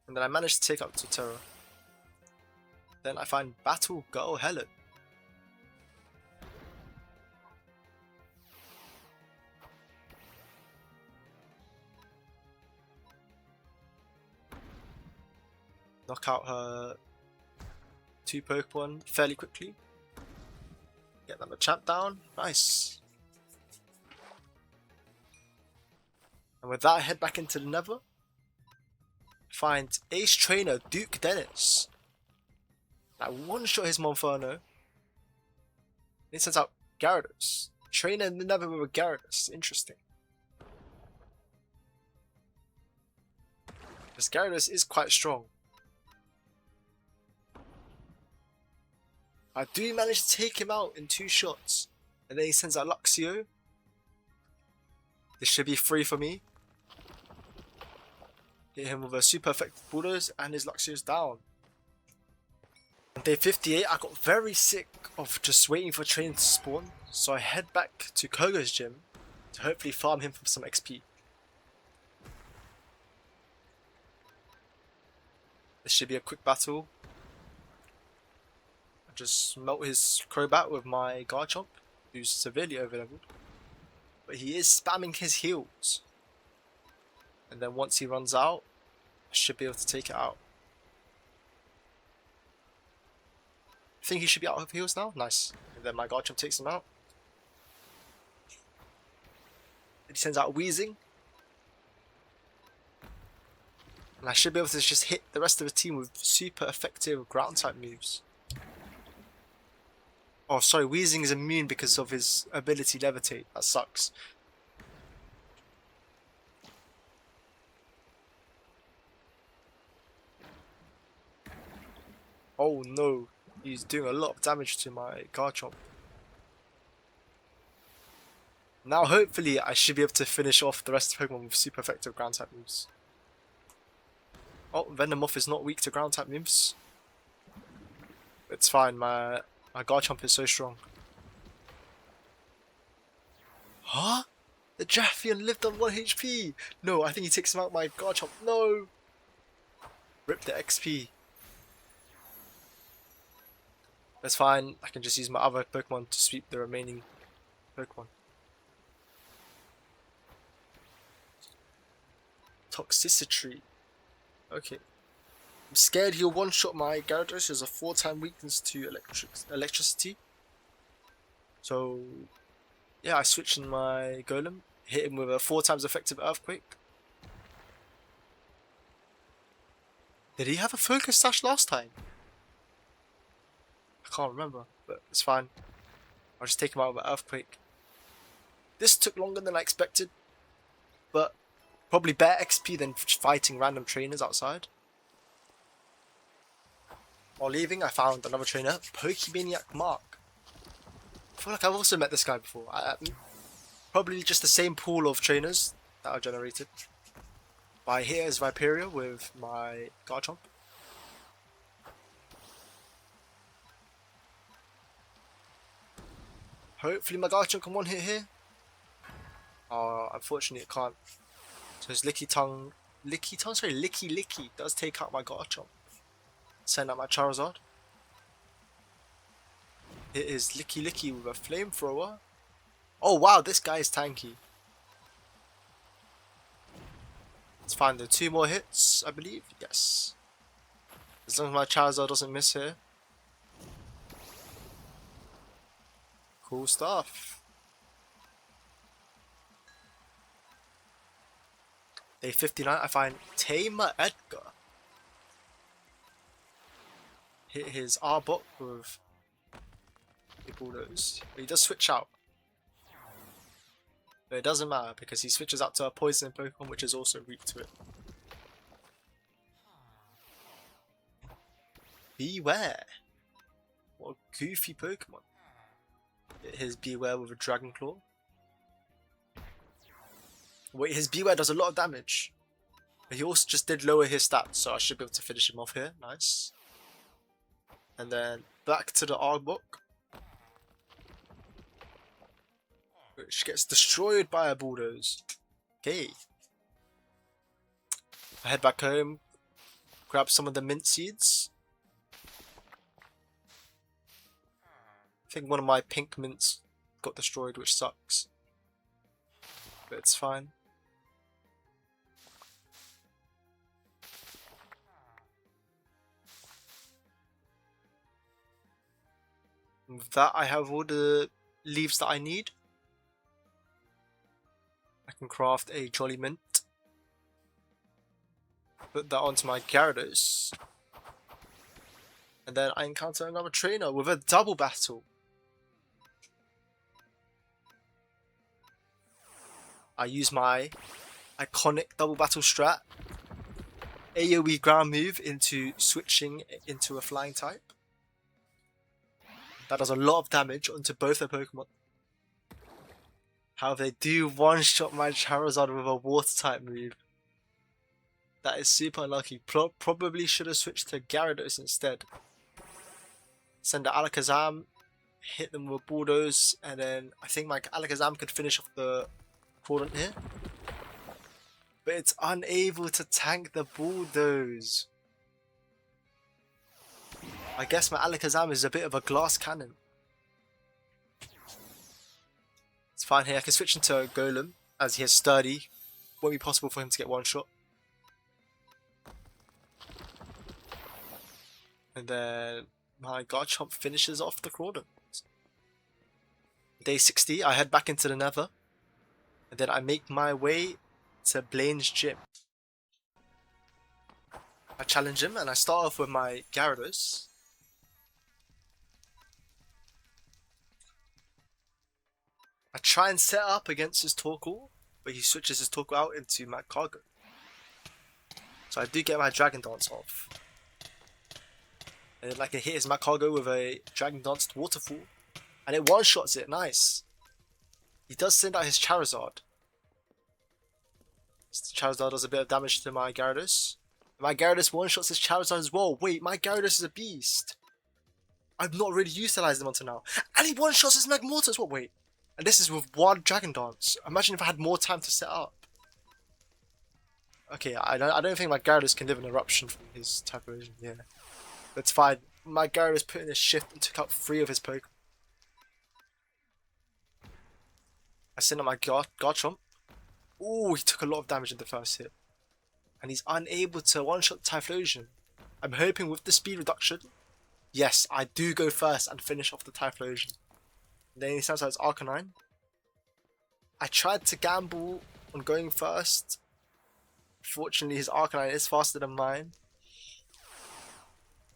And then I managed to take out Torterra. Then I find Battle Girl Helen. Knock out her 2 Pokemon fairly quickly. Get them a champ down. Nice. And with that, I head back into the Nether. Find Ace Trainer Duke Dennis. I one-shot his Monferno. He sends out Gyarados. Trainer in the Nether with a Gyarados. Interesting. This Gyarados is quite strong. I do manage to take him out in 2 shots. And then he sends out Luxio. This should be free for me. Hit him with a super effective bulldoze and his Luxio's down. On day 58, I got very sick of just waiting for trains to spawn. So I head back to Kogo's gym to hopefully farm him for some XP. This should be a quick battle. I just melt his Crobat with my Garchomp, who's severely overleveled. But he is spamming his heals. And then once he runs out, I should be able to take it out. I think he should be out of heals now. Nice. And then my Garchomp takes him out. And he sends out Wheezing. And I should be able to just hit the rest of the team with super effective ground type moves. Oh, sorry, Wheezing is immune because of his ability Levitate. That sucks. Oh no, he's doing a lot of damage to my Garchomp. Now hopefully I should be able to finish off the rest of Pokemon with super effective ground type moves. Oh, Venomoth is not weak to ground type moves. It's fine, my Garchomp is so strong. Huh? The Jaffian lived on 1 HP! No, I think he takes him out my Garchomp. No! Rip the XP. That's fine, I can just use my other Pokemon to sweep the remaining Pokemon. Toxicity. Okay. I'm scared he'll one-shot my Gyarados. There's a 4-time weakness to electricity. So, yeah, I switch in my Golem. Hit him with a 4 times effective Earthquake. Did he have a Focus Sash last time? I can't remember, but it's fine. I'll just take him out with an Earthquake. This took longer than I expected, but probably better XP than fighting random trainers outside. While leaving, I found another trainer, Pokemaniac Mark. I feel like I've also met this guy before. Probably just the same pool of trainers that are generated. But here is Viperia with my Garchomp. Hopefully my Garchomp can one-hit here. Unfortunately it can't. So his Licky Licky does take out my Garchomp. Send out my Charizard. It is Licky with a Flamethrower. Oh wow, this guy is tanky. Let's find the 2 more hits, I believe. Yes. As long as my Charizard doesn't miss here. Cool stuff. Day 59, I find Tamer Edgar. Hit his Arbok with a bulldoze. But he does switch out. But it doesn't matter because he switches out to a poison Pokemon which is also weak to it. Beware! What a goofy Pokemon. Hit his Beware with a Dragon Claw. Wait, his Beware does a lot of damage. But he also just did lower his stats, so I should be able to finish him off here. Nice. And then back to the Arbok, which gets destroyed by a bulldoze. Okay. I head back home, grab some of the mint seeds. I think one of my pink mints got destroyed, which sucks. But it's fine. With that, I have all the leaves that I need. I can craft a Jolly Mint. Put that onto my Gyarados. And then I encounter another trainer with a double battle. I use my iconic double battle strat. AoE ground move into switching into a flying type. That does a lot of damage onto both their Pokemon. How they do one-shot my Charizard with a water type move. That is super unlucky. Probably should have switched to Gyarados instead. Send the Alakazam, hit them with Bulldoze, and then I think my Alakazam could finish off the Crawdaunt here. But it's unable to tank the Bulldoze. I guess my Alakazam is a bit of a glass cannon. It's fine here, I can switch into a Golem, as he has Sturdy. Won't be possible for him to get one shot. And then my Garchomp finishes off the Crawdaunt. Day 60, I head back into the Nether. And then I make my way to Blaine's gym. I challenge him and I start off with my Gyarados. I try and set up against his Torkoal, but he switches his Torkoal out into my Cargo. So I do get my Dragon Dance off. And then I can hit his Cargo with a Dragon Dance Waterfall. And it one-shots it, nice. He does send out his Charizard. Charizard does a bit of damage to my Gyarados. My Gyarados one-shots his Charizard as well. Wait, my Gyarados is a beast. I've not really utilized him until now. And he one-shots his Magmortar as well. Wait. And this is with one Dragon Dance. Imagine if I had more time to set up. Okay, I don't think my Gyarados can live an eruption from his type version. Yeah. That's fine. My Gyarados put in a shift and took out 3 of his Pokemon. I send out my Garchomp. Ooh, he took a lot of damage in the first hit. And he's unable to one-shot Typhlosion. I'm hoping with the speed reduction, yes, I do go first and finish off the Typhlosion. Then he sounds like it's Arcanine. I tried to gamble on going first. Fortunately, his Arcanine is faster than mine.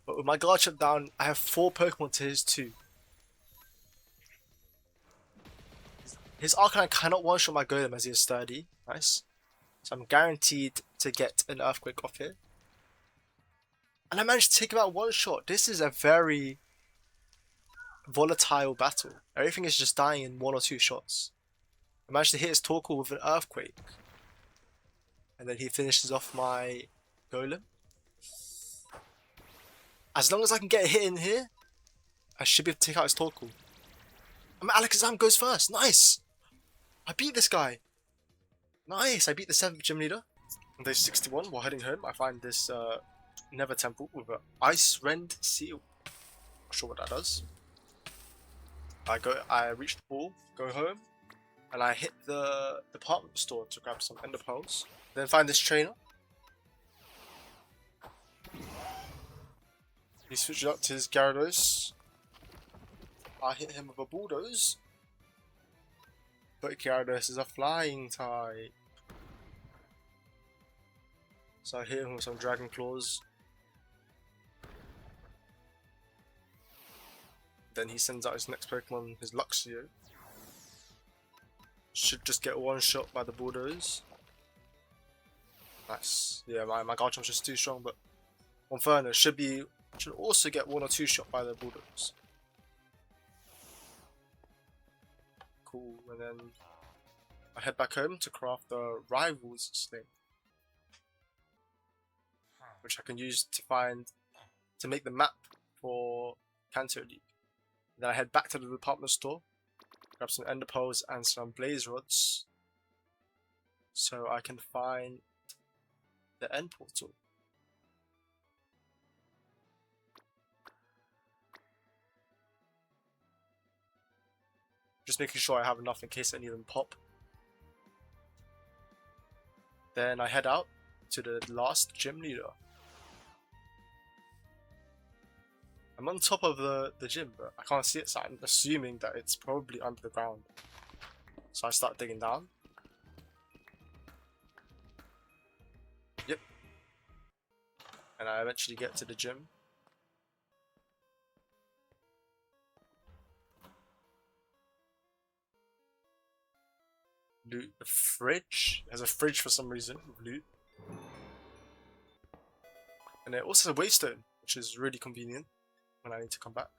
But with my Garchomp down, I have 4 Pokemon to his 2. His Arcanine cannot one-shot my Golem as he is Sturdy. Nice. So I'm guaranteed to get an Earthquake off here. And I managed to take him out one shot. This is a very volatile battle. Everything is just dying in 1 or 2 shots. I managed to hit his Torkoal with an Earthquake. And then he finishes off my Golem. As long as I can get a hit in here, I should be able to take out his Torkoal. And my Alakazam goes first. Nice! I beat this guy. Nice, I beat the 7th gym leader. On day 61, while heading home, I find this Nether Temple with an Ice Rend Seal. Not sure what that does. I reach the pool, go home, and I hit the department store to grab some Ender Pearls. Then find this trainer. He switches up to his Gyarados. I hit him with a Bulldoze. But Gyarados is a flying type. So I hit him with some Dragon Claws. Then he sends out his next Pokemon, his Luxio. Should just get one shot by the Bulldoze. Nice. Yeah, my Garchomp's just too strong, but Monferno should also get 1 or 2 shot by the Bulldoze. Cool, and then I head back home to craft the Rivals Sling, which I can use to make the map for Kanto League. Then I head back to the department store, grab some Ender Pearls and some Blaze Rods, so I can find the end portal. Just making sure I have enough in case any of them pop. Then I head out to the last gym leader. I'm on top of the gym, but I can't see it, so I'm assuming that it's probably under the ground. So I start digging down. Yep. And I eventually get to the gym. Loot the fridge. There's a fridge for some reason with loot. And it also has a Waystone, which is really convenient when I need to come back.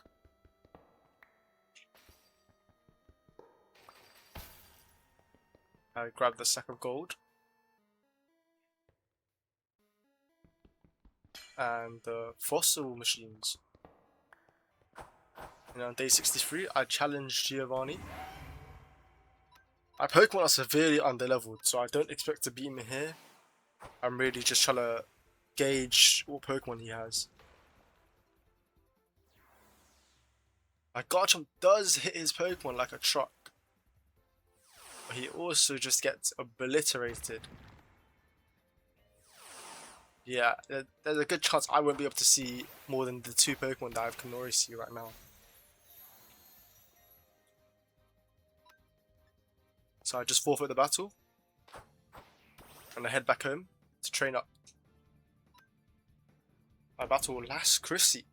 I grab the sack of gold. And the fossil machines. And on day 63, I challenged Giovanni. My Pokemon are severely underleveled, so I don't expect to beat him here. I'm really just trying to gauge what Pokemon he has. My Garchomp does hit his Pokemon like a truck. But he also just gets obliterated. Yeah, there's a good chance I won't be able to see more than the 2 Pokemon that I can already see right now. So I just forfeit the battle. And I head back home to train up. I battle Lass Chrissy.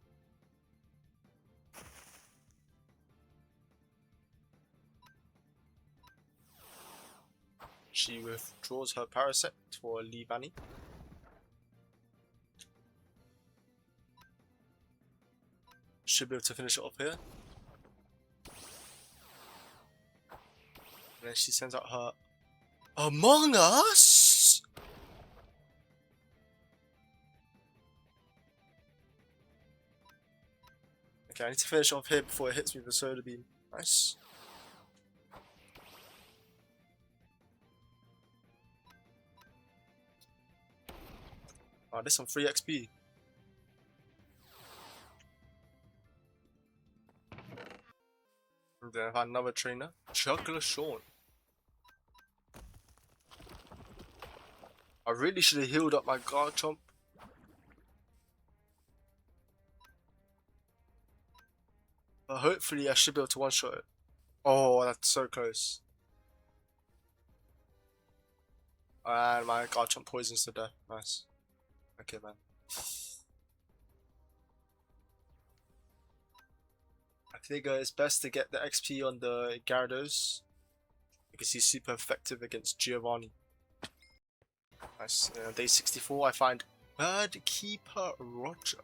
She withdraws her Parasect for Leavanny. Should be able to finish it off here. And then she sends out her Among Us! Okay, I need to finish off here before it hits me with the Solar Beam. Nice. Oh, there's some free XP. And then I have another trainer, Juggler Sean. I really should have healed up my Garchomp. But hopefully I should be able to one-shot it. Oh, that's so close. And my Garchomp poisons to death. Nice. Okay, man. I think it's best to get the XP on the Gyarados because he's super effective against Giovanni. Nice. Day 64, I find Bird Keeper Roger.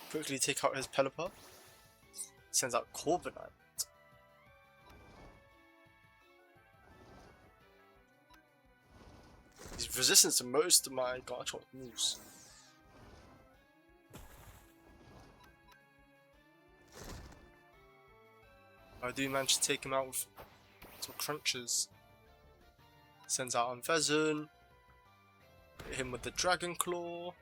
Quickly take out his Pelipper. Sends out Cobblemon. He's resistant to most of my Garchomp moves. I do manage to take him out with some crunches. Sends out on Pheasant. Hit him with the Dragon Claw.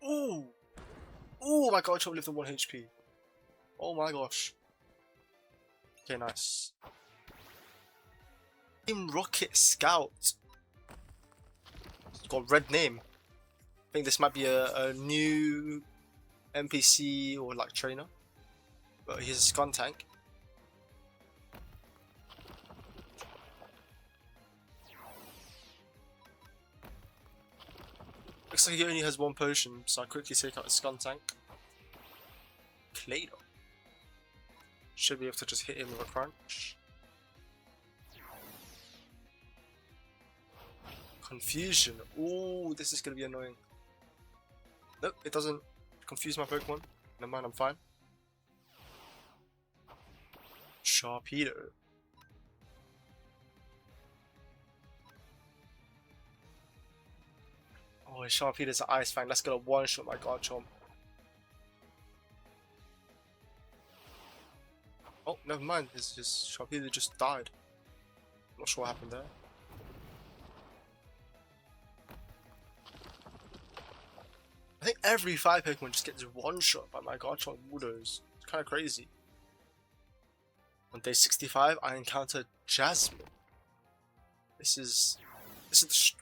Ooh! Ooh, my Garchomp lived on 1 HP. Oh my gosh. Okay, nice. Team Rocket Scout. It's got a red name. I think this might be a new NPC or like trainer. But he's a Skuntank. Looks like he only has 1 potion, so I quickly take out a Skuntank. Clado. Should be able to just hit him with a crunch. Confusion. Ooh, this is gonna be annoying. Nope, it doesn't confuse my Pokemon. Never mind, I'm fine. Sharpedo. Oh, Sharpedo's an Ice Fang. Let's get a one-shot my Garchomp. Oh, never mind. His Sharpedo just died. Not sure what happened there. I think every 5 Pokemon just gets one-shot by my Garchomp Bulldoze. It's kind of crazy. On day 65, I encounter Jasmine. This is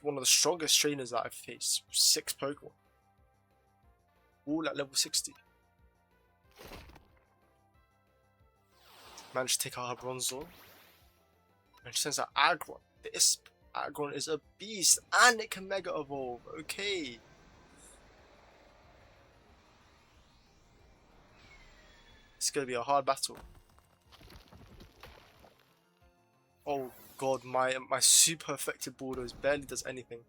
one of the strongest trainers that I've faced. 6 Pokemon. All at level 60. Managed to take out her Bronzor. And she sends out Aggron. This Aggron is a beast and it can Mega Evolve. Okay. It's gonna be a hard battle. Oh god, my super effective Bulldoze barely does anything.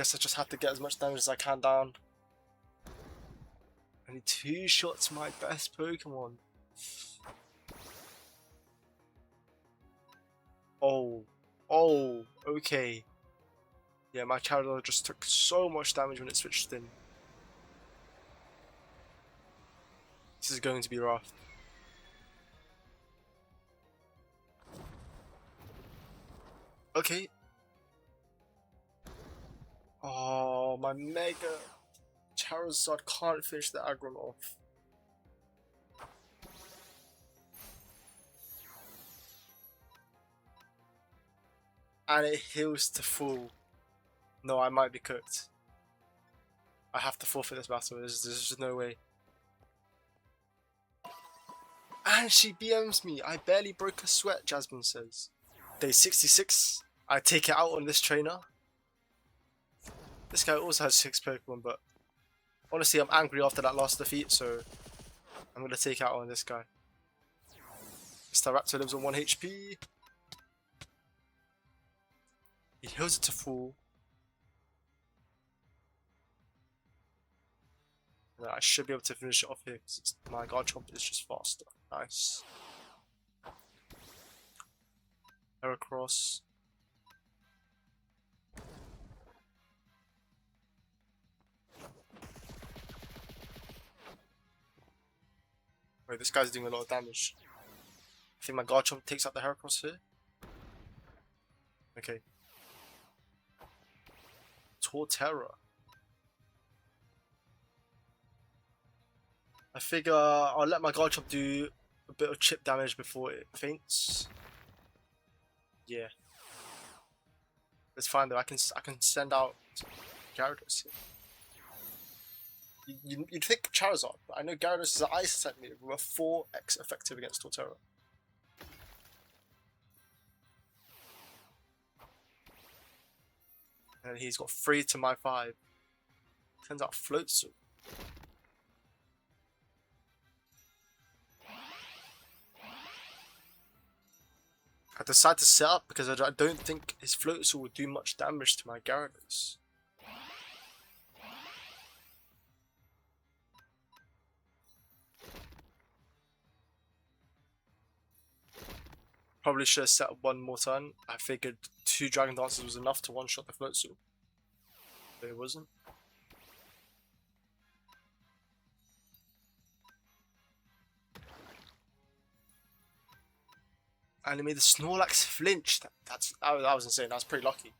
guess I just have to get as much damage as I can down. I need 2 shots to my best Pokemon. Oh, okay. Yeah, my Charizard just took so much damage when it switched in. This is going to be rough. Okay. Oh, my Mega Charizard can't finish the aggro off. And it heals to full. No, I might be cooked. I have to forfeit this battle. There's just no way. And she BMs me. I barely broke a sweat, Jasmine says. Day 66. I take it out on this trainer. This guy also has 6 Pokemon, but honestly, I'm angry after that last defeat, so I'm going to take it out on this guy. Mr. Raptor lives on 1 HP. He heals it to full. And I should be able to finish it off here because my Garchomp is just faster. Nice. Heracross. Wait, this guy's doing a lot of damage. I think my Garchomp takes out the Heracross here. Okay. Torterra. I figure I'll let my Garchomp do a bit of chip damage before it faints. Yeah. It's fine though, I can send out Gyarados here. You'd think Charizard, but I know Gyarados is an Ice type move with a 4x effective against Torterra. And he's got 3 to my 5. Turns out Floatzel. I decided to set up because I don't think his Floatzel would do much damage to my Gyarados. Probably should have set up one more turn. I figured 2 Dragon Dances was enough to one-shot the Floatzel. But it wasn't. And it made the Snorlax flinch. That was insane. That was pretty lucky.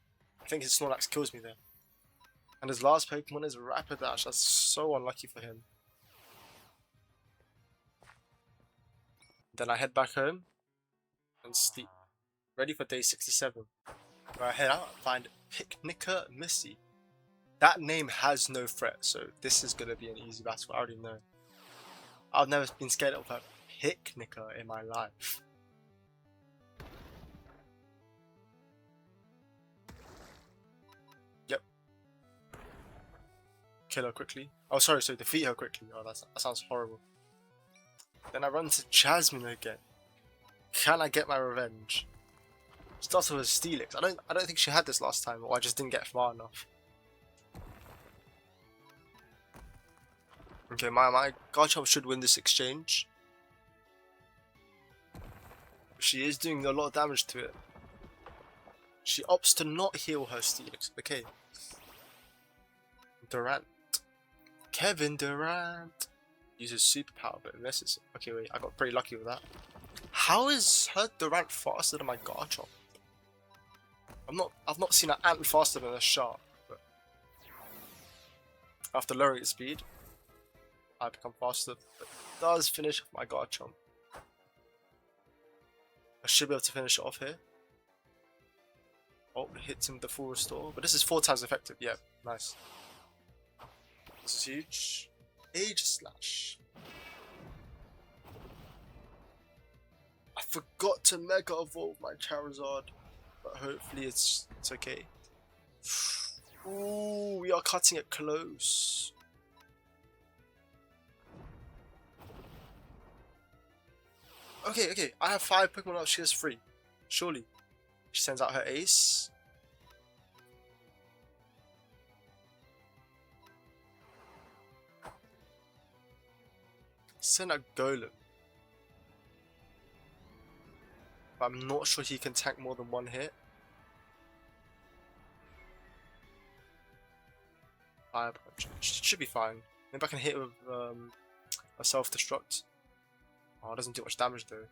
I think his Snorlax kills me there. And his last Pokemon is Rapidash. That's so unlucky for him. Then I head back home and sleep. Ready for day 67. Where I head out and find Picnicker Missy. That name has no threat, so this is gonna be an easy battle. I already know. I've never been scared of a Picnicker in my life. Yep. Kill her quickly. Oh, sorry, defeat her quickly. Oh, that sounds horrible. Then I run to Jasmine again. Can I get my revenge? Start with a Steelix. I don't think she had this last time, or I just didn't get far enough. Okay, my Garchomp should win this exchange. She is doing a lot of damage to it. She opts to not heal her Steelix. Okay. Durant. Kevin Durant uses superpower but misses it. Okay, wait, I got pretty lucky with that. How is her Durant faster than my Garchomp? I've not seen an ant faster than a shark, but after lowering its speed, I become faster. But it does finish off my Garchomp. I should be able to finish it off here. Oh, it hits him with the full restore, but this is 4 times effective. Yeah, nice. This is huge. Age Slash. I forgot to Mega Evolve my Charizard, but hopefully it's okay. Ooh, we are cutting it close. Okay, I have 5 Pokemon out, she has 3. Surely. She sends out her Ace. Send out Golem. But I'm not sure he can tank more than one hit. Fire punch. Should be fine. Maybe I can hit with a self-destruct. Oh, it doesn't do much damage though.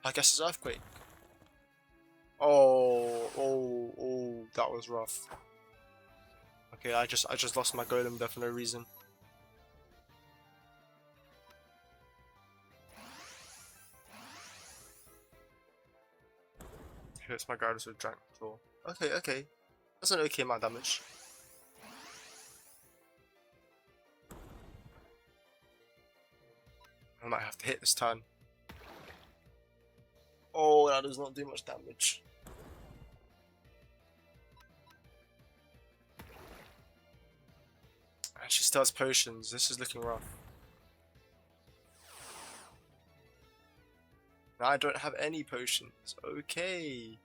I guess it's Earthquake. Oh, that was rough. Okay, I just lost my Golem there for no reason. Hits my Gyarados with Dragon Claw. Okay. That's an okay amount of damage. I might have to hit this turn. Oh, that does not do much damage. And she still has potions. This is looking rough. Now I don't have any potions. Okay.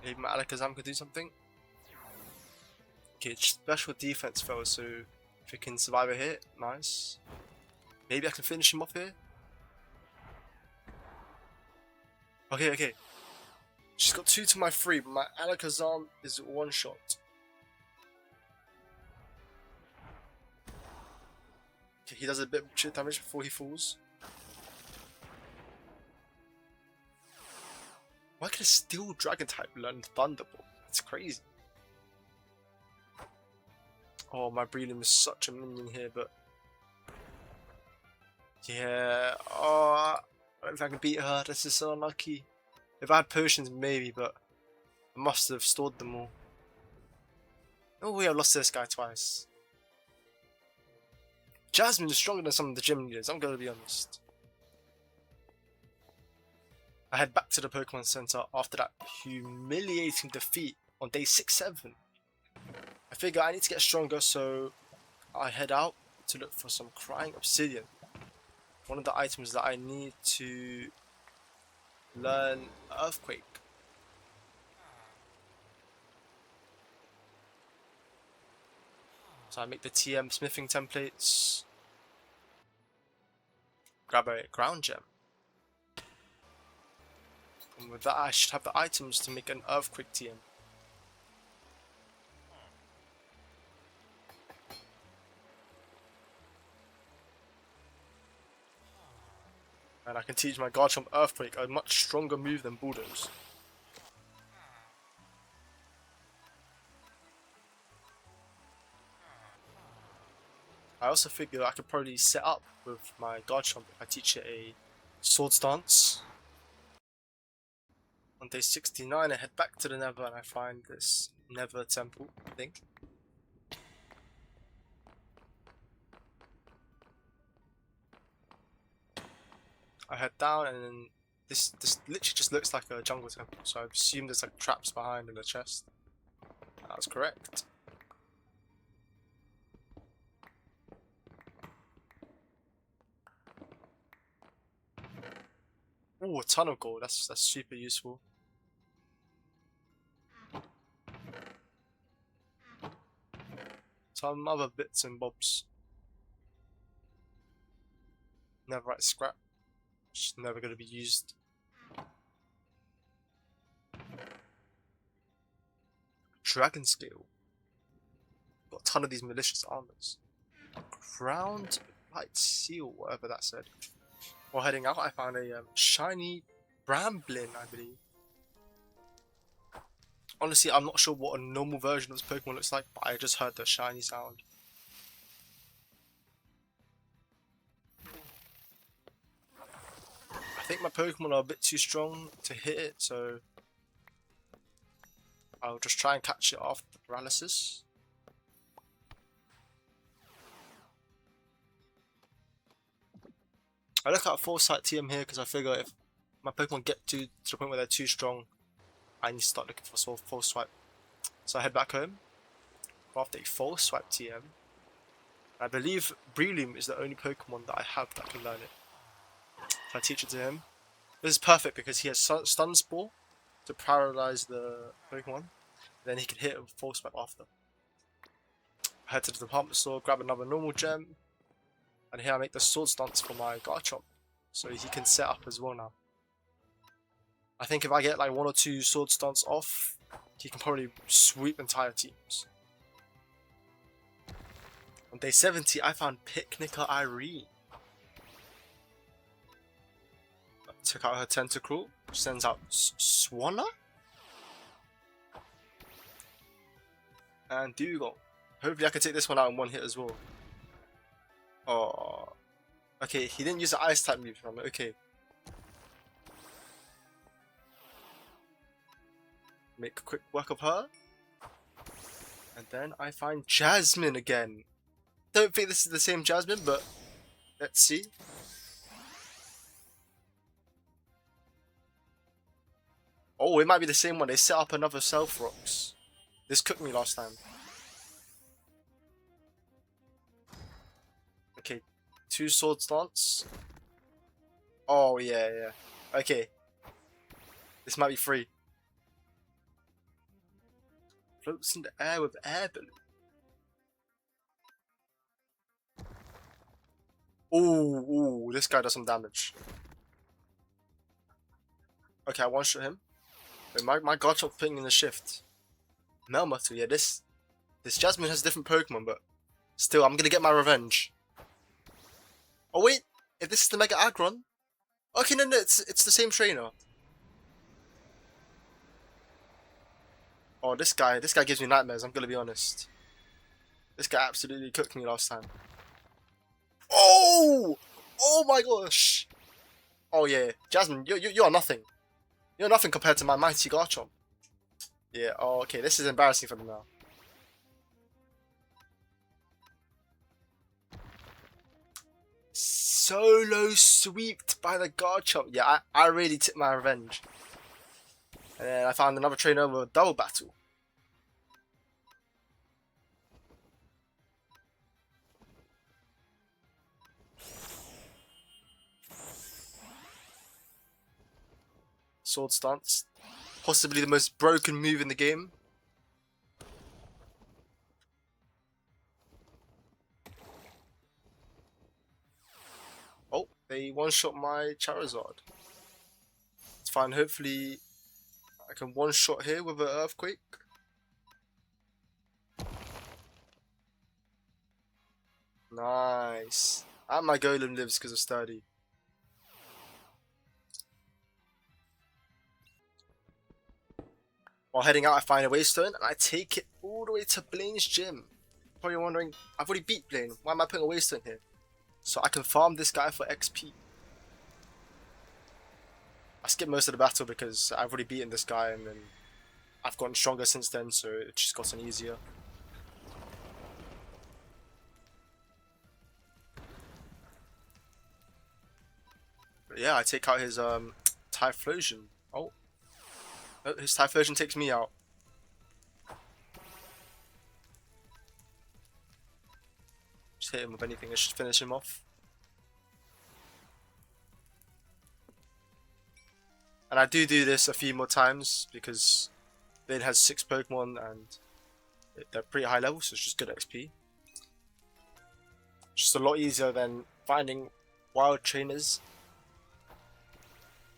Maybe my Alakazam could do something. Okay, special defense fell, so if it can survive a hit, nice. Maybe I can finish him off here. Okay. She's got 2 to my 3, but my Alakazam is one shot. Okay, he does a bit of chip damage before he falls. Why can a Steel Dragon type learn Thunderbolt? That's crazy. Oh, my Breloom is such a minion here, but yeah. Oh, I don't know if I can beat her. This is so unlucky. If I had potions, maybe, but I must have stored them all. Oh, yeah, I've lost to this guy twice. Jasmine is stronger than some of the gym leaders, I'm gonna be honest. I head back to the Pokemon Center after that humiliating defeat on day 6-7. I figure I need to get stronger, so I head out to look for some Crying Obsidian. One of the items that I need to learn Earthquake. So I make the TM smithing templates. Grab a ground gem. And with that I should have the items to make an Earthquake TM. And I can teach my Garchomp Earthquake, a much stronger move than Bulldoze. I also figure I could probably set up with my Garchomp if I teach it a Sword Stance. On day 69 I head back to the Nether and I find this Nether temple, I think. I head down and then this literally just looks like a jungle temple, so I assume there's like traps behind in the chest. That was correct. Ooh, a ton of gold, that's super useful. Some other bits and bobs. Netherite scrap. It's never going to be used. Dragon Scale. Got a ton of these malicious armors. Ground Light Seal, whatever that said. While heading out, I found a shiny Bramblin, I believe. Honestly, I'm not sure what a normal version of this Pokemon looks like, but I just heard the shiny sound. I think my Pokemon are a bit too strong to hit it, so I'll just try and catch it after the paralysis. I look at a Foresight TM here because I figure if my Pokemon get to the point where they're too strong, I need to start looking for False Swipe. So I head back home after a False Swipe TM. I believe Breloom is the only Pokemon that I have that can learn it. So I teach it to him. This is perfect because he has stun spore to paralyze the Pokemon. Then he can hit it with full spec after. Head to the department store, grab another normal gem, and here I make the sword stance for my Garchomp, so he can set up as well now. I think if I get like 1 or 2 sword stance off, he can probably sweep entire teams. On day 70, I found Picnicker Irene. Took out her Tentacruel, sends out Swanna and Dugong. Hopefully I can take this one out in one hit as well. Oh, okay, he didn't use the Ice type move from it, okay. Make quick work of her. And then I find Jasmine again. Don't think this is the same Jasmine, but let's see. Oh, it might be the same one. They set up another Self Rocks. This cooked me last time. Okay, 2 sword stance. Oh, yeah. Okay. This might be free. Floats in the air with air balloon. Ooh, this guy does some damage. Okay, I one-shot him. Wait, my Garchomp putting in the shift. Melmetal, yeah, this Jasmine has different Pokemon, but still, I'm gonna get my revenge. Oh wait, if this is the Mega Aggron, okay, no, it's the same trainer. Oh, this guy gives me nightmares. I'm gonna be honest. This guy absolutely cooked me last time. Oh my gosh. Oh yeah, Jasmine, you are nothing. You're nothing compared to my mighty Garchomp. Yeah, oh, okay, this is embarrassing for me now. Solo sweeped by the Garchomp. Yeah, I really took my revenge. And then I found another trainer with a double battle. Sword stance. Possibly the most broken move in the game. Oh, they one-shot my Charizard. It's fine, hopefully I can one-shot here with an Earthquake. Nice. And my Golem lives because of Sturdy. While heading out, I find a Waystone and I take it all the way to Blaine's gym. Probably wondering, I've already beat Blaine. Why am I putting a Waystone here? So I can farm this guy for XP. I skipped most of the battle because I've already beaten this guy and then I've gotten stronger since then, so it's just gotten easier. But yeah, I take out his Typhlosion. Oh, his Typhlosion takes me out. Just hit him with anything, it should finish him off. And I do this a few more times because Blaine has 6 Pokemon and they're pretty high level, so it's just good XP. Just a lot easier than finding wild trainers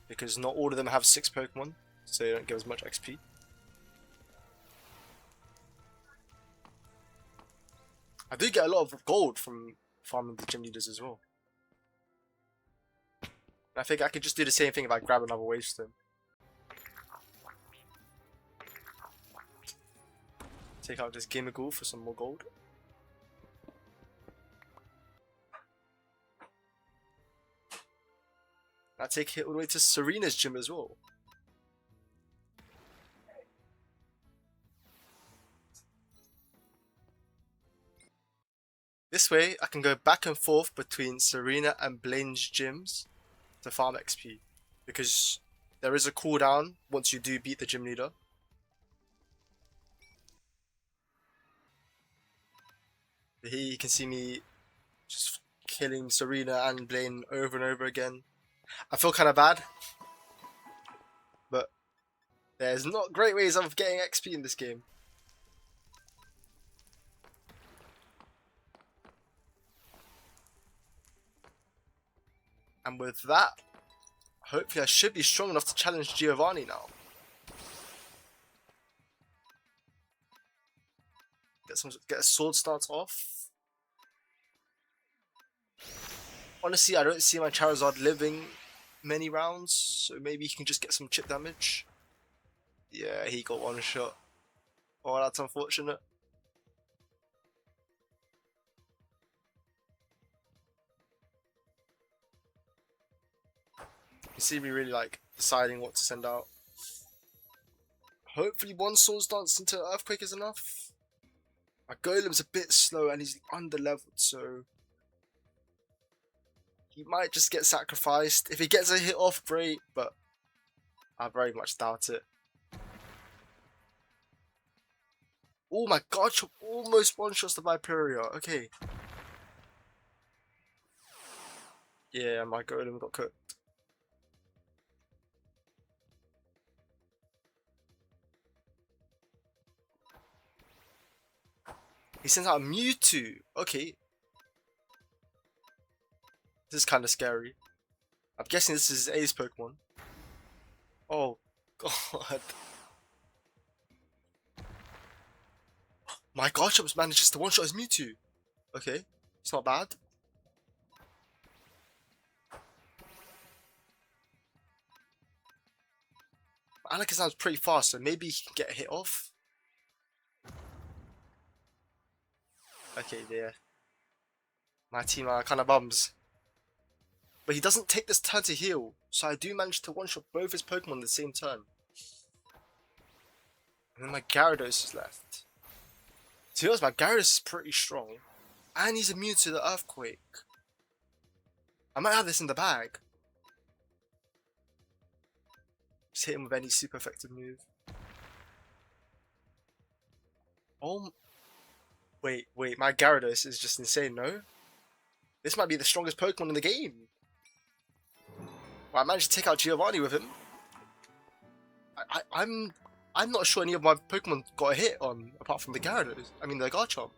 because not all of them have 6 Pokemon, so they don't give as much XP. I do get a lot of gold from farming the gym leaders as well. I think I could just do the same thing if I grab another Waystone. Take out this Gimmighoul for some more gold. I take it all the way to Serena's gym as well. This way, I can go back and forth between Serena and Blaine's gyms to farm XP, because there is a cooldown once you do beat the gym leader. Here you can see me just killing Serena and Blaine over and over again. I feel kind of bad There's not great ways of getting XP in this game. And with that, hopefully I should be strong enough to challenge Giovanni now. Get a sword stance off. Honestly, I don't see my Charizard living many rounds, so maybe he can just get some chip damage. Yeah, he got one shot. Oh, that's unfortunate. You see me really like deciding what to send out. Hopefully one sword dance into Earthquake is enough. My Golem's a bit slow and he's under leveled, so he might just get sacrificed. If he gets a hit off, great, but I very much doubt it. Oh my god, almost one-shots the Viperia. Okay. Yeah, my Golem got cooked. He sends out a Mewtwo. Okay. This is kind of scary. I'm guessing this is his ace Pokemon. Oh, god. My Garchomp manages to one-shot his Mewtwo. Okay, it's not bad. Alakazam's pretty fast, so maybe he can get a hit off. Okay, yeah. My team are kind of bums. But he doesn't take this turn to heal, so I do manage to one-shot both his Pokemon at the same turn. And then my Gyarados is left. To be honest, my Gyarados is pretty strong. And he's immune to the Earthquake. I might have this in the bag. Just hit him with any super effective move. Oh, wait, my Gyarados is just insane, no? This might be the strongest Pokemon in the game. Well, I managed to take out Giovanni with him. I'm not sure any of my Pokemon got a hit on, apart from the Gyarados. I mean, the Garchomp.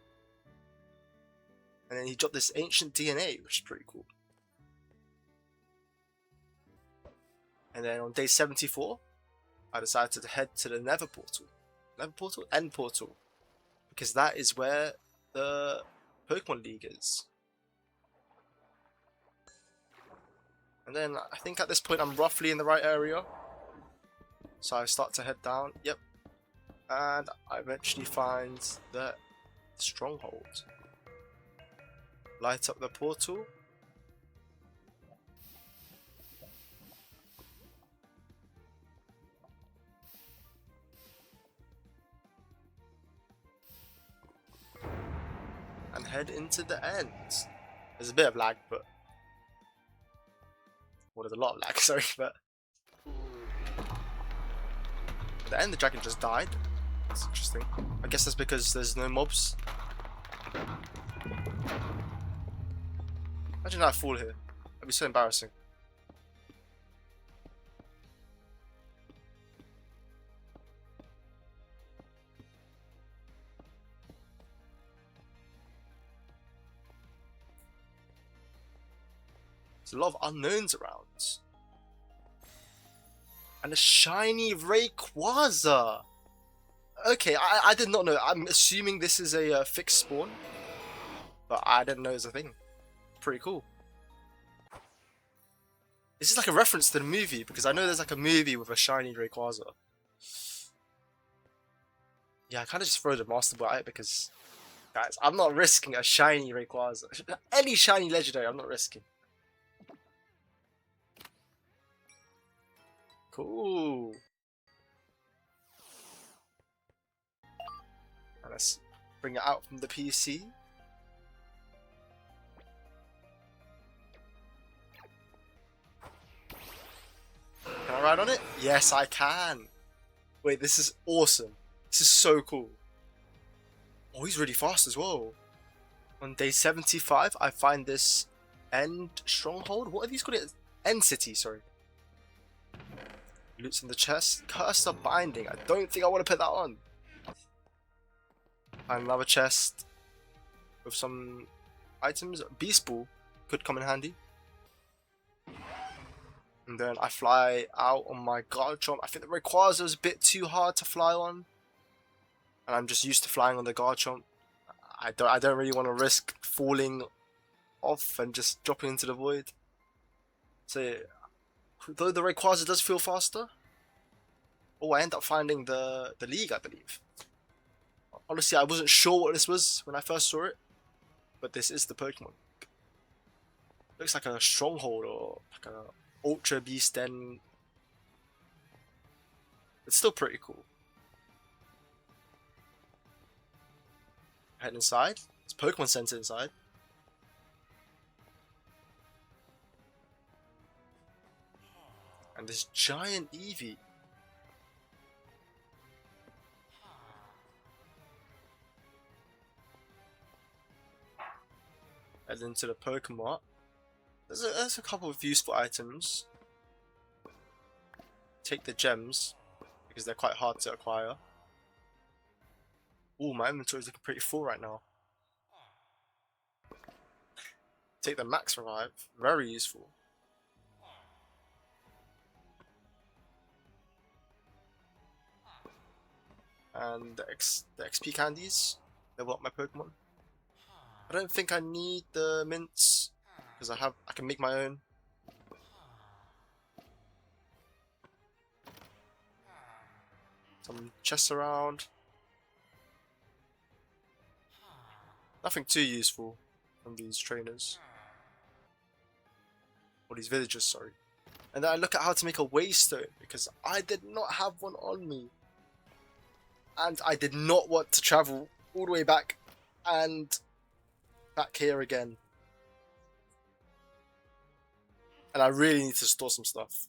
And then he dropped this Ancient DNA, which is pretty cool. And then on day 74, I decided to head to the Nether Portal. Nether Portal? End Portal. Because that is where the Pokemon League is. And then I think at this point I'm roughly in the right area. So I start to head down. Yep. And I eventually find the stronghold. Light up the portal. And head into the end. There's a bit of lag, but... well, there's a lot of lag, sorry, but... at the end, the dragon just died. That's interesting. I guess that's because there's no mobs. Imagine I fall here. That'd be so embarrassing. There's a lot of unknowns around. And a shiny Rayquaza! Okay, I did not know. I'm assuming this is a fixed spawn. But I didn't know it was a thing. Pretty cool. This is like a reference to the movie, because I know there's like a movie with a shiny Rayquaza. Yeah, I kind of just throw the Master Ball at it because, guys, I'm not risking a shiny Rayquaza. Any shiny legendary, I'm not risking. Cool. And let's bring it out from the PC. Can I ride on it? Yes, I can. Wait, this is awesome. This is so cool. Oh, he's really fast as well. On day 75, I find this End Stronghold. What have these called it? End City, sorry. Loot's in the chest. Cursor binding. I don't think I want to put that on. And another chest with some items. Beast ball could come in handy. And then I fly out on my Garchomp. I think the Rayquaza was a bit too hard to fly on. And I'm just used to flying on the Garchomp. I don't really want to risk falling off and just dropping into the void. So though the Rayquaza does feel faster. Oh, I end up finding the League, I believe. Honestly, I wasn't sure what this was when I first saw it. But this is the Pokemon. Looks like a stronghold or like a Ultra Beast Den. It's still pretty cool. Head inside. It's Pokemon Center inside. And this giant Eevee. Head into the Pokemon. There's a couple of useful items. Take the gems, because they're quite hard to acquire. Ooh, my inventory's looking pretty full right now. Take the max revive, very useful. And the XP candies, level up my Pokemon. I don't think I need the mints, because I can make my own. Some chests around. Nothing too useful from these trainers. Or these villagers, sorry. And then I look at how to make a waystone, because I did not have one on me. And I did not want to travel all the way back and back here again. And I really need to store some stuff.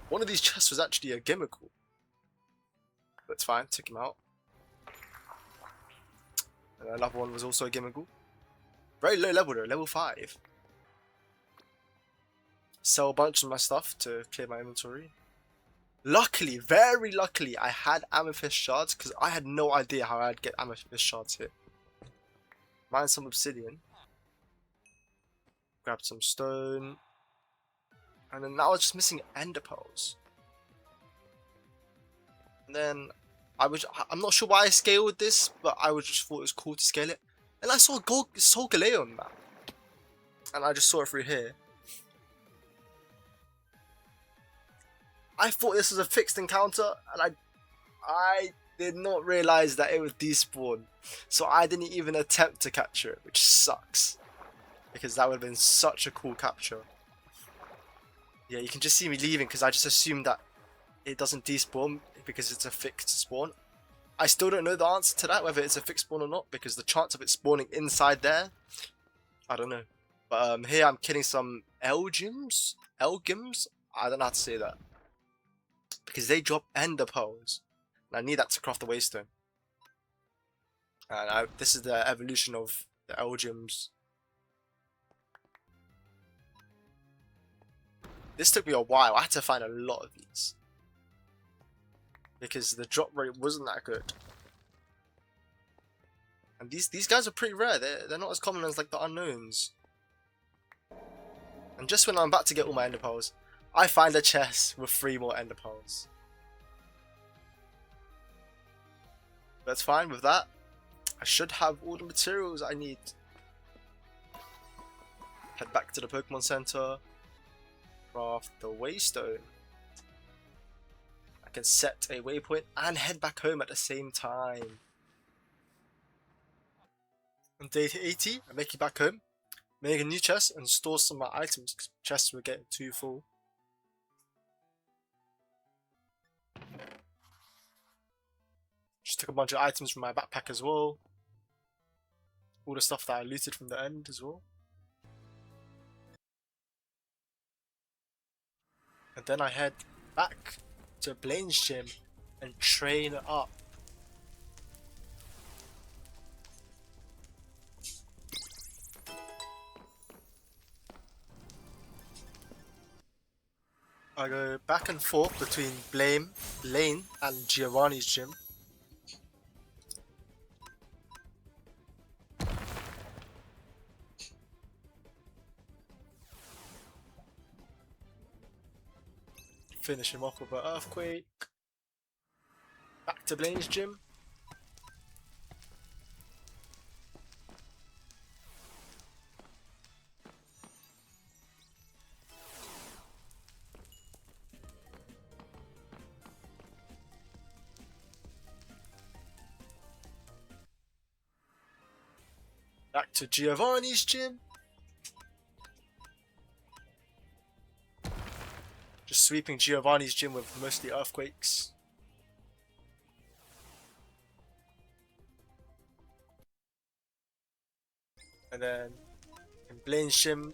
One of these chests was actually a Gimmickle. But it's fine, took him out. And another one was also a Gimmickle. Very low level though, level 5. Sell a bunch of my stuff to clear my inventory. Luckily, very luckily, I had amethyst shards because I had no idea how I'd get amethyst shards here. Mine some obsidian. Grab some stone. And then now I was just missing ender pearls. And then I'm not sure why I scaled this, but I just thought it was cool to scale it. And I saw Solgaleo on that. And I just saw it through here. I thought this was a fixed encounter, and I did not realize that it would despawn. So I didn't even attempt to capture it, which sucks. Because that would have been such a cool capture. Yeah, you can just see me leaving because I just assumed that it doesn't despawn because it's a fixed spawn. I still don't know the answer to that, whether it's a fixed spawn or not, because the chance of it spawning inside there, I don't know. But here I'm killing some Elgims? I don't know how to say that. Because they drop ender pearls. And I need that to craft the waystone. And this is the evolution of the Elgims. This took me a while. I had to find a lot of these. Because the drop rate wasn't that good. And these guys are pretty rare. They're not as common as like the unknowns. And just when I'm about to get all my ender pearls, I find a chest with 3 more ender pearls. That's fine with that. I should have all the materials I need. Head back to the Pokemon Center. Craft the waystone. I can set a waypoint and head back home at the same time. On day 80, I make it back home. Make a new chest and store some of my items because chests were getting too full. Just took a bunch of items from my backpack as well. All the stuff that I looted from the end as well. And then I head back to Blaine's gym and train up. I go back and forth between Blaine and Giovanni's gym. Finish him off with an earthquake. Back to Blaine's gym. Back to Giovanni's gym. Just sweeping Giovanni's gym with mostly earthquakes. And then in Blaine's gym,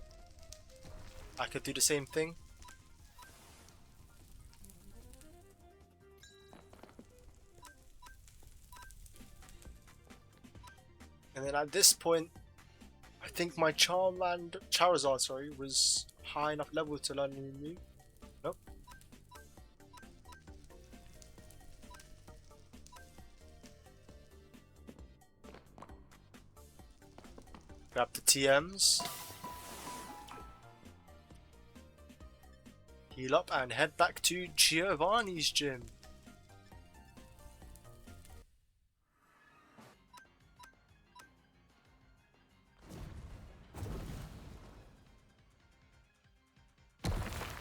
I could do the same thing. And then at this point, I think my Charizard, was high enough level to learn a new move. Nope. Grab the TMs. Heal up and head back to Giovanni's gym.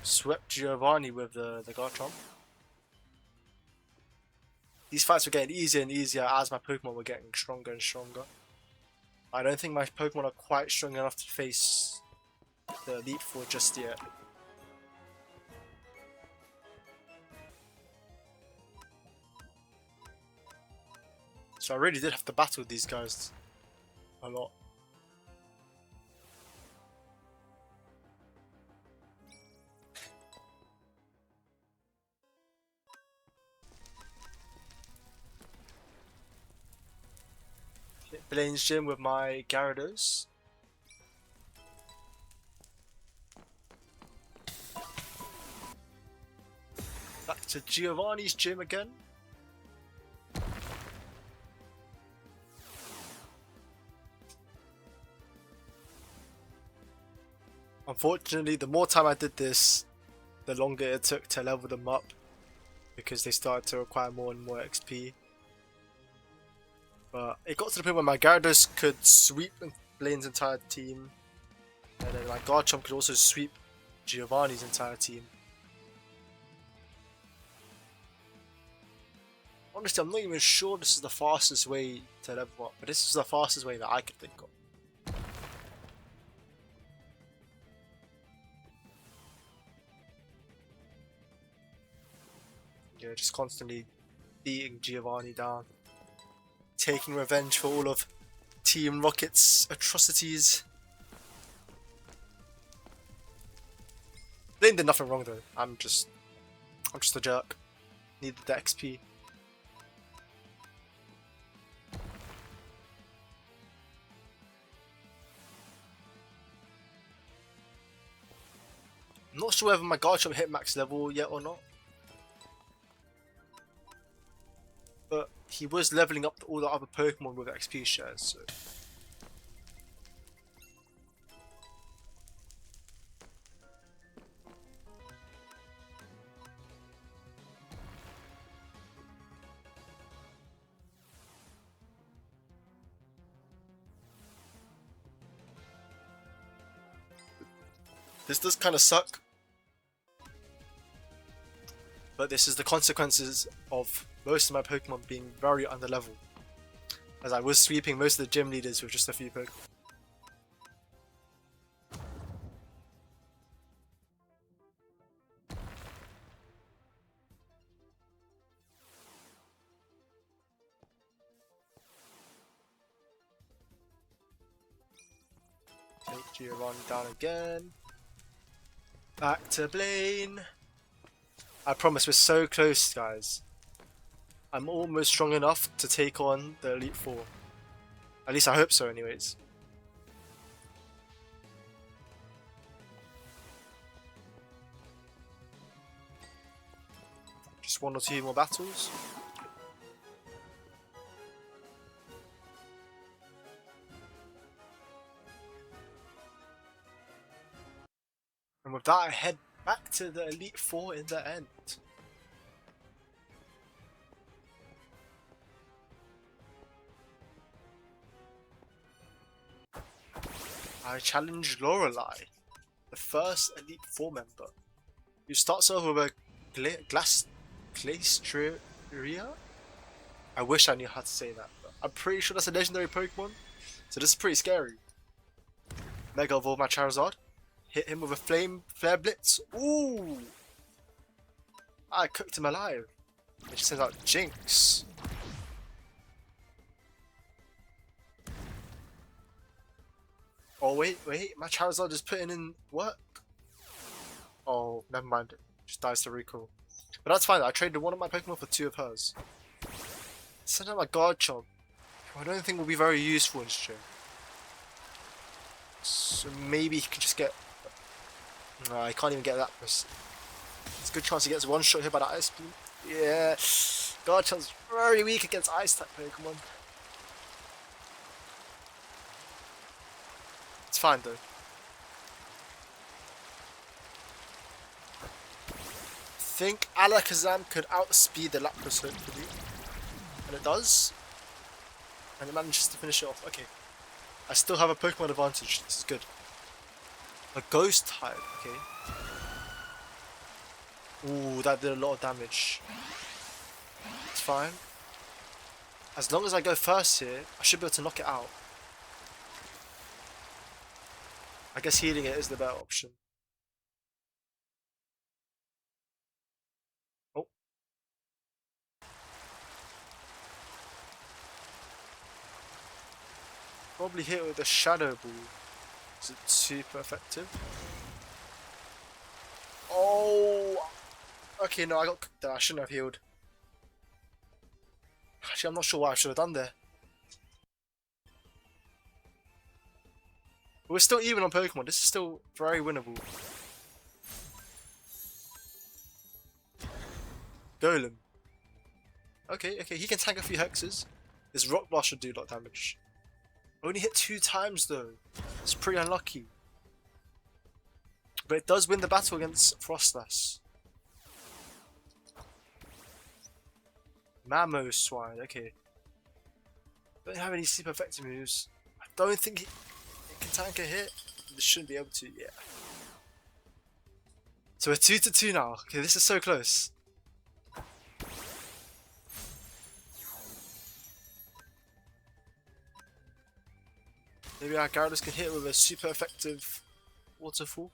Swept Giovanni with the Garchomp. These fights were getting easier and easier as my Pokemon were getting stronger and stronger. I don't think my Pokemon are quite strong enough to face the Elite Four just yet. So I really did have to battle with these guys a lot. Hit Blaine's gym with my Gyarados. Back to Giovanni's gym again. Unfortunately, the more time I did this, the longer it took to level them up, because they started to require more and more XP. But it got to the point where my Gyarados could sweep Blaine's entire team, and then my Garchomp could also sweep Giovanni's entire team. Honestly, I'm not even sure this is the fastest way to level up, but this is the fastest way that I could think of. Yeah, just constantly beating Giovanni down. Taking revenge for all of Team Rocket's atrocities. Blaine did nothing wrong though. I'm just a jerk. Needed the XP. I'm not sure whether my Garchomp hit max level yet or not. But he was leveling up all the other Pokemon with XP shares, so. This does kind of suck. But this is the consequences of most of my Pokemon being very underleveled, as I was sweeping most of the gym leaders with just a few Pokemon. Take Giovanni down again. Back to Blaine. I promise we're so close, guys. I'm almost strong enough to take on the Elite Four. At least I hope so anyways. Just 1 or 2 more battles. And with that, I head back to the Elite Four in the end. I challenge Lorelei, the first Elite Four member, who starts off with a Glaciaria? I wish I knew how to say that, but I'm pretty sure that's a legendary Pokemon, so this is pretty scary. Mega Evolve my Charizard, hit him with a Flare Blitz. Ooh! I cooked him alive. It just sends out Jinx. Oh wait, my Charizard is putting in work. Oh, never mind. Just dies to recall. But that's fine, I traded one of my Pokemon for 2 of hers. Send out my Garchomp, who I don't think will be very useful in stream. So maybe he can just get... No, I can't even get that. It's a good chance he gets one shot hit by that Ice Beam. Yeah, Garchomp's very weak against Ice type Pokemon. It's fine though. I think Alakazam could outspeed the Lapras hopefully. And it does. And it manages to finish it off. Okay. I still have a Pokemon advantage. This is good. A Ghost type. Okay. Ooh, that did a lot of damage. It's fine. As long as I go first here, I should be able to knock it out. I guess healing it is the better option. Oh. Probably hit it with a Shadow Ball. Is it super effective? Oh! Okay, no, I got cooked there. I shouldn't have healed. Actually, I'm not sure what I should have done there. But we're still even on Pokemon. This is still very winnable. Golem. Okay, he can tank a few hexes. His Rock Blast should do a lot of damage. Only hit 2 times though. It's pretty unlucky. But it does win the battle against Frostlass. Mamoswine, okay. Don't have any super effective moves. I don't think it can tank a hit. This shouldn't be able to, yeah. So we're 2-2 now. Okay, this is so close. Maybe our Gyarados can hit with a super effective waterfall.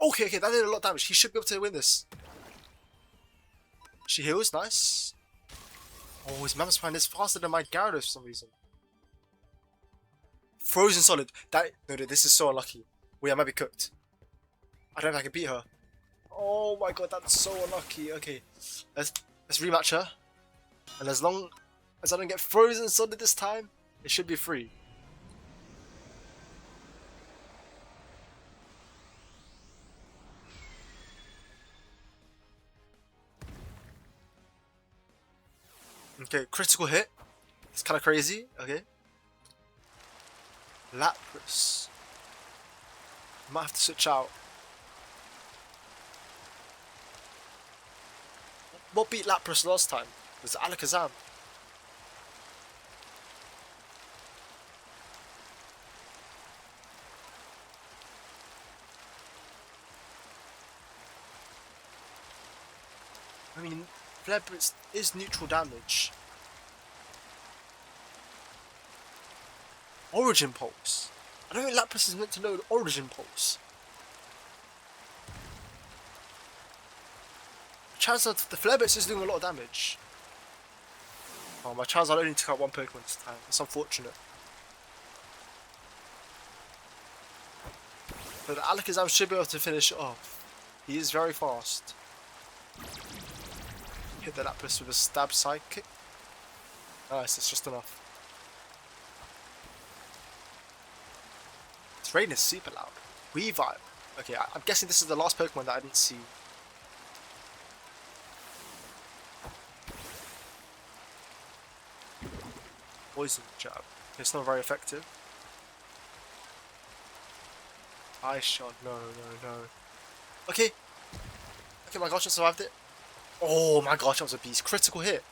Okay, that did a lot of damage. He should be able to win this. She heals, nice. Oh, his Mammoth is faster than my Gyarados for some reason. Frozen Solid. No, this is so unlucky. Wait, I might be cooked. I don't know if I can beat her. Oh my god, that's so unlucky. Okay, let's rematch her. And as long as I don't get Frozen Solid this time, it should be free. Okay, critical hit. It's kind of crazy. Okay. Lapras. Might have to switch out. What beat Lapras last time? It was Alakazam. I mean, Flare Blitz is neutral damage. Origin Pulse. I don't think Lapras is meant to know Origin Pulse. Charizard, the Flare Blitz is doing a lot of damage. Oh, my Charizard only took out 1 Pokemon this time. That's unfortunate. But Alakazam should be able to finish it off. He is very fast. Hit the Lapras with a stab sidekick. Nice, it's just enough. This rain is super loud. Weavile. Okay, I'm guessing this is the last Pokemon that I didn't see Poison jab. It's not very effective. Ice shot. No, no, no. Okay. Okay, my gosh, I survived it. Oh my gosh, that was a beast. Critical hit.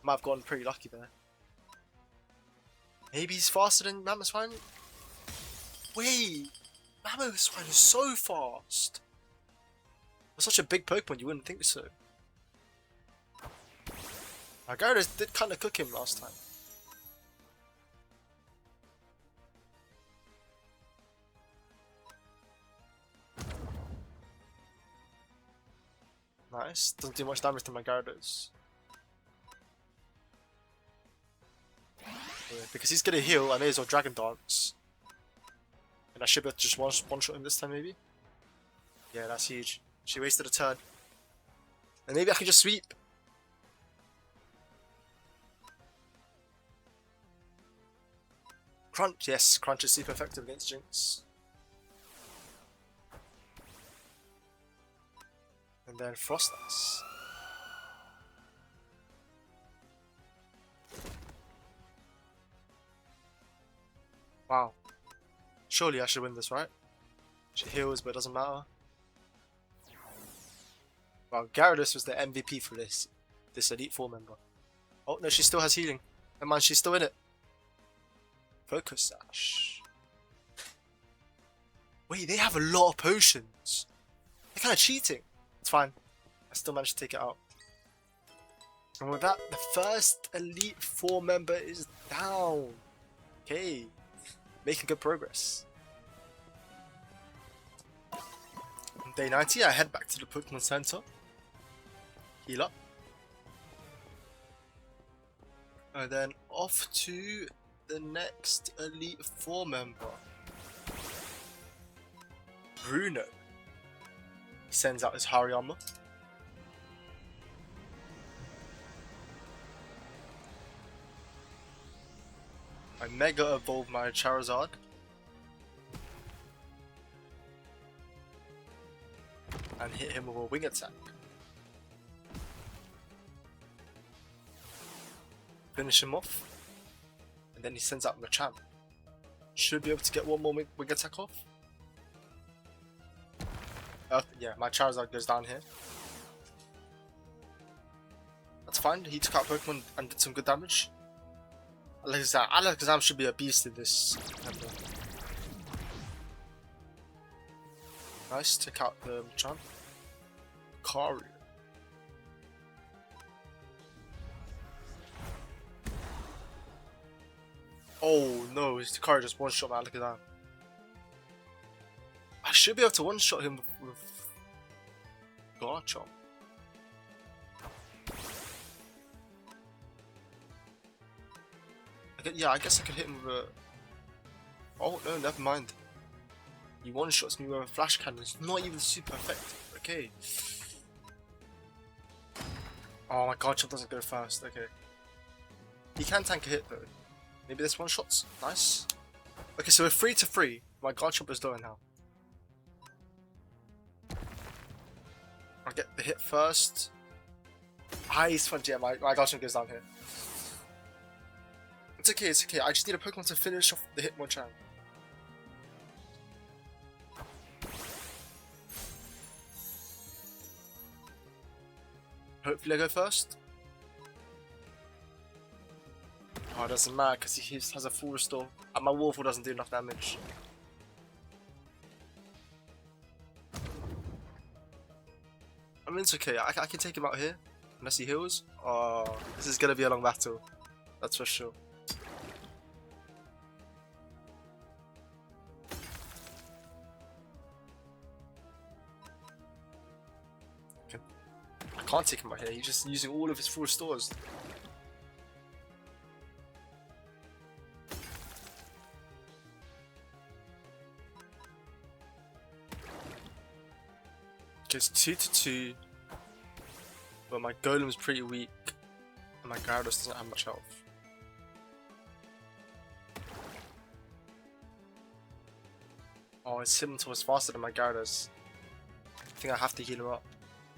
Might have gotten pretty lucky there. Maybe he's faster than Mammoth Swine? Wait! Mammoth Swine is so fast! For such a big Pokemon, you wouldn't think so. Gyarados did kind of cook him last time. Nice. Doesn't do much damage to my Gyarados. Yeah, because he's gonna heal, I may as well Dragon Dance. And I should be able to just one-shot him this time, maybe? Yeah, that's huge. She wasted a turn. And maybe I can just sweep. Crunch, yes, Crunch is super effective against Jinx. And then Frost Dance. Wow. Surely I should win this, right? She heals, but it doesn't matter. Wow, Gyarados was the MVP for this Elite Four member. Oh no, she still has healing. Never mind, she's still in it. Focus Sash. Wait, they have a lot of potions. They're kind of cheating. It's fine. I still managed to take it out. And with that, the first Elite Four member is down. Okay. Making good progress. On day 90, I head back to the Pokemon Center. Heal up. And then off to the next Elite Four member. Bruno. He sends out his Hariyama. I Mega Evolve my Charizard. And hit him with a Wing Attack. Finish him off. And then he sends out Machamp. Should be able to get one more Wing Attack off. Yeah, my Charizard goes down here. That's fine, he took out Pokemon and did some good damage. Alakazam should be a beast in this member. Nice, took out the Machamp. Karu. Oh no, his Karu just one-shot my Alakazam. I should be able to one-shot him with Garchomp. Yeah, I guess I could hit him with a... Oh no, never mind. He one-shots me with a Flash Cannon. It's not even super effective. Okay. Oh, my Garchomp doesn't go fast. Okay. He can tank a hit though. Maybe this one-shots. Nice. Okay, so we're 3-3. My Garchomp is lower now. I'll get the hit first. He's fun. Yeah, my Garchomp goes down here. It's okay, it's okay. I just need a Pokemon to finish off the Hitmonchan. Hopefully I go first. Oh, it doesn't matter because he has a full restore. And my Waffle doesn't do enough damage. I mean, it's okay. I can take him out here. Unless he heals. Oh, this is going to be a long battle. That's for sure. Okay. I can't take him out here. He's just using all of his full restores. Okay, it's 2-2. But my Golem's pretty weak. And my Gyarados doesn't have much health. Oh, his Scimitar was faster than my Gyarados. I think I have to heal him up.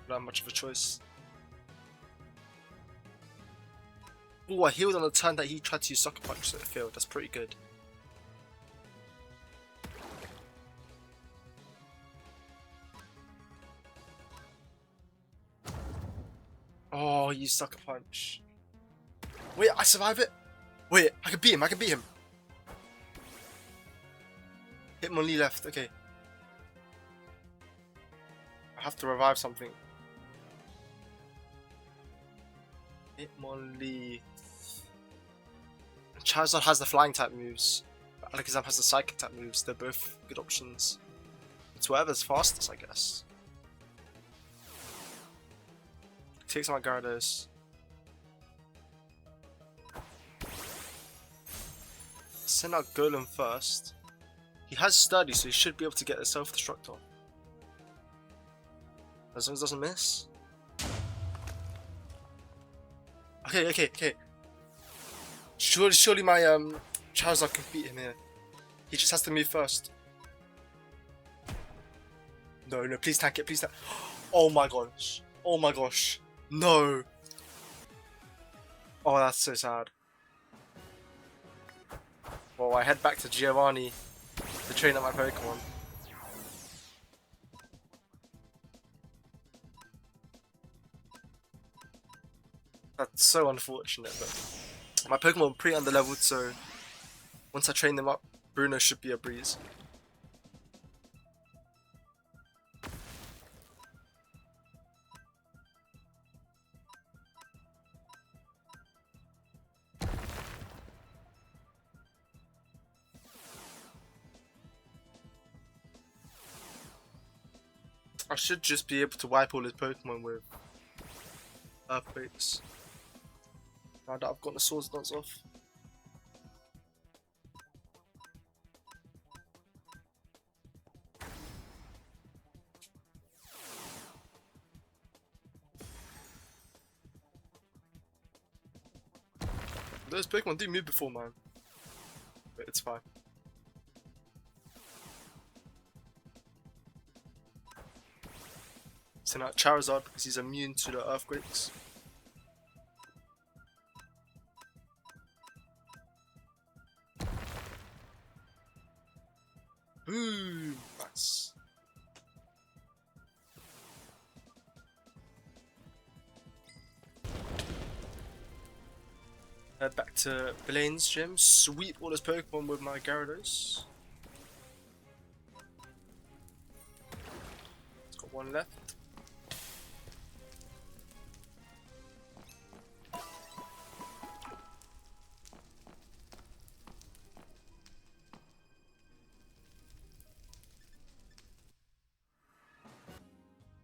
I don't have much of a choice. Oh, I healed on the turn that he tried to use Sucker Punch, so it failed. That's pretty good. Oh, he used Sucker Punch. Wait, I survive it? Wait, I can beat him, I can beat him. Hitmonlee left, okay. I have to revive something. Hitmonlee. Charizard has the flying type moves. Alakazam has the psychic type moves. They're both good options. It's whatever's fastest, I guess. Takes my Gyarados. Send out Golem first. He has Sturdy, so he should be able to get a self-destruct off. As long as it doesn't miss. Okay. Surely my Charizard can beat him here. He just has to move first. No, please tank it, please tank. Oh my gosh. No. Oh, that's so sad. Well, I head back to Giovanni to train up my Pokemon. That's so unfortunate, but my Pokemon are pretty underleveled, so once I train them up, Bruno should be a breeze. I should just be able to wipe all his Pokemon with Earthquakes. Now that I've got the Swords Dance off. Those Pokemon do move before, man. But it's fine. Send out Charizard because he's immune to the Earthquakes. Boom! Nice. Head back to Blaine's gym, sweep all his Pokemon with my Gyarados. It's got one left.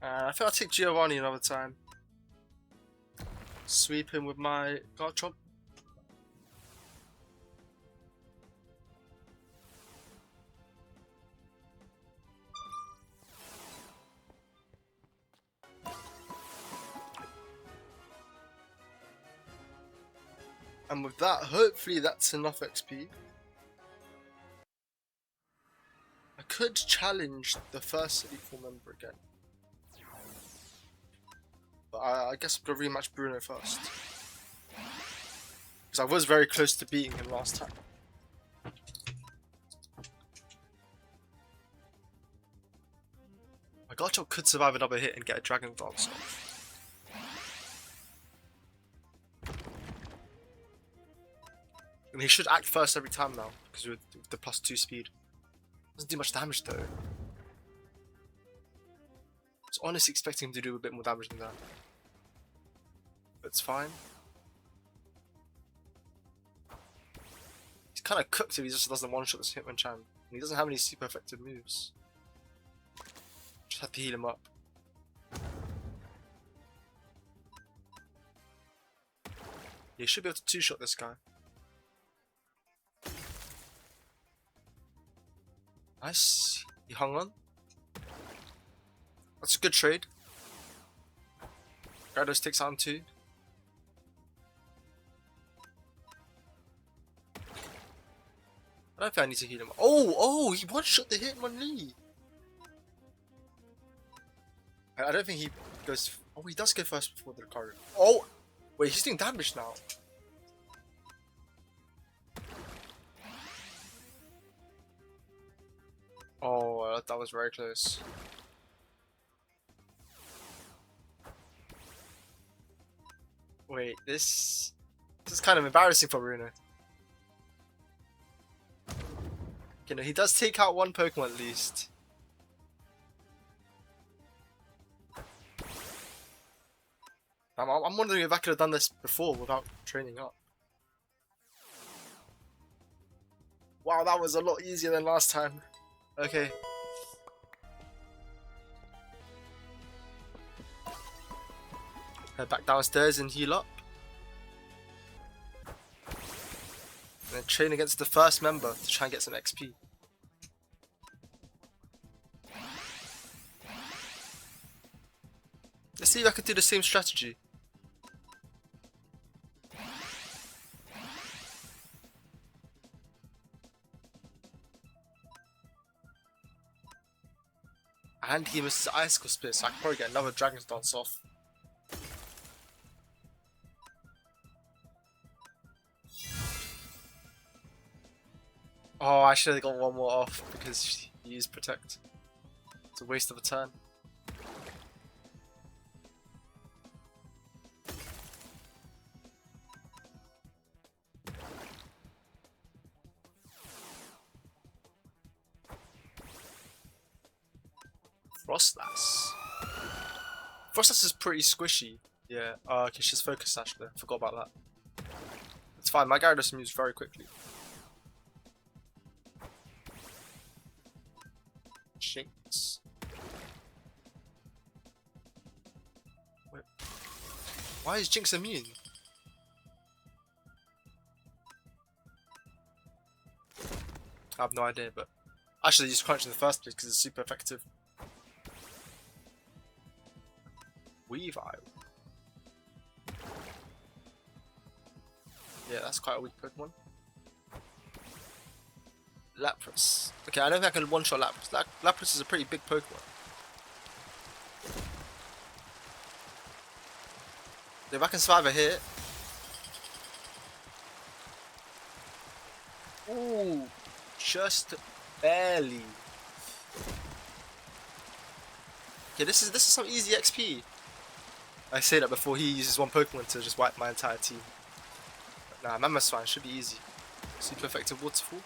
I think I'll take Giovanni another time. Sweep him with my Garchomp. And with that, hopefully that's enough XP. I could challenge the first Elite Four member again. But I guess I'm going to rematch Bruno first. Because I was very close to beating him last time. My Garchomp could survive another hit and get a Dragon Dance off. And he should act first every time now, because with the +2 speed. Doesn't do much damage though. I was honestly expecting him to do a bit more damage than that. But it's fine. He's kind of cooked if he just doesn't one-shot this Hitmonchan. And he doesn't have any super effective moves. Just have to heal him up. Yeah, he should be able to two-shot this guy. Nice. He hung on. That's a good trade. Gyarados takes on 2. I don't think I need to heal him. Oh, he one-shot the Hitmonlee. I don't think he goes. Oh, he does go first before the Lucario. Oh, wait, he's doing damage now. Oh, that was very close. Wait, this is kind of embarrassing for Bruno. You know, he does take out one Pokemon at least. I'm wondering if I could have done this before without training up. Wow, that was a lot easier than last time. Okay. Head back downstairs and heal up. And then train against the first member to try and get some XP. Let's see if I can do the same strategy. And he misses Icicle Spit, so I can probably get another Dragon's Dance off. Oh, I should have got one more off because he used Protect. It's a waste of a turn. Frostlass. Frostlass is pretty squishy. Yeah. Oh, okay, she's Focus Sash there. Forgot about that. It's fine. My Gyarados moves very quickly. Jinx. Wait. Why is Jinx immune? I have no idea, but I should have used Crunch in the first place because it's super effective. Weavile. Yeah, that's quite a weak Pokemon. Lapras. Okay, I don't think I can one-shot Lapras. Lapras is a pretty big Pokemon. If I can survive a hit. Ooh, just barely. Okay, this is some easy XP. I say that before he uses one Pokemon to just wipe my entire team. But nah, Mammoth's fine, should be easy. Super effective Waterfall.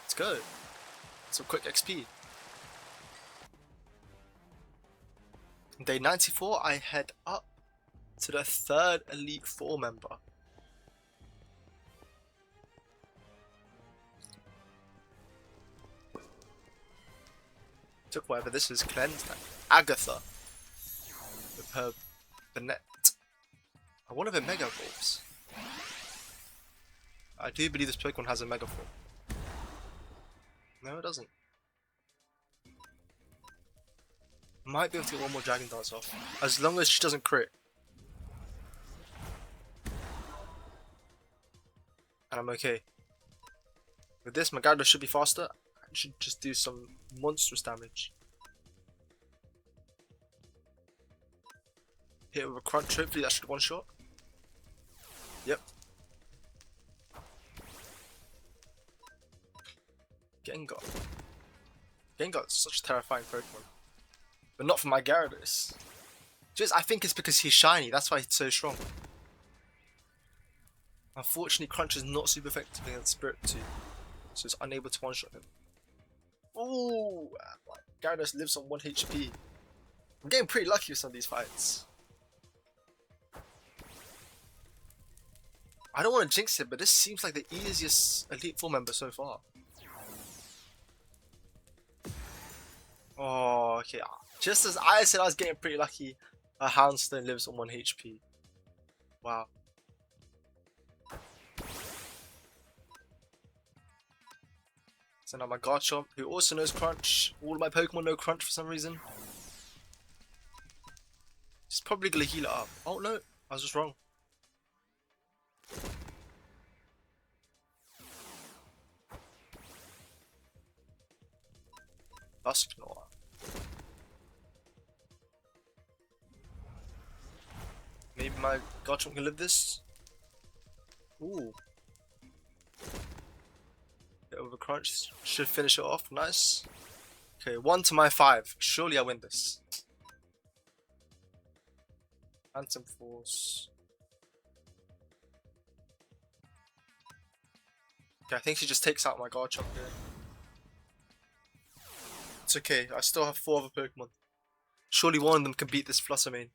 Let's go. Some quick XP. Day 94, I head up to the third Elite Four member. Took whatever this is, cleansed. Agatha. With her Banette. I want to be Mega Evolves. I do believe this Pokemon has a Mega Form. No, it doesn't. Might be able to get one more Dragon Dance off. As long as she doesn't crit. And I'm okay. With this, my Gyarados should be faster. I should just do some monstrous damage. Hit it with a Crunch, hopefully that should one shot. Yep. Gengar. Gengar's such a terrifying Pokemon. But not for my Gyarados. Just, I think it's because he's shiny, that's why he's so strong. Unfortunately, Crunch is not super effective against Spirit 2. So it's unable to one-shot him. Ooh! My Gyarados lives on 1 HP. I'm getting pretty lucky with some of these fights. I don't want to jinx it, but this seems like the easiest Elite Four member so far. Oh, okay. Just as I said I was getting pretty lucky, a Houndstone lives on 1 HP. Wow. So now my Garchomp, who also knows Crunch. All of my Pokemon know Crunch for some reason. He's probably gonna heal it up. Oh no, I was just wrong. Dusknoir. Maybe my Garchomp can live this? Ooh. Bit of a Crunch should finish it off, nice. Okay, 1 to my 5. Surely I win this. Phantom Force. Okay, I think she just takes out my Garchomp here. It's okay, I still have 4 other Pokemon. Surely one of them can beat this Fluttermane.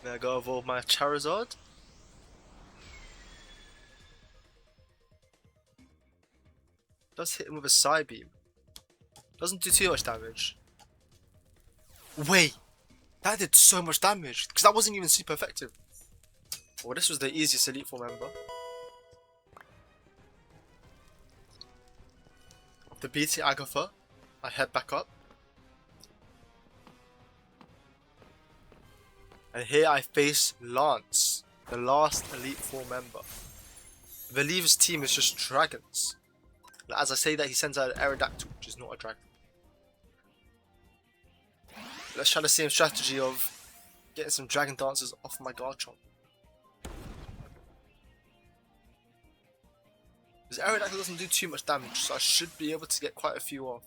Then I go evolve my Charizard. Does hit him with a Psybeam. Doesn't do too much damage. Wait! That did so much damage! Because that wasn't even super effective. Well, this was the easiest Elite Four member. After beating Agatha, I head back up. And here I face Lance, the last Elite Four member. I believe his team is just dragons. As I say that, he sends out an Aerodactyl, which is not a dragon. Let's try the same strategy of getting some Dragon Dancers off my Garchomp. Because Aerodactyl doesn't do too much damage, so I should be able to get quite a few off.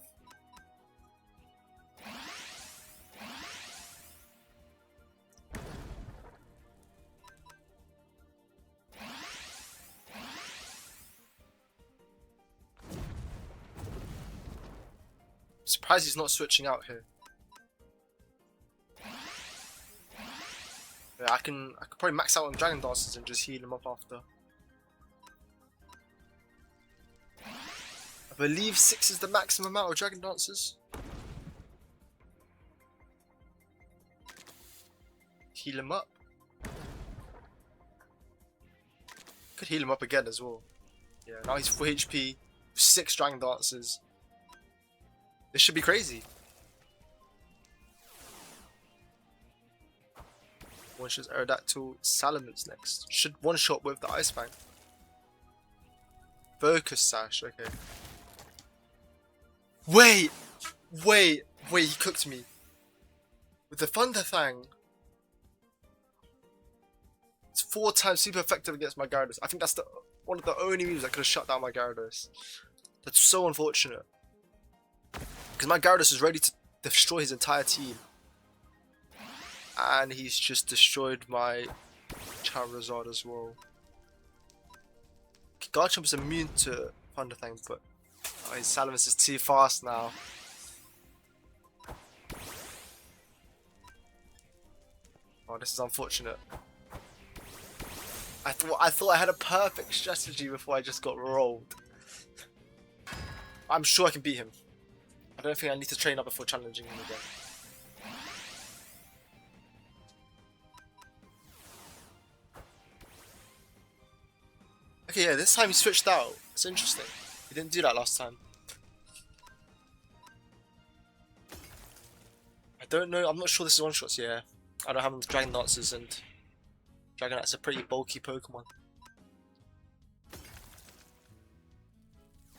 Surprised he's not switching out here. Yeah, I can probably max out on Dragon Dancers and just heal him up after. I believe 6 is the maximum amount of Dragon Dancers. Heal him up. Could heal him up again as well. Yeah, now he's full HP, 6 Dragon Dancers. This should be crazy. One shot Aerodactyl, Salamence next. Should one shot with the Ice Fang. Focus Sash, okay. Wait, he cooked me. With the Thunder Fang. It's 4 times super effective against my Gyarados. I think that's one of the only moves that could have shut down my Gyarados. That's so unfortunate. Because my Gyarados is ready to destroy his entire team. And he's just destroyed my Charizard as well. Garchomp is immune to Thunder Fang, but his Salamence is too fast now. Oh, this is unfortunate. I thought I had a perfect strategy before I just got rolled. I'm sure I can beat him. I don't think I need to train up before challenging him again. Okay, yeah, this time he switched out. It's interesting. He didn't do that last time. I don't know. I'm not sure this is one shots. Yeah, I don't have Dragon Dancers, and Dragonite's a pretty bulky Pokemon.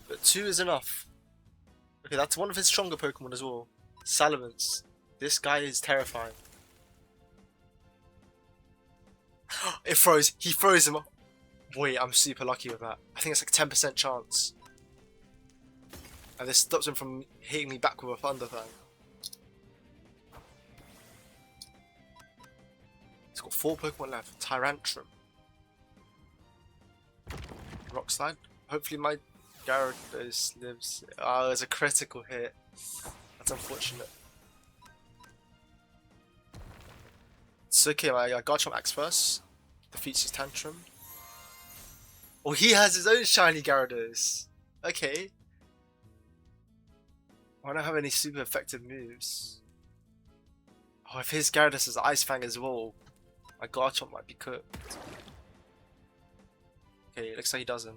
But 2 is enough. Okay, that's one of his stronger Pokemon as well. Salamence. This guy is terrifying. It froze. He froze him. Wait, I'm super lucky with that. I think it's like 10% chance. And this stops him from hitting me back with a Thunder Fang. He's got 4 Pokemon left. Tyrantrum. Rock Slide. Hopefully my Gyarados lives. Oh, it's a critical hit. That's unfortunate. It's okay, my Garchomp acts first. Defeats his Tantrum. Oh, he has his own shiny Gyarados. Okay. I don't have any super effective moves. Oh, if his Gyarados has Ice Fang as well, my Garchomp might be cooked. Okay, it looks like he doesn't.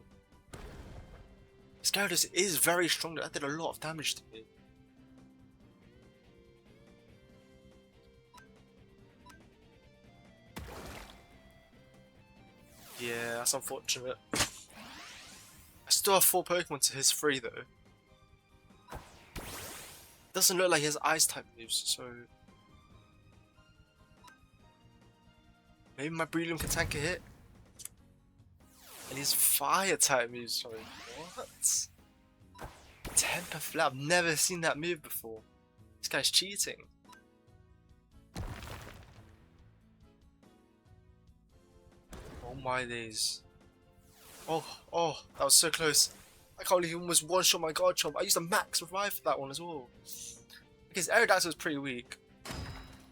His Gyarados is very strong. That did a lot of damage to me. Yeah, that's unfortunate. I still have 4 Pokemon to his 3 though. Doesn't look like he has Ice type moves, so Maybe my Breloom can tank a hit. And he's fire type moves. Sorry, what? Temper Flare. I've never seen that move before. This guy's cheating. Oh my days. Oh, that was so close. I can't believe he almost one-shot my guard chomp. I used a max revive for that one as well. Because Aerodactyl is pretty weak.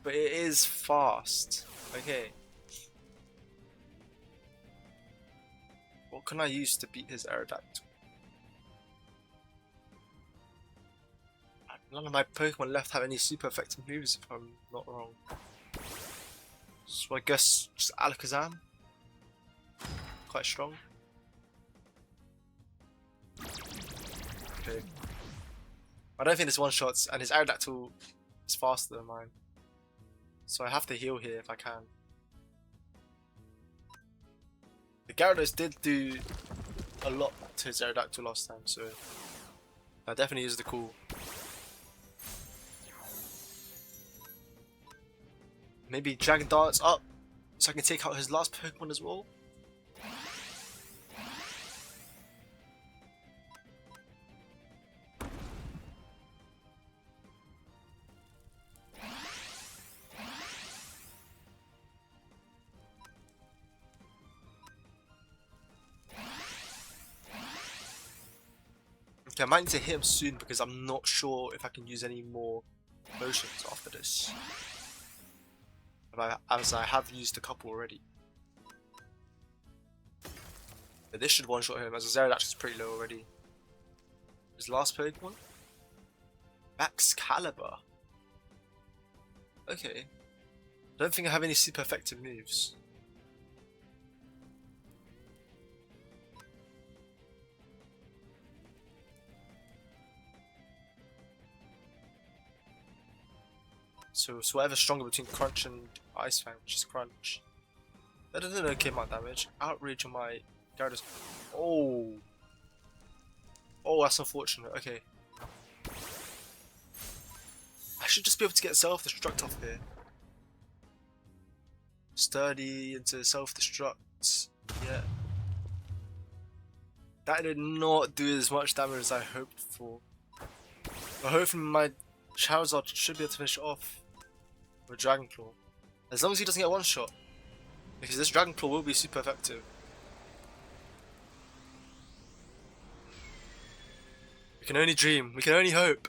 But it is fast. Okay. What can I use to beat his Aerodactyl? None of my Pokemon left have any super effective moves if I'm not wrong. So I guess just Alakazam. Quite strong. Okay. I don't think this one shots, and his Aerodactyl is faster than mine. So I have to heal here if I can. The Gyarados did do a lot to his Aerodactyl last time, so I definitely used the cool. Maybe Dragon Darts up so I can take out his last Pokemon as well. Okay, I might need to hit him soon because I'm not sure if I can use any more potions after this. As I have used a couple already. But this should one-shot him, as his Aerodactyl is pretty low already. His last Pokemon? Excalibur. Okay. I don't think I have any super effective moves. So it's whatever's stronger between Crunch and Ice Fang, which is Crunch. That does an okay amount of damage. Outrage on my Gyarados. Oh! Oh, that's unfortunate. Okay. I should just be able to get self-destruct off here. Sturdy into self-destruct. Yeah. That did not do as much damage as I hoped for. But hopefully my Charizard should be able to finish it off with Dragon Claw. As long as he doesn't get one shot. Because this Dragon Claw will be super effective. We can only dream, we can only hope.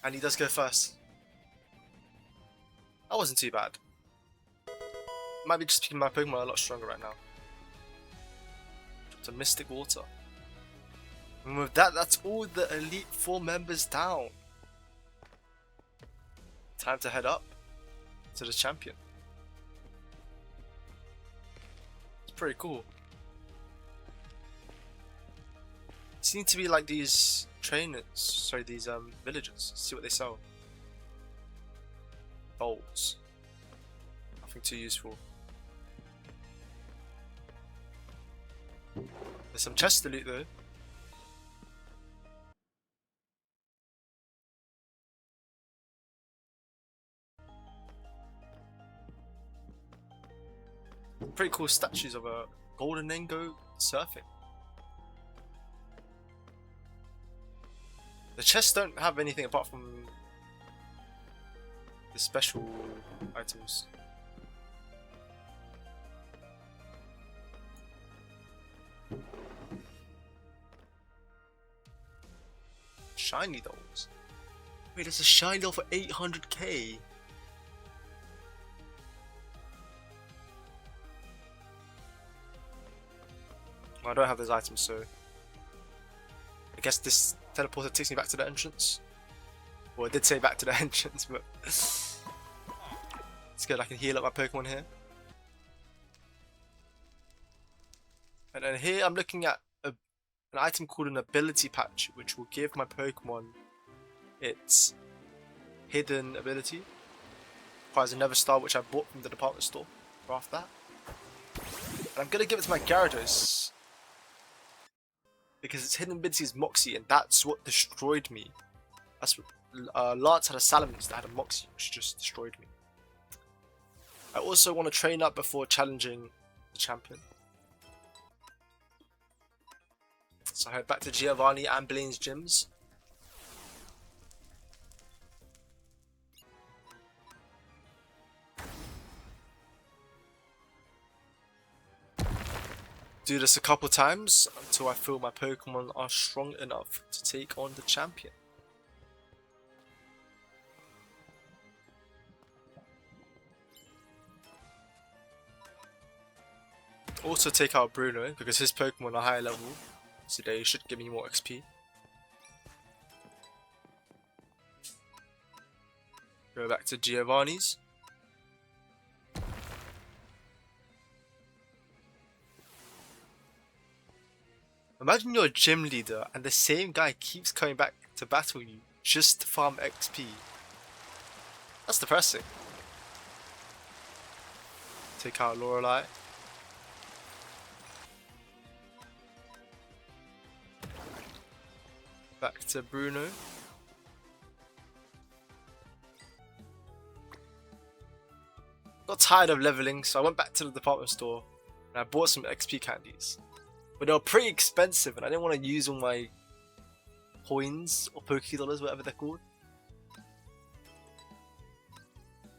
And he does go first. That wasn't too bad. Might be just making my Pokemon a lot stronger right now. To Mystic Water. And with that, that's all the Elite Four members down. Time to head up to the champion. It's pretty cool. Seem to be like these trainers, sorry, these villagers. See what they sell. Bolts. Nothing too useful. There's some chests to loot though. Pretty cool statues of a golden Nengo surfing. The chests don't have anything apart from the special items. Shiny dolls. Wait, there's a shiny doll for 800k. I don't have those items, so I guess this teleporter takes me back to the entrance. Well, it did say back to the entrance, but it's good. I can heal up my Pokemon here. And then here I'm looking at an item called an ability patch, which will give my Pokemon its hidden ability. Requires another star, which I bought from the department store. After that, and I'm gonna give it to my Gyarados because its hidden ability is Moxie, and that's what destroyed me. That's what Lance had a Salamence that had a Moxie, which just destroyed me. I also want to train up before challenging the champion. So I head back to Giovanni and Blaine's gyms. Do this a couple times until I feel my Pokemon are strong enough to take on the champion. Also take out Bruno because his Pokemon are higher level, so they should give me more XP. Go back to Giovanni's. Imagine you're a gym leader and the same guy keeps coming back to battle you just to farm XP. That's depressing. Take out Lorelei. Back to Bruno. Got tired of leveling, so I went back to the department store and I bought some XP candies. But they were pretty expensive and I didn't want to use all my coins or Poké-Dollars, whatever they're called.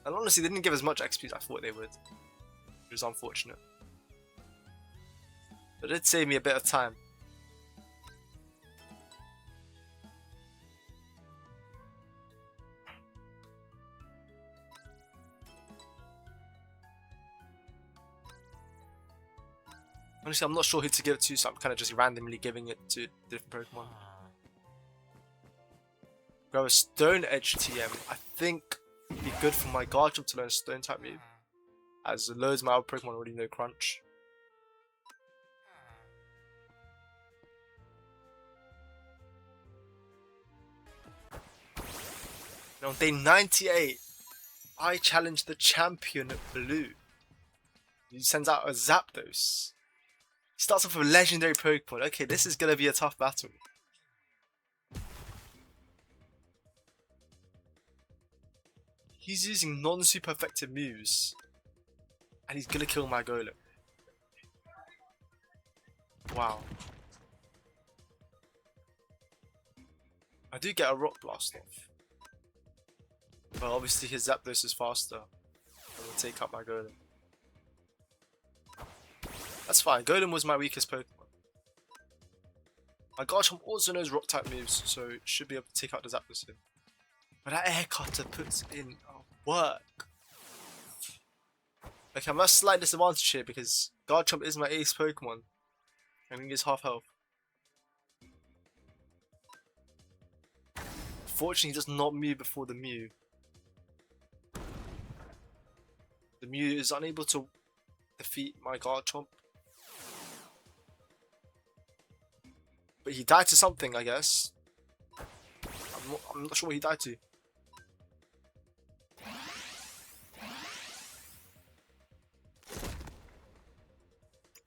And honestly, they didn't give as much XP as I thought they would. It was unfortunate. But it did save me a bit of time. Honestly, I'm not sure who to give it to, so I'm kind of just randomly giving it to different Pokemon. Grab a Stone Edge TM. I think it'd be good for my Garchomp to learn a Stone type move, as loads of my other Pokemon already know Crunch. And on day 98, I challenge the champion Blue. He sends out a Zapdos. He starts off with a legendary Pokemon. Okay, this is gonna be a tough battle. He's using non-super effective moves. And he's gonna kill my Golem. Wow. I do get a Rock Blast off. But obviously his Zapdos is faster. And will take out my Golem. That's fine, Golem was my weakest Pokemon. My Garchomp also knows Rock type moves, so it should be able to take out the Zapdos here. But that Air Cutter puts in work. Okay, I'm at a slight disadvantage here because Garchomp is my ace Pokemon. And he is half health. Fortunately, he does not Mew before the Mew. The Mew is unable to defeat my Garchomp. But he died to something, I guess. I'm not sure what he died to.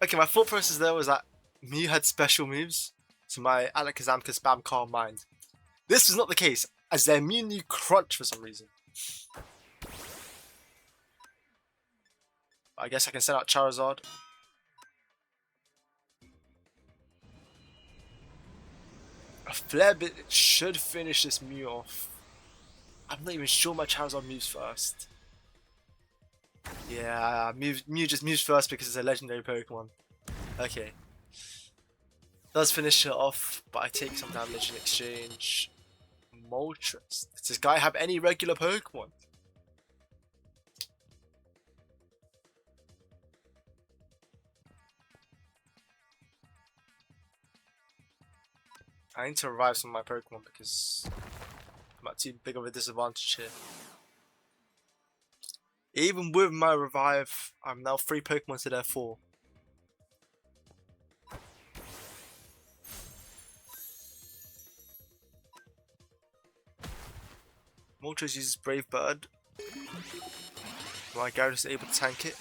Okay, my thought process there was that Mew had special moves, so my Alakazam could spam Calm Mind. This was not the case, as their Mew knew Crunch for some reason. I guess I can send out Charizard. A Flare Bit should finish this Mew off. I'm not even sure my Charizard moves first. Yeah, Mew just moves first because it's a legendary Pokemon. Okay. Does finish it off, but I take some damage in exchange. Moltres. Does this guy have any regular Pokemon? I need to revive some of my Pokemon because I'm at too big of a disadvantage here. Even with my revive, I'm now 3 Pokemon to their 4. Moltres uses Brave Bird. My Gyarados is able to tank it.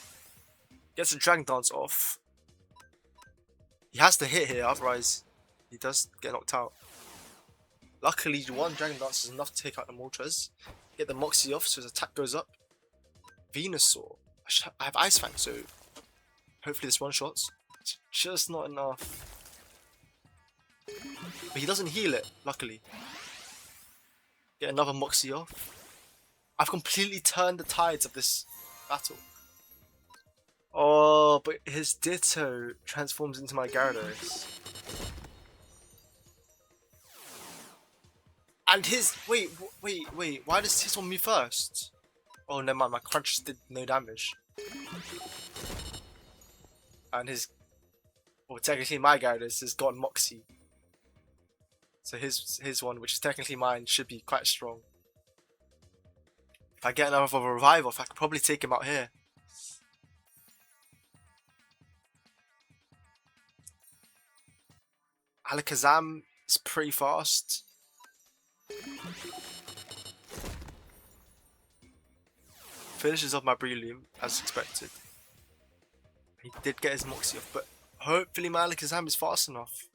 Gets a Dragon Dance off. He has to hit here, otherwise he does get knocked out. Luckily, one Dragon Dance is enough to take out the Moltres. Get the Moxie off so his attack goes up. Venusaur. I have Ice Fang, so hopefully this one shots. It's just not enough. But he doesn't heal it, luckily. Get another Moxie off. I've completely turned the tides of this battle. Oh, but his Ditto transforms into my Gyarados. And his... Wait, why does his on me first? Oh, never mind, my Crunch just did no damage. And his... Well, technically my Gyarados has got Moxie. So his one, which is technically mine, should be quite strong. If I get another revive off, I could probably take him out here. Alakazam is pretty fast. Finishes off my Breloom, as expected. He did get his Moxie off, but hopefully my Alakazam is fast enough.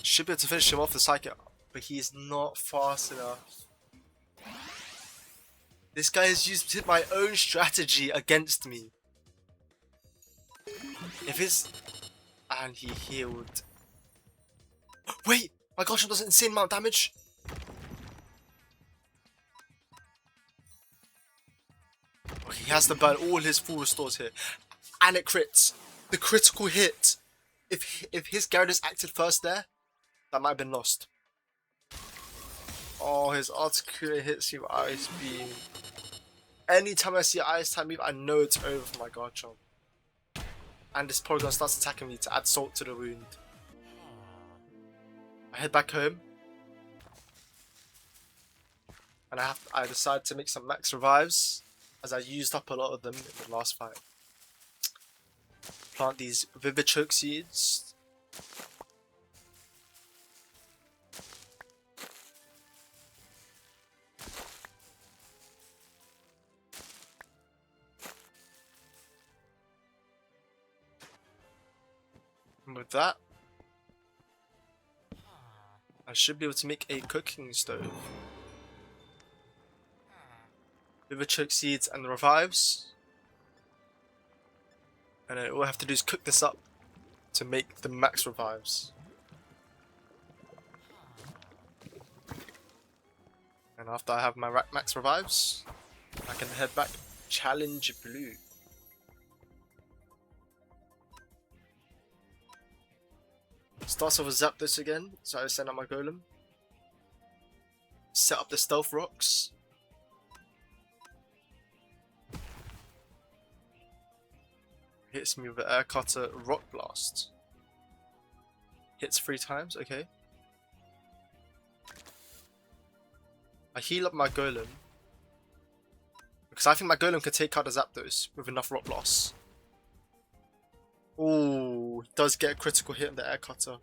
Should be able to finish him off the Psychic, but he is not fast enough. This guy has used my own strategy against me. If his... And he healed. Wait! My gosh, does an insane amount of damage. Okay, he has to burn all his full restores here. And it crits. The critical hit. If his Gyarados acted first there, that might have been lost. Oh, his Articuno hits you with Ice Beam. Anytime I see an Ice type move, I know it's over for my Garchomp. And this Porygon starts attacking me to add salt to the wound. I head back home. And I decide to make some max revives, as I used up a lot of them in the last fight. Plant these Vivichoke seeds. And with that, I should be able to make a cooking stove. Vivichoke seeds and the revives. And then all I have to do is cook this up to make the max revives. And after I have my max revives, I can head back Challenge Blue. Starts off with Zapdos again, so I send out my Golem. Set up the Stealth Rocks. Hits me with an Air Cutter Rock Blast. Hits 3 times, okay. I heal up my Golem. Because I think my Golem can take out the Zapdos with enough Rock Blast. Ooh, does get a critical hit on the Air Cutter.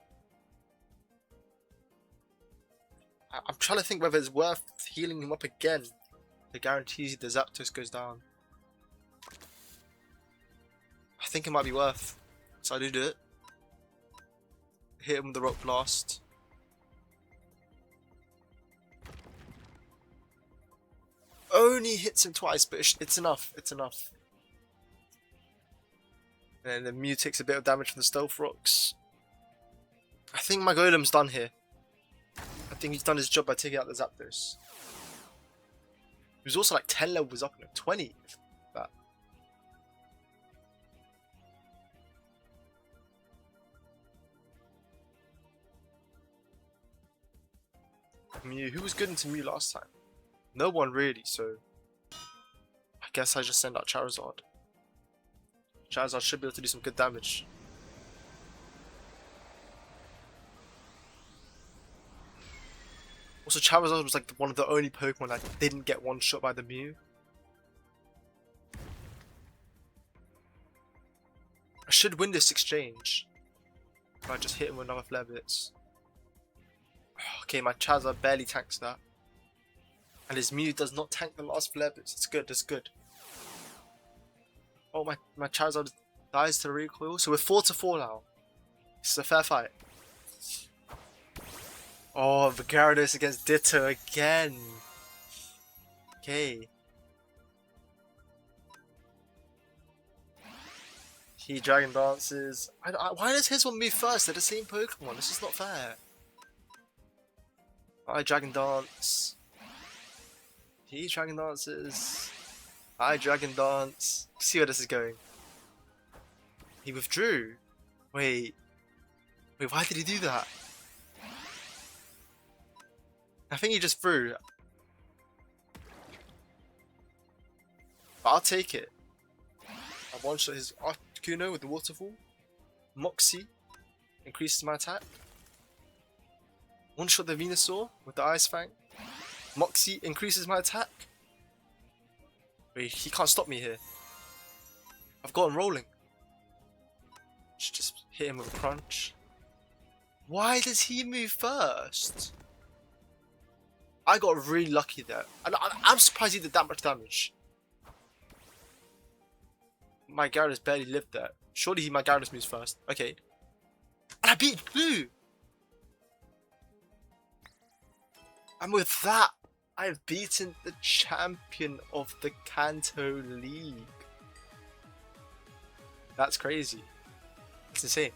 I'm trying to think whether it's worth healing him up again to guarantee the Zapdos goes down. I think it might be worth, so I do it. Hit him with the Rock Blast. Only hits him twice, but it's enough. It's enough. And then the Mew takes a bit of damage from the Stealth Rocks. I think my Golem's done here. I think he's done his job by taking out the Zapdos. He was also like 10 levels up, 20. That. Mew, who was good into Mew last time? No one really, so I guess I just send out Charizard. Charizard should be able to do some good damage. Also, Charizard was like one of the only Pokemon that didn't get one shot by the Mew. I should win this exchange if I just hit him with another Flare Blitz. Okay, my Charizard barely tanks that. And his Mew does not tank the last Flare Blitz. It's good, it's good. Oh, my Charizard dies to the recoil. So we're 4-4 now. This is a fair fight. Oh, the Gyarados against Ditto again. Okay. He Dragon Dances. Why does his one move first? They're the same Pokemon. This is not fair. I Dragon Dance. He Dragon Dances. I Dragon Dance. See where this is going. He withdrew. Wait, why did he do that? I think he just threw. But I'll take it. I one-shot his Articuno with the Waterfall. Moxie increases my attack. One-shot the Venusaur with the Ice Fang. Moxie increases my attack. Wait, he can't stop me here. I've got him rolling. Should just hit him with a crunch. Why does he move first? I got really lucky there. I'm surprised he did that much damage. My Gyarados barely lived there. Surely my Gyarados moves first. Okay. And I beat Blue! And with that, I have beaten the champion of the Kanto League. That's crazy. It's insane.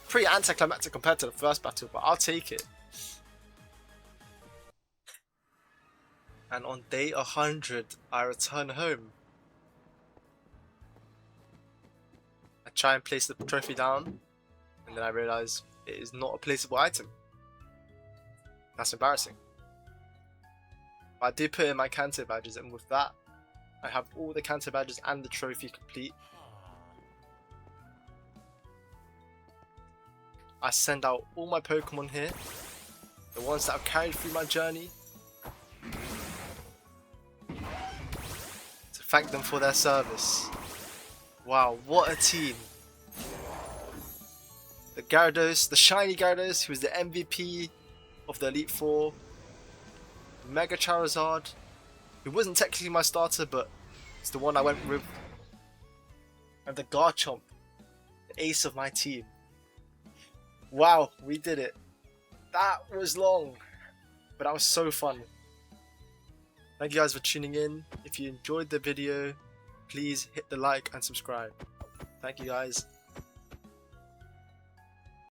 Pretty anticlimactic compared to the first battle, but I'll take it. And on day 100, I return home. I try and place the trophy down, and then I realise it is not a placeable item. That's embarrassing. But I did put in my Kanto badges, and with that, I have all the Kanto badges and the trophy complete. I send out all my Pokemon here, the ones that I've carried through my journey, to thank them for their service. Wow, what a team. The Gyarados, the shiny Gyarados, who was the MVP of the Elite Four. Mega Charizard, who wasn't technically my starter, but it's the one I went with. And the Garchomp, the ace of my team. Wow, we did it. That was long, but that was so fun. Thank you guys for tuning in. If you enjoyed the video, please hit the like and subscribe. Thank you guys.